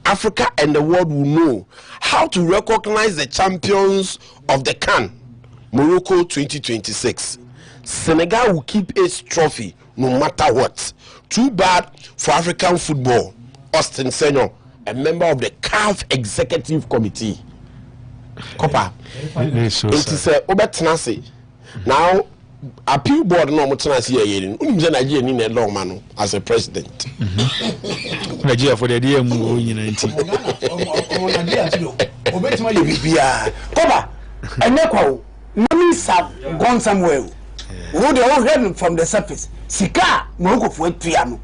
Africa and the world will know how to recognize the champions of the CAN, Morocco 2026. Senegal will keep its trophy no matter what. Too bad for African football. Austin Senior, a member of the CAF executive committee. Copper. It is a Obetanasi. Now, appeal board no Mutanasi Nigeria long man as a president. Nigeria for the idea Copper, and Neko, money have gone somewhere. Who they all heard from the surface. Sika, Morocco for piano.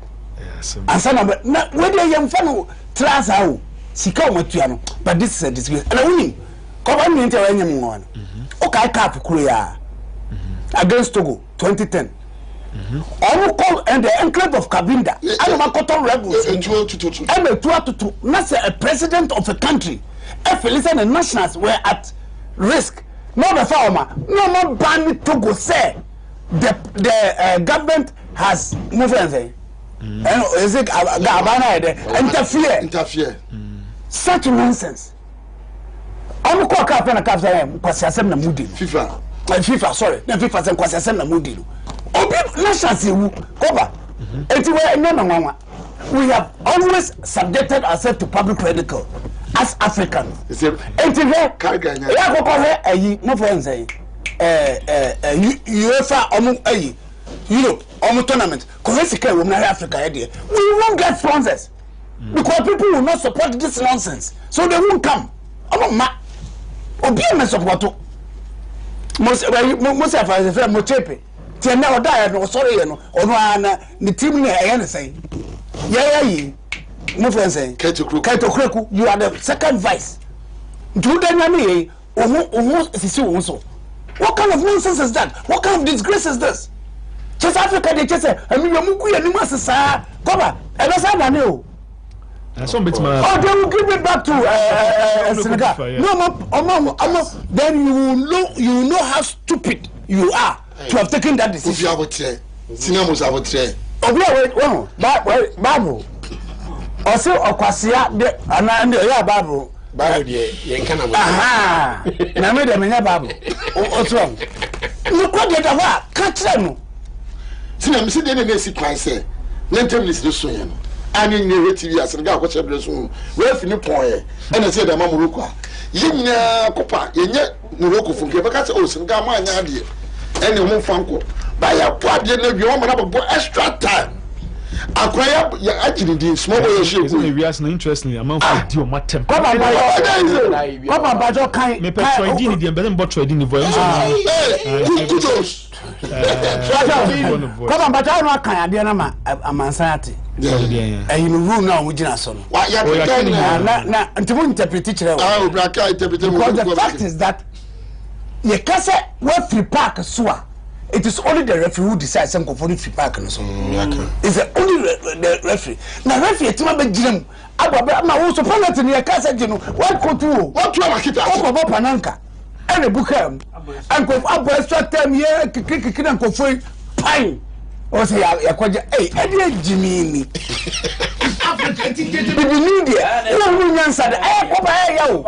And son of where they young fellow Trasao, Sika went piano. But this is a disgrace. And I win. Come on, me into anyone. Okay, Cap Korea against Togo 2010. Call and the enclave of Cabinda. I'm a cotton rebels. I'm a 2-2. Not a president of a country. If listen, the nationals were at risk. No, the farmer, no more ban Togo say. The government has moved and is it interfere such nonsense. I'm call cap and a cap kwasiasem na mudi FIFA sorry na FIFA say kwasiasem na mudi obi national cover no we have always subjected ourselves to public ridicule as Africans. UEFA Europe tournament Africa we won't get sponsors because people will not support this nonsense, so they won't come. omo ma obi me support mo se fa se mo chepe tie na oda ya no sorry ye no ono ana ni team na e ne say yi mo friend say Kaito Kreku you are the second vice do the name oho sisi wo so. What kind of nonsense is that? What kind of disgrace is this? Just Africa, they just say, I mean, you're Muku and Nimasa, come on, and that's how I know. Oh, they will give it back to Senegal. No, then you will know how stupid you are to have taken that decision. Babu. Also, Okwasia, and the Babu. Babu ye kana mo. Aha. Na me de menya babu. What's wrong? Look what they have. Catch them. Sina me see dey na si kwan say. Na ntem ni si so yen no. Ani ni TV asen ga kwache bre so. We fini pon ye. E na say da ma Morocco a. Ye nyina kopa ye nye Morocco funke. Be ka say o sin ga ma anya ade. E ni mo fanko. Ba ya po ade na bi o ma na bo extra time. Akwaya ya ajiri small boy show is we are interestingly amount for deal my temp come on bajo kan me per trade ni dem better but trade ni voice kudos come on bajo no kan ade na ma amansan ate you rule now we gina so no na ntimo interpret kire o braka interpret because the fact is that ye kase we free park so it is only the referee who decides some for free park no so it's the only the referee na referee tima be giram agba ma wo so penalty ne kase gino what go to what to makita ko bo pananka ene bukam anko abo extra time ye kiki na ko foi pai o se ya kwaje edi jimini Africa titete bi media no mu nyansa de ko ba ya o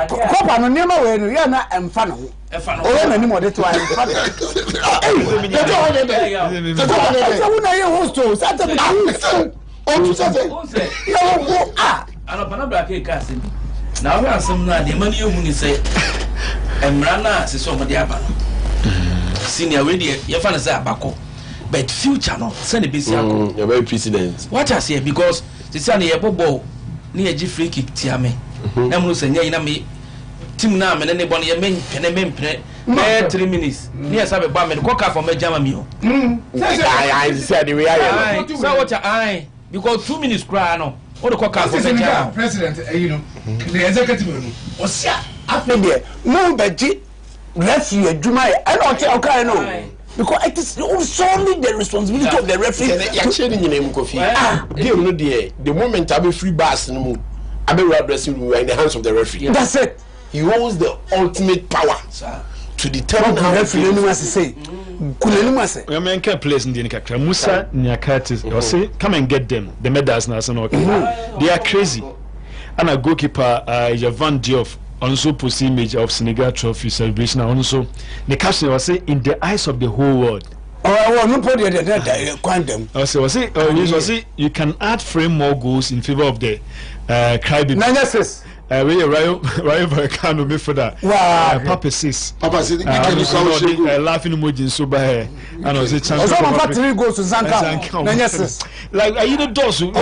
ko pa no nema we no ya na emfa no o na ni mo de to ai emfa na ye hosto sata bi o tu sata no go ana bana bra ke kasi na we asem na de mani ehu ni say emra na se so mo de aba no senior we de ye fa na say abako but future no send the basic you're very president what I say because they say na bobo na ye free kick tia me na mo say nya na me team na me ne bon ye mempene 3 minutes na say ba me ko ka for me jama me o I say the way I am so what I because 2 minutes cry no o de ko ka for me jama president you know the executive no o sia after there no beji referee adwuma e na o che o kai no because it is solely the responsibility of the referee. The moment I be free bars no more, I be dressing room in the hands of the referee. That's it. He holds the ultimate power to determine how the referee must say. We men can place in the kakra Musa Nyakatis or say come and get them the medals na so okay. They are crazy. And a goalkeeper Javan Diouf also post image of Senegal trophy celebration also the caption was say in the eyes of the whole world. No put the quantum. Also you can add 3 more goals in favor of the Crybaby. Yes. We Rayo Vallecano me for that. Wow. Papa says laughing emoji so by her and I was a chance of 3 goals to Zanka. Yes. Like you know those and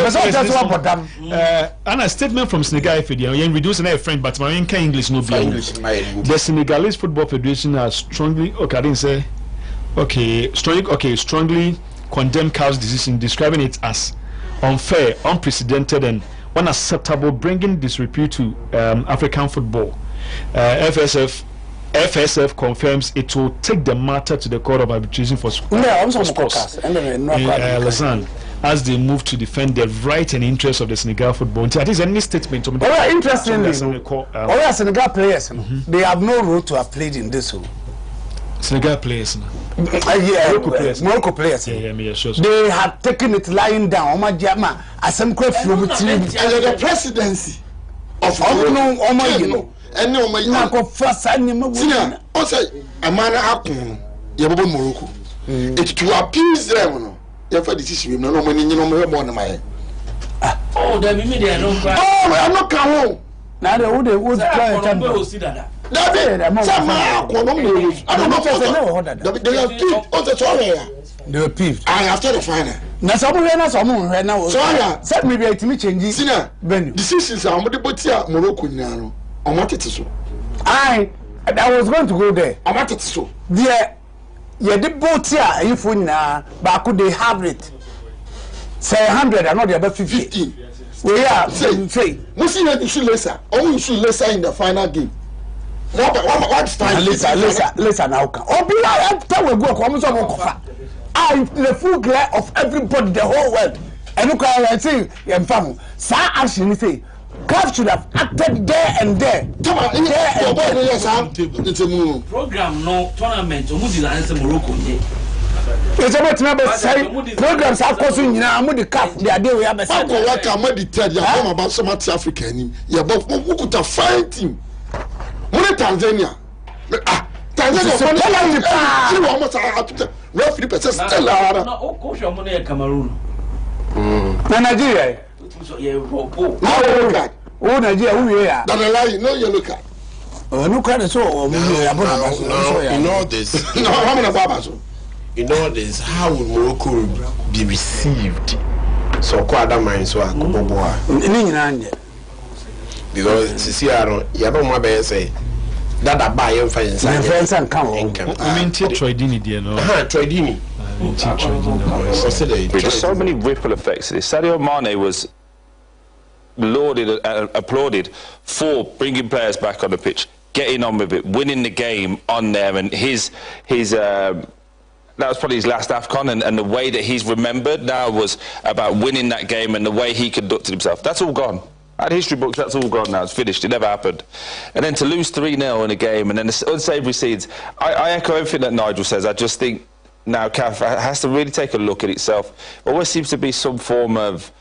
a statement from Senegal Federation reducing a friend but my English no be English. The Senegalese Football Federation has strongly strongly condemned CAF's decision, describing it as unfair, unprecedented and unacceptable, bringing disrepute to African football. FSF confirms it will take the matter to the Court of Arbitration for Sports Lausanne as they move to defend the right and interest of the Senegal football. I think any statement. Interestingly, all Senegal players, they have no role to have played in this. Senegal players. Morocco players. They have taken it lying down. The presidency of Morocco. It's to appease them. Decision. Oh, the media no. Oh, I'm not coming. Now the would they were peeved. After the final. Now someone now. So set me be to me change. Decisions are Morocco now. On what it is so? I was going to go there. On what it is so? There, yeah, the boat here, if we now, but could they have it? Say 100, and not the other 50. We are say, we see that you should lesser. Oh, you should lesser in the final game. What's time? Listen now. Oh, be I tell we go come so go. The full glare of everybody, the whole world. And look I say, family. Sir, actually say, CAF should have acted there and there. Come on, it's a program no tournament. Omu di answer Morocco. It's about number say programs are causing now. Amu the CAF the day we have. How go work? Amu the third. You come about some Africa. You about who could have find him? Mune Tanzania. Tanzania. You almost have to. Roughly, but still are. No, coach, I'm on Cameroon. Nigeria. Oh, Nigeria, who we are. No yellow card. No card, so in all this. No, I'm not Baba. In all this, how would Morocco be received? So, quite a mind, so I could because see, I don't want to say that I buy and find friends and come on. I mean, Troydini, dear, no, Troydini. There's so many ripple effects. Sadio Mane was lauded and applauded for bringing players back on the pitch, getting on with it, winning the game on there, and his that was probably his last AFCON, and the way that he's remembered now was about winning that game and the way he conducted himself. That's all gone. At history books, that's all gone now. It's finished. It never happened. And then to lose 3-0 in a game, and then the unsavoury scenes. I echo everything that Nigel says. I just think now CAF has to really take a look at itself. There always seems to be some form of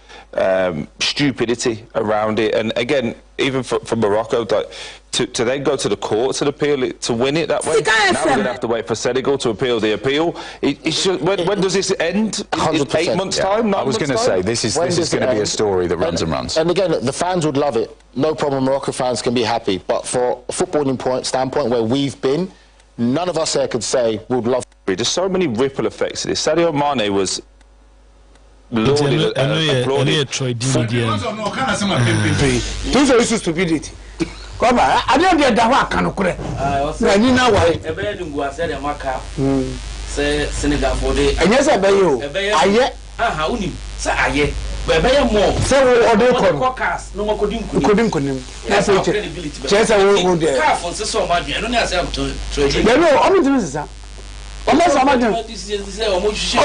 stupidity around it. And again, even for Morocco, to then go to the courts and appeal it, to win it that way. Now we're going to have to wait for Senegal to appeal the appeal. When does this end? 8 months' time? I was going to say, this is going to be a story that runs and runs. And again, the fans would love it. No problem, Morocco fans can be happy. But for a footballing standpoint where we've been, none of us here could say we'd love. There's so many ripple effects to this. Sadio Mane was lauded and applauded. Those are stupidity. Come on, I don't get that one. Can occur. I need now why. Senegal for the. And yes, I bet you. I how you say I more. So what do you call? No more couldn't. That's it. Chess, I will there. Careful, so much. I don't have to. You know, I'm doing this. I'm not so much. Oh,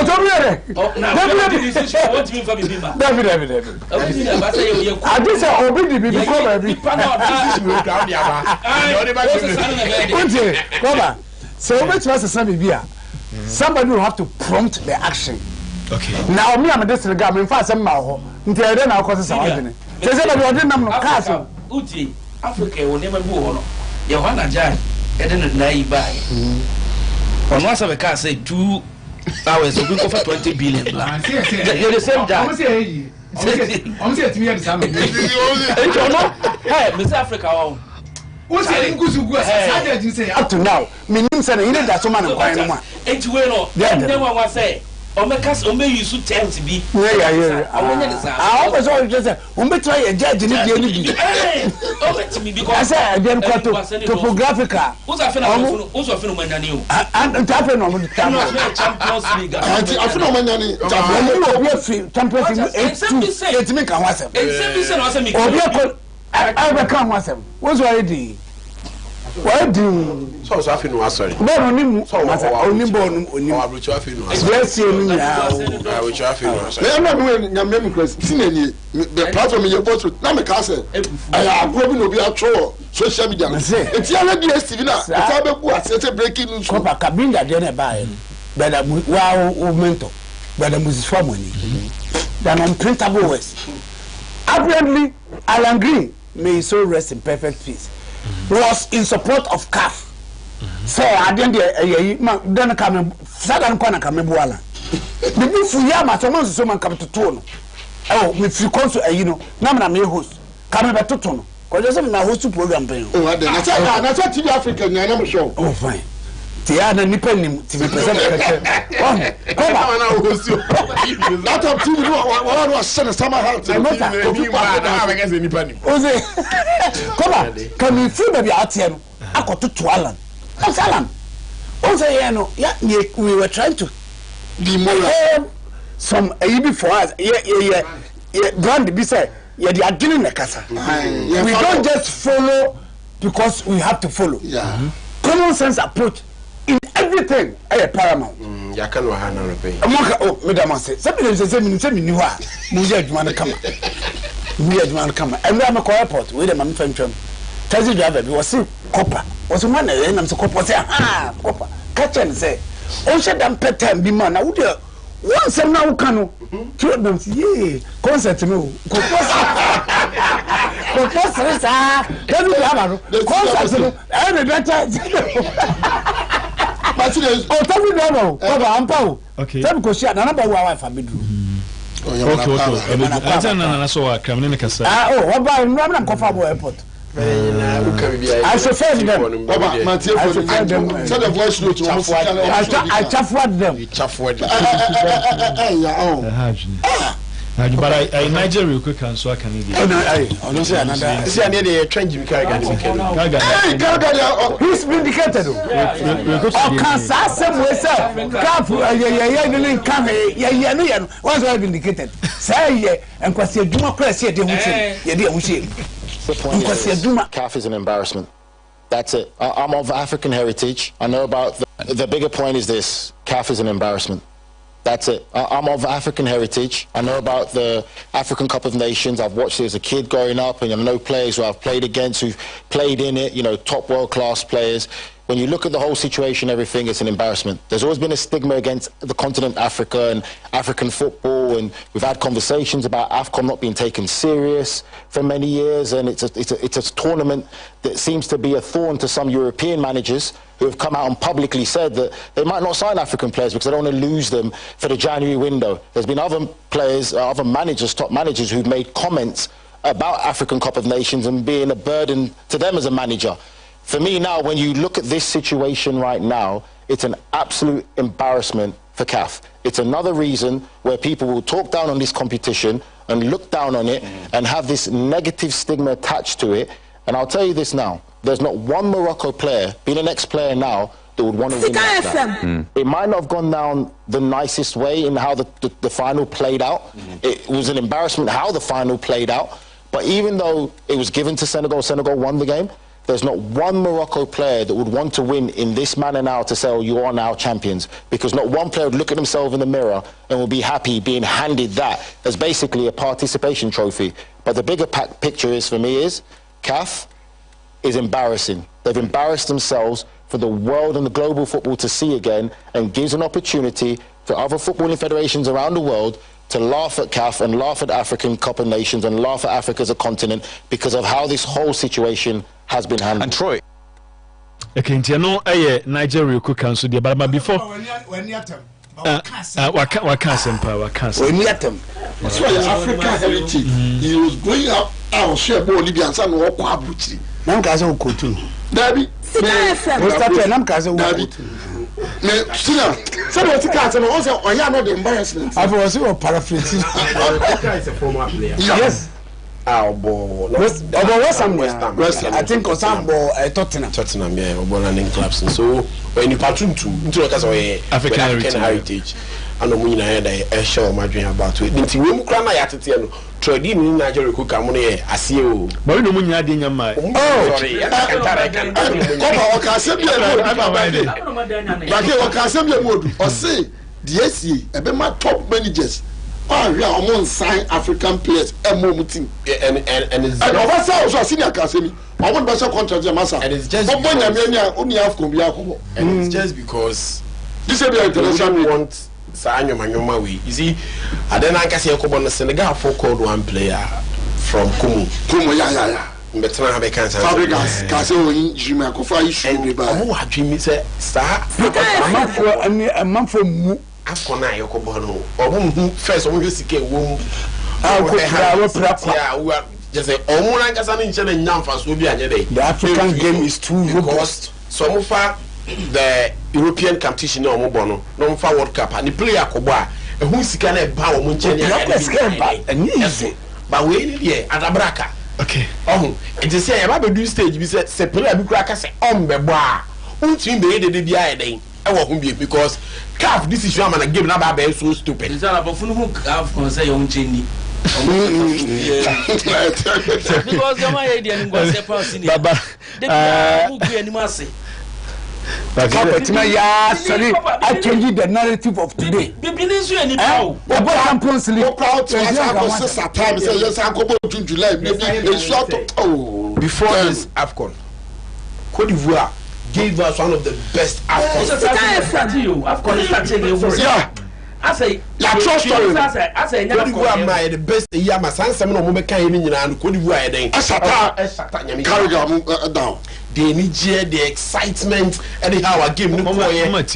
don't be there. David. I just said, oh, baby, baby, come on. So, which was the same beer? Somebody will have to prompt the action. Okay. Now, me, I'm a destined government. Fast and Maho. Until I don't know causes something. They said, I didn't know castle. Uti, Africa will never go on. Johanna Jai, I didn't lie by. On once of a car say 2 hours, we go for 20 billion. You're the same guy. I'm saying to me at the time. Hey, Miss Africa. What's saying good? Up to now, me say you need that someone inquiring. It's well, no one was say. Omekas ome use term to be. I always just say, try a judge in the because I said, I didn't topographical. What's a phenomenon? Also, a phenomenon. And tapping on the Champions League. I become myself. What's already? What do so I feel no sorry. But only born only. Yes, you know. I will try feel no sorry. I'm not doing your because the platform in your boss with Namikase. I have probably no be a troll social media. It's your DSTV now. It's a breaking news. Copa Cabinda didn't buy but wow mentor. But the music for money. Than unprintable words. Apparently, Alan Green may his soul rest in perfect peace. Was in support of CAF. So I didn't then come Sadan Kwana Kamebuala. The Bufu Yama, someone come to Tono. Oh, if you come to you know, Namana may host. Come back to Tono. Because there's a host program. Oh, that's what TV African, I'm sure. Oh, fine. Tia na nipa nim ti me pese na keke. Oh, come na o si. That of team no wa send sama heart. I know that. Na we get nipa nim. Oze. Come on. Can we feel baby out here? Akoto to Alan. Alan. Oze ye no. Yeah, we were trying to demolish some before us. Yeah. Brand be say, yeah, they are dealing the kasa. We don't just follow because we have to follow. Yeah. Common sense approach in everything is paramount. Ya kan wa hana no pay. Oh, madam say, say me ni wa. Mu ya adwuma na kama. Mu ya adwuma na kama. Emre am ko airport, we dey mam twantwam. Taxi driver bi was copper. Was one na am say copper say, "Ah, copper." Catch and say, "On she dam petem bi man na wo dey one sem na wo kan no." Two of them say, "Yeah, concert me." Concert sa. Taxi driver no. Concert no. Every better. Oh, tell me no. I'm Paul. Okay. Tell me because na number one wife abedu. Okay. Ata na so wa kram ne ne kasa. Oh, what about no am na Kofa airport. I should find them. I chaffed them. But I Nigeria quick and so I can eat. I don't say another. See, I need a change. He's vindicated. CAF is an embarrassment. That's it. I'm of African heritage. I know about the bigger point is this. CAF is an embarrassment. That's it. I'm of African heritage. I know about the African Cup of Nations. I've watched it as a kid growing up, and I know players who I've played against who've played in it, top world-class players. When you look at the whole situation, everything, it's an embarrassment. There's always been a stigma against the continent Africa and African football, and we've had conversations about AFCON not being taken serious for many years, and it's a tournament that seems to be a thorn to some European managers who have come out and publicly said that they might not sign African players because they don't want to lose them for the January window. There's been other players, other managers, top managers who've made comments about African Cup of Nations and being a burden to them as a manager. For me now, when you look at this situation right now, it's an absolute embarrassment for CAF. It's another reason where people will talk down on this competition and look down on it and have this negative stigma attached to it. And I'll tell you this now, there's not one Morocco player, being an ex-player now, that would want to win that. It might not have gone down the nicest way in how the final played out. It was an embarrassment how the final played out. But even though it was given to Senegal, Senegal won the game, there's not one Morocco player that would want to win in this manner now to say, oh, you are now champions. Because not one player would look at himself in the mirror and will be happy being handed that as basically a participation trophy. But the bigger picture is, for me, is CAF is embarrassing. They've embarrassed themselves for the world and the global football to see again, and gives an opportunity to other footballing federations around the world to laugh at CAF and laugh at African Cup of Nations and laugh at Africa as a continent because of how this whole situation has been handled. And Troy. Okay, no, Nigeria could cancel the but before. That's why African heritage. He was going up. I was sure about Libyan son or Kwabuchi. Nam Kazo Kutu. Dabi. Nam Kazo Dabi. Somebody can't say, also, I am not the embarrassment. I was paraphrasing. Is a former player. Yes. I think Tottenham, yeah, running clubs. And so when you pattern to African heritage, and we had a show my dream about it. Didn't you cry at it? Trading in Nigeria cook money. I see you. But no money in your mind. Oh, sorry. I can't my top managers. Oh, we are among sign African players. And it's also senior academy. I want to contract the master. And it's just because this is the international want Sanyo Manyoma way. You see, I then I can see a Senegal for called one player from Kumu. Yeah. But now I can't say Fabregas, Castle, Jimmy, Kofa, and who are Jimmy said, Star, a month for AFCON na yokobono obu first omu yosike wom just say omu na nkasa ni nche na nyamfa so bi anye dey. The African game is too robust. So mufa the European competition no mo bono no mfa World Cup and the player kobo a ehun sika na ba wo mo nche ne easy but we ni here adabraka okay it is say e ba do stage bi say player bi kura ka say ombebo a untimi be de bia e den e wo ho bi because CAF this is your man game na ba be so stupid is that about funu CAF kon say yon cheni because the my idea ni go say pass ni baba mu ku animu ase I change the narrative of today. Champions League. Before this AFCON, Cote d'Ivoire gave us one of the best AFCON. AFCON is starting. Yeah. I say, la trust story. I say, Cote d'Ivoire my the best year. My son, some of them can't even Cote d'Ivoire. Then, carry down. The energy, the excitement, anyhow, I give no more. But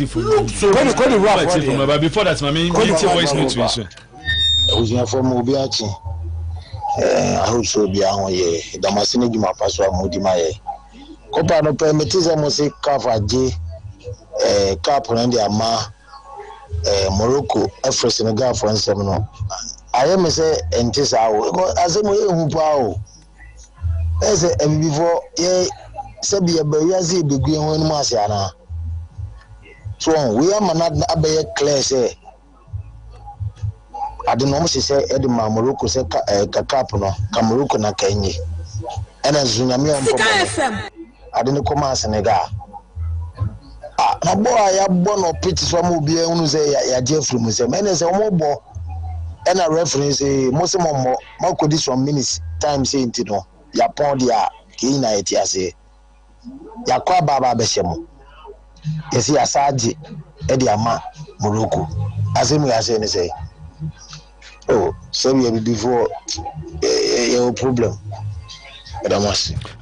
before that, my main voice nutrition. I was here for Mobiachi. I hope so. Be on ye. Damasini Juma Paswa Mudimaye. Copa no permitiza mose Kafa J. Cap and the Ama. Morocco, Afro Senegal, for instance. I am say, and this hour. As a who power. As a before, ye. Sabi abayazi begin when Masiana. So we are not abay clear say. I don't know say Edma Morocco say Cacapono, Cameroon na Kenyi. And as Zunami on I didn't come as Senegal. Na boy I born or pitch from Ubi and say ya Jeffrey Musem and as a mobile and a reference most more could this 1 minute time saying to know Yapon dia Kina etiase. Yakwa baba beshemo yesi asaji edi ama Morocco asemu ya say so we before your problem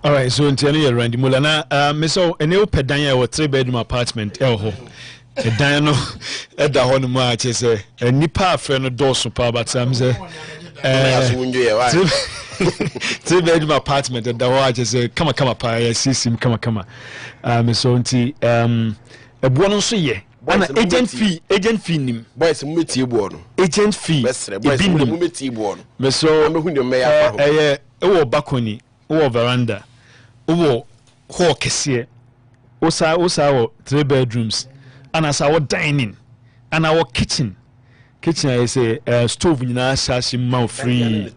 all right so ntiyani ya Randy Mulana meso ene opedan ya 3-bedroom apartment ho edan no eda ho no mu a chese nipa afre no doso pa but am say 3-bedroom apartment and the watch is come pa ya system come me so nti ebuo no so ye ana agent fee nim boys mu metie buo no agent fee boys mu metie buo no me so am hu ndom me ya pa ho wo balcony wo veranda wo hall kese wo sa wo 3 bedrooms ana sa wo dining ana wo kitchen I say stove nyina shashi ma free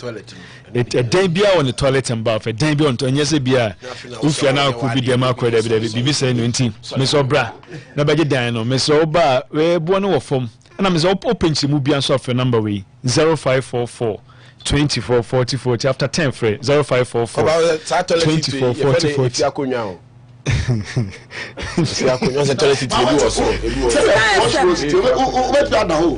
it a day bia on the toilet and bath a day bia on to nyese bia ufia na ko bi dem akweda bi say no nti me so bra na baje dan no me so ba we bo no wo fom na me so open chimu bia so of number we 0544 24 40 40 after 10 free 0544 24 40 40 si akonyo se toilet ti ebi oso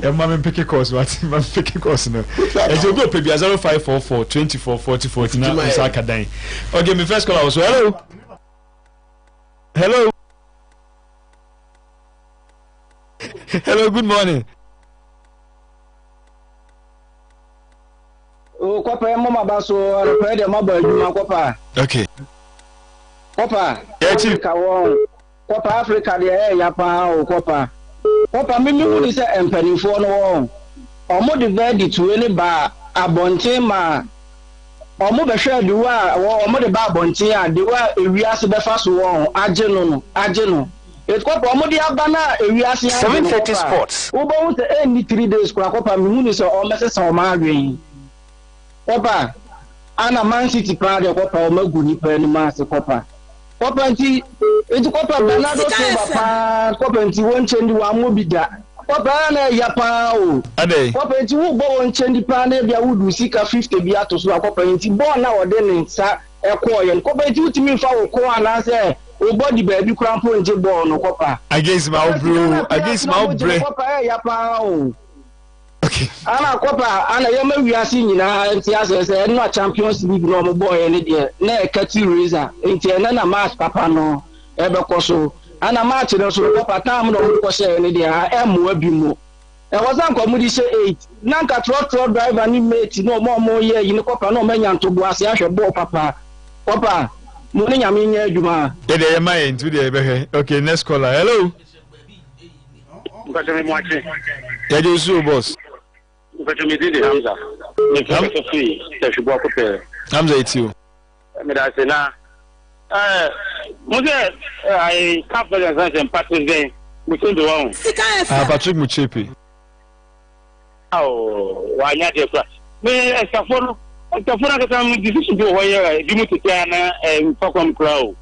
e ma me pick course what ma pick course no e je go pe bia 0544 24 40 40 na so akadan okay me first call also hello good morning o kopa mama baso ara de maba adwuma kopa okay Kopa, Africa won. Kopa Africa de ya pa o kopa. Kopa me hu se empanifo no won. Omo de bed to any ba abonte ma. Omo be hwe de wa omo de ba abonte a de wa ewiase be fa so won age no. Et kopa omo de aba na ewiase 730 sports. Wo bo se any 3 days kwa kopa me hu se o mese se o ma adwen. Kopa ana Man City pa de kopa o magu ni pa ni ma se kopa. Kopa nti etu kopa Bernardo Silva pa kopa nti won chendi wa mobida kopa na ya pa o kopa nti wo bo won chendi pa na bia wudu sika 50 bia to so kopa nti bo na wode ne nsa ekọ ye kopa nti utimi fa wo ko ana se o body baby krampo nje bo no kopa against my bro kopa ya pa o okay ana kopa ana yema wiase nyina nti asese no Champions League no mo boy ne de na ekati razor nti na match papa no ebe koso ana match no so kopa tam no ko share ne de emo abimo e wazan ko mudi she 8 na nka trot driver ni mate no mo ye yi ne kopa no manya ntobo ase ahwe ball papa kopa mo ne nyame nya adwuma de ye mai ntu de ebe he okay next caller hello But I'm watching. Yeah, you see, boss. But I'm eating Hamza. Hamza, it's you. I say now. I can't believe I'm Patrick Day. Within the one. Patrick Muchepi. Oh, why not? Me, as a phone, that I'm decision to where you must Tiana and Pocom Crow.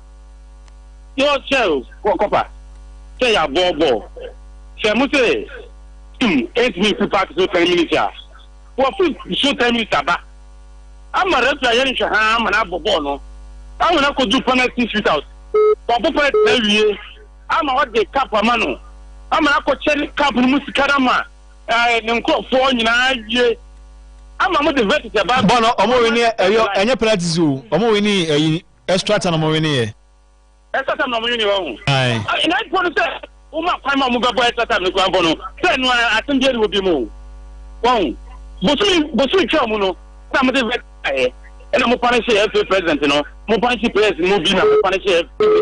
Your show, Copa. Say a bobo. Say, Muse, 8 minutes to pass to 10 minutes. What should 10 minutes about? I'm a representative of Ham and Abobono. I will not do penalty shootout. Papa, I'm a de cap a mano. I'm a coach cap Musicarama. And for you. I'm the vet about Bono, Omowini, and your penalty zoo, Omowini, extra time Omowini. Extra time Omowini. Aye. And I put it, Uma Pama Mugaboy, extra time Bono. Then I think there will be more. One. Bosu Chamuno, some of the vet. And I'm a punish president, you know. Mopanishi president, Mobina, punish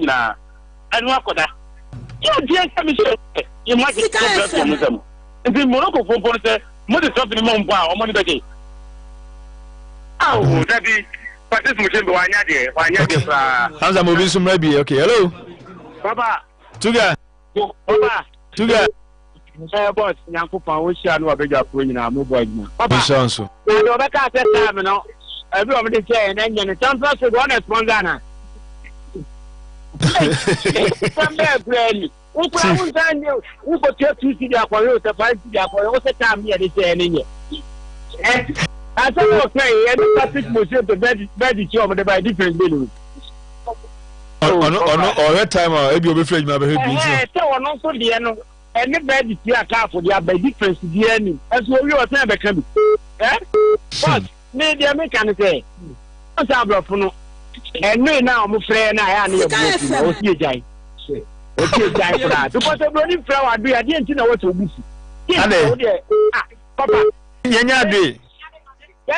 now. And what could that? You dear commission, you might get them. And the Morocco for Bonnet, Mother Company Momba, or money back. Oh, that is. But this machine, why not? How's that moving some maybe? Okay, hello. Papa. Tuga. Papa. Tuga. Boss, Yanko Power, no, I beg your queen, I'm a boy. Papa, sounds so. I go back at that time, you know. Everybody say, and then you some person want to sponsor. Come there, friend. Who put you? Who put your 2 CD for you to 5 CD for you? What's the time here? They say, and I said, okay, and the traffic must have the bed job by different buildings. Or that time, I'll be afraid my behavior. So, on also the end, and the bed is here for the by difference to the end. As well, you are saying, become. Eh? But, maybe I can say, what's our brother? And me now, my friend, I am here. Okay, guy for that. Because the running flower, I didn't know what to be. Papa, Yanya. I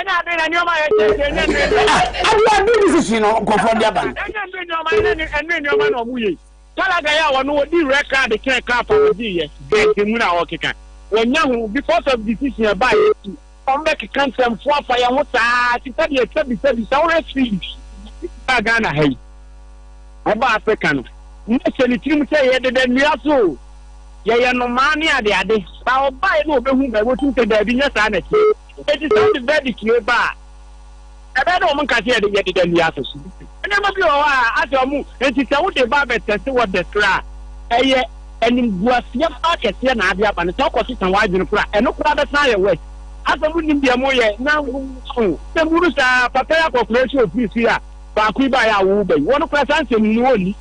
because of decision by or make a cancer and for fire. What's that? It's already Ghana. Hey, about African. Necessarily, you say that we are so. Yeah, no money at the other. I'll buy no who I want to say that in your sanity. It is not very clear. I don't know can hear the yet in the office. And never be as your move, and it's out the barber test what the crack. And in Guasia market, and the top of it and wide in the crack, and no other side away. As a woman, be a more now, the Murusa, Papaya Corporation of this year, Bakuba, Uber, one of us answer me.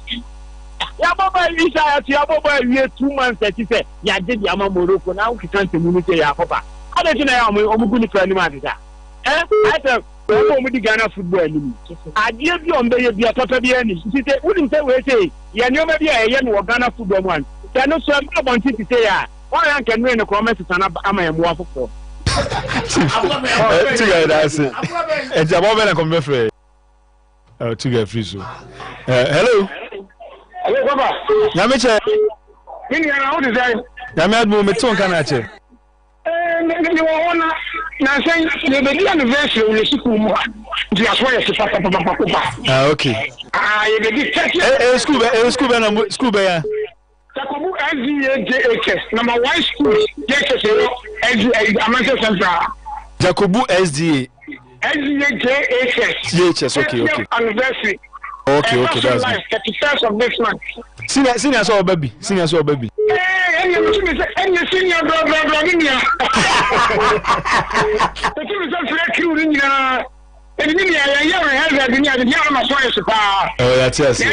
Yababa Isha, Yababa, 2 months that you say, Yadid Yama Morocco, now we can't communicate our papa. I don't know I'm going to try to that. I said, I'm with the Ghana football. I give you on the Papa Biani. She said, wouldn't say, we say, you know, maybe a young Ghana football one. Can no serve about to say, why I can win a comment and I'm a waffle for. That's it. It's a moment I come afraid. To get free. Hello. Hello, Papa. Yamiche. How is that? Yamad Mumeton Kanache. Now, saying the anniversary of the school, just where it's Papa. Okay. School bear. Jacobu SDA number 1 school, Amateur Central. Jacobu SDA. JHS. Okay. Anniversary. Okay, that's nice. 31st of this month. Senior saw baby. And you senior blah. The two is a crew in that's yes. A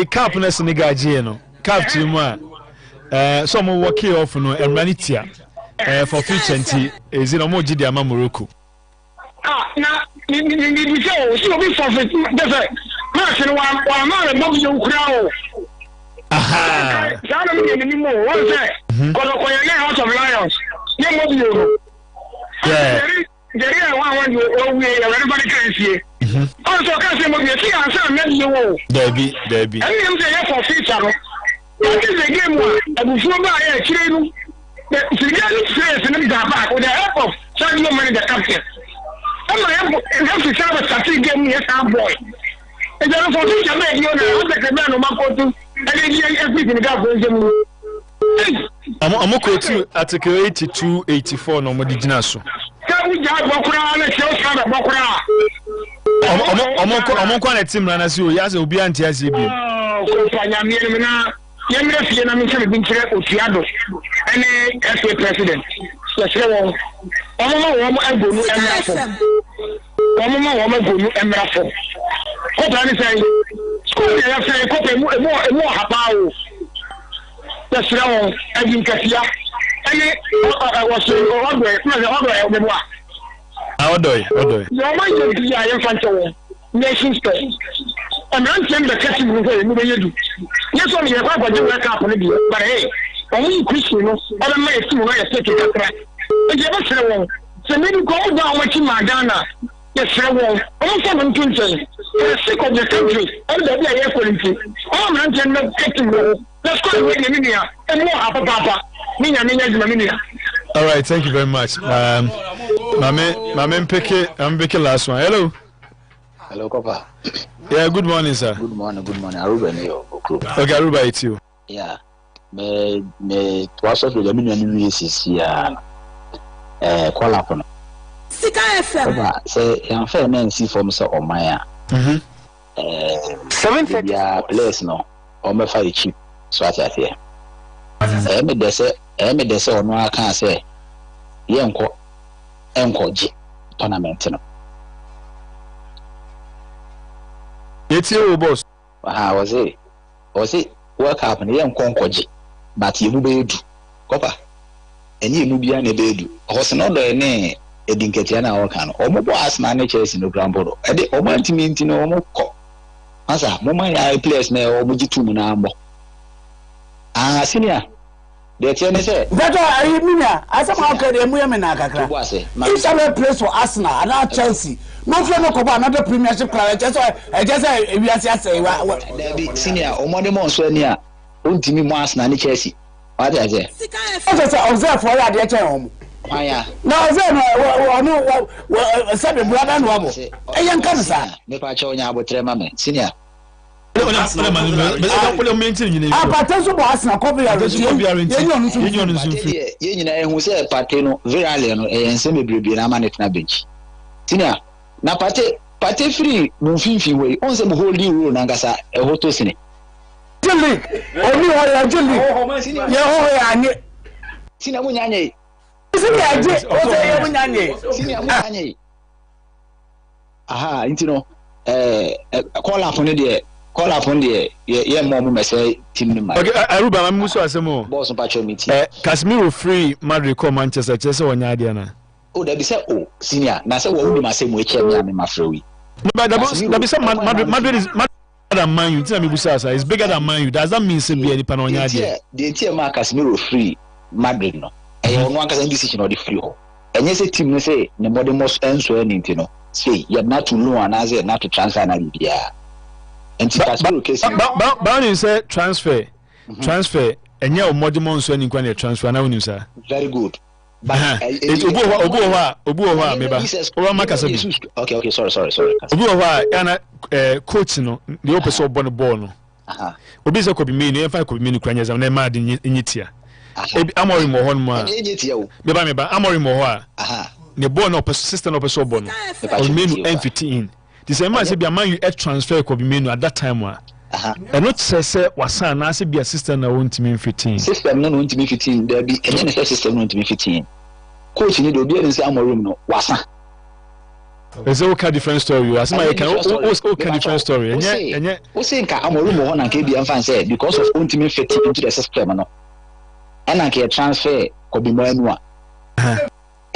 carpness in the Gagino. Captain some work off no Emanitia for future is in a more Gidiama Morocco. Now, you say, so be for the person one man above your crown. Aha, anymore. What's that? Because of House of Lions, Jerry, I want you everybody can see. Also, can say, you see, I'm saying, you Debbie. I am saying for future. What is the game? I will show my train. The players in the back with the help of Sadio Mane, the captain. I'm have to serve a starting game here, boy. And then for future, you know, the man of Makoto, and then everything got for him. I'm going to Article 82, 84 no more diginaso. I'm going to team runners who has a be anti as you be. Yemre na minche bin kire otuado ene FA president so kire won omo agonu emrafo omo agonu emrafo ko plan say school ya say ko pe mu hapa o so kire won agin kasia ene wo so odo be boa odo yo ma yo bi ya yefante won nation state I'm not saying the catching will say, yes, only a papa do wake up on it, but hey, only Christian, other may see where I take it. And you ever say, well, so maybe go down watching Madonna. Yes, sir, well, almost 17 for the sake of the country, all the way airport. I'm not saying no catching rule. Let's go away in India and more papa. All right, thank you very much. My man, I'm picking last one. Hello, Papa. Yeah, good morning, sir. Good morning. Aruba, okay, Aruba, it's you. Yeah. Me twas of the million years here. Call up on Sika FM. Papa, say, I'm fair man, see for me, or Maya. 7:30. Yeah, place no. Or me fire cheap. So I say, me they say, or no, I can't say, Yanko, G tournament. It's your boss. Was it work up and young conquerji, but you will do. Copper. And you will be an ebedu. Horse not the name, a dinketiana or can, or more as managers in the Grambo. And the Omanti mean to know more. As a moment I place me or Mujitu Munambo. Ah, senior. The tennis said, that I mean, I somehow get a women. It's a place for Arsenal and not Chelsea. No friend of another premiership club. Just say we are say senior or more than Monswenia. Don't me once na Chelsea. What is it? I observe for that at home. Why? No, no, said the brother and wobble. A young cancer. Never show you about Tremame, senior. Na pate free mumfinfi we on se holding rule nangasa e hoto sine jeli oni ho ya jeli ye ho ya anye sine munyanye sine aje o se ye munyanye sine munyanye aha intino call up on the ye mo mese team ni ma okay Aruba ma muso asemo boss pacho meet Casemiro free Madrid call Manchester Chelsea wonya ade na oh that be say oh senior na say wo nim asem we chem ya me mafrewi but that be say Madrid is bigger than Man U. Tell me Busasa is bigger than Man U. Does that mean say be any panonya there? The entire man Casemiro free Madrid no. E no wan kasa decision or the free ho. Enye say team no say ne body must enso anything no. Say you not to loan and say not to transfer na bibia. Enti Casemiro case ba you say transfer enye o modimo nso any kwan transfer na wonu sir. Very good. But obu ho meba o ma kasa bi okay sorry obu ho yana coach no the opese obo no ball no obi se ko bi menu e fa ko bi menu kwanya zam na ma de nyitia ebi amori mo ho no ma nyitia o meba amori mo ho a ne ball no opese system no opese obo no o menu M15 the same man say bi man you transfer ko bi menu at that time wa and not say wasan na say be a system na won timi 15 system no won timi 15 there be any system no timi 15 coach ni do be say amorum no wasan it's a different story as my can different story enye we say nka amorum ho na nka bia fan say because of won timi 15 into the system no and nka transfer ko bi manu a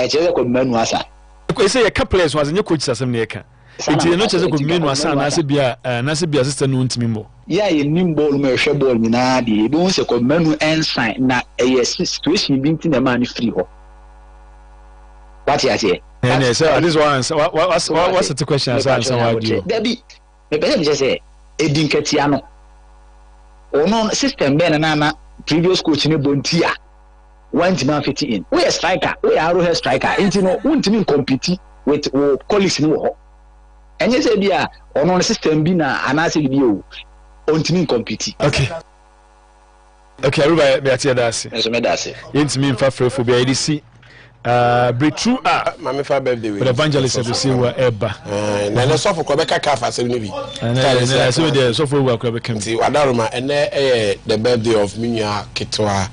chere ko bi manu asa ko say your players was enye coach asem na yeka enti no chese ko menu asa na se bia sister no ntimi mo ya ye nim ball me hwe ball ni na de e bi se ko menu ensign na situation bi nti na man free ho What you say? So this one, what's the question? Debbie, me just say, Edin Ketiano. Ono system ben na previous coach ni Bontia. One man fit in. We a striker, we are a striker. Into no one team compete with colleagues no. And you say bia ono system bi na anase bi o. On team compete. Okay, everybody be at that. So me that say. Into me for bia EDC. Breakthrough mama fa birthday with evangelist to see what eba na no so for Quebec cafe asem ni bi na so there so for work Quebec can see adaroma and the birthday of Minya Ketwa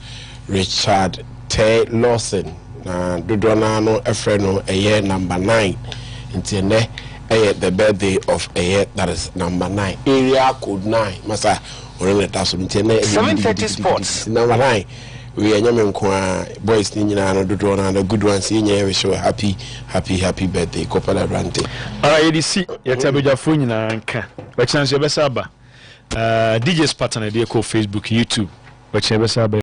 Richard T Lawson na dodo na no efre no number 9 nti ne the birthday of that is number 9 area code 9 masa orele taso nti ne 730 sports number 9 we are boys in the good ones in here. Show happy birthday, Copa Lebarante. EDC, Yatabuja Funina Anka. But chance your best DJ Spartan, dear, call Facebook, YouTube. But